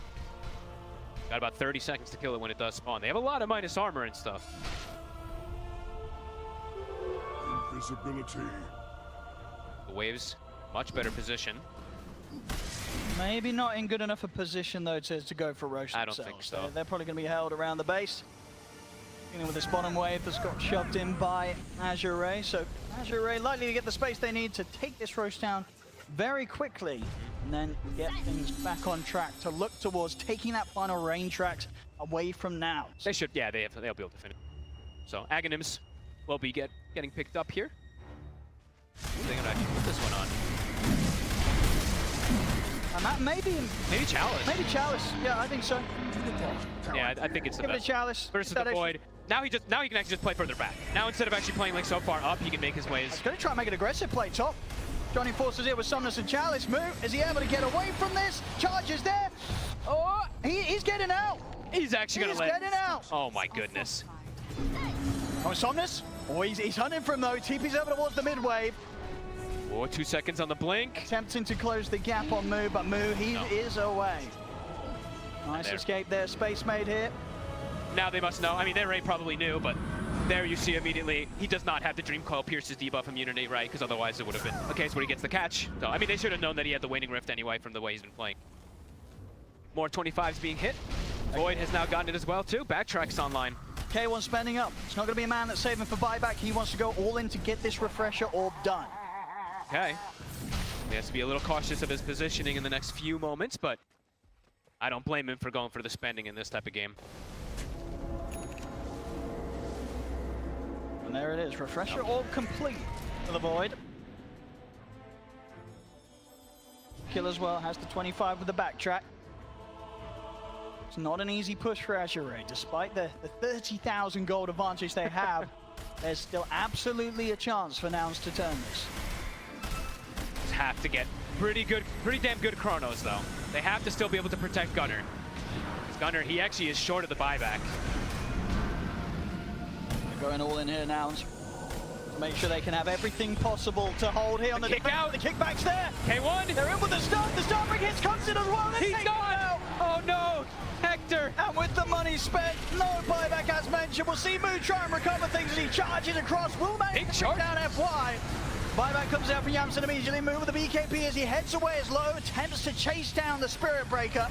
Got about 30 seconds to kill it when it does spawn. They have a lot of minus armor and stuff. Invisibility. The waves, much better position. Maybe not in good enough a position though to go for Roche I don't themselves. think so. They're probably going to be held around the base. Dealing with this bottom wave that's got shoved in by Azure Ray. So Azure Ray likely to get the space they need to take this Roche down very quickly and then get things back on track to look towards taking that final rain tracks away from now. They should, yeah, they'll be able to finish. So Aghanims will be getting picked up here. They're gonna actually put this one on. Maybe Chalice. Maybe Chalice. Yeah, I think so. Yeah, I think it's the Give it best. to Chalice. Versus the Void. Now he can actually just play further back. Now instead of actually playing like so far up, he can make his ways. He's going to try and make an aggressive play top. Joining forces here with Somnus and Chalice. Move. Is he able to get away from this? Charges there. Oh, he's getting out. He's actually going to let. He's getting out. Oh my goodness. Oh, Somnus. Oh, he's hunting for him though. TP's over towards the mid wave. Oh, 2 seconds on the blink. Attempting to close the gap on Moo, but Moo, is away. Nice escape there, Space Maid here. Now they must know. I mean, their Ray probably knew, but there you see immediately, he does not have the Dream Coil Pierce's debuff immunity, right? Because otherwise it would have been a case where he gets the catch. So, I mean, they should have known that he had the Waning Rift anyway from the way he's been playing. More 25s being hit. Void has now gotten it as well, too. Backtrack's online. K1 spending up. It's not going to be a man that's saving for buyback. He wants to go all in to get this refresher orb done. Okay. He has to be a little cautious of his positioning in the next few moments, but I don't blame him for going for the spending in this type of game. And there it is. Refresher orb complete for the Void. Kill as well has the 25 with the backtrack. It's not an easy push for Azure Ray. Despite the 30,000 gold advantage they have, there's still absolutely a chance for Nouns to turn this. Just have to get pretty damn good chronos though. They have to still be able to protect Gunnar. Because Gunnar, he actually is short of the buyback. They're going all in here, Nouns. To make sure they can have everything possible to hold here on the kick out. The kickback's there. K1. They're in with the stun. The stun ring hits constant as well. He's gone. Oh no. Hector. And with the money spent, no buyback as mentioned. We'll see Moo try and recover things as he charges across. Will manage to bring down FY. Buyback comes out from Yamson immediately. Moo with the BKB as he heads away as Low attempts to chase down the Spirit Breaker.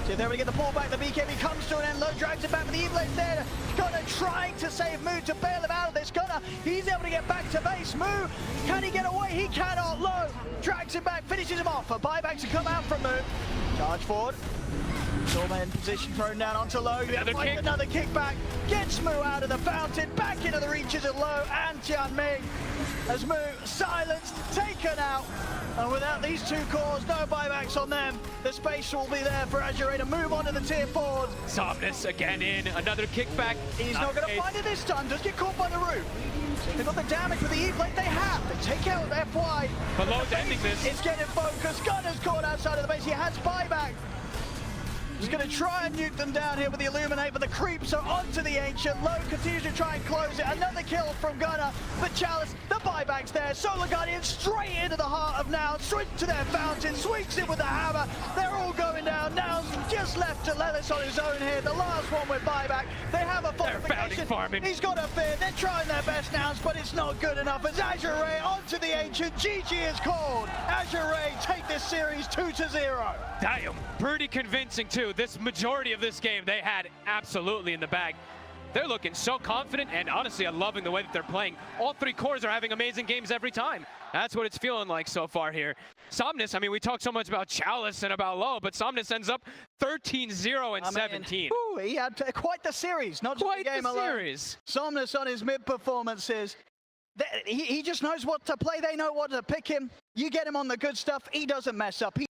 See if they're able to get the pullback. The BKB comes to an end. Low drags it back with the E-Blade there. Gunnar trying to save Moo to bail him out of this. Gunnar, he's able to get back to base. Moo, can he get away? He cannot. Low drags him back, finishes him off. A buyback to come out from Moo. Charge forward. Stormer in position, thrown down onto Low. Another kickback. Gets Moo out of the fountain. Back into the reaches of Low and Jianming. As Moo silenced, taken out. And without these two cores, no buybacks on them. The space will be there for Azure Ray to move on to the tier 4s. Somnus again in. Another kickback. He's not going to find it this time. Does get caught by the roof. They've got the damage with the E-Blade. They have. They take out FY. But Low's ending this. It's getting focused. Gunner's caught outside of the base. He has buyback. He's going to try and nuke them down here with the Illuminate, but the creeps are onto the Ancient. Low continues to try and close it. Another kill from Gunnar. But Chalice, the buyback's there. Solar Guardian straight into the heart of Nouns, straight to their fountain, sweeps it with the hammer. They're all going down. Nouns just left to Lelis on his own here. The last one with buyback. They have a fortification Ancient, farming. he's got a fear. They're trying their best now, but it's not good enough. As Azure Ray onto the Ancient. GG is called. Azure Ray take this series 2-0. Damn, pretty convincing too. This majority of this game they had absolutely in the bag. They're looking so confident, and honestly, I'm loving the way that they're playing. All three cores are having amazing games every time. That's what it's feeling like so far here. Somnus, I mean, we talk so much about Chalice and about Low, but Somnus ends up 13-0 and 17. Ooh, he had quite the series, not just Quite the game the alone. series. Somnus on his mid performances. He just knows what to play. They know what to pick him. You get him on the good stuff, he doesn't mess up. He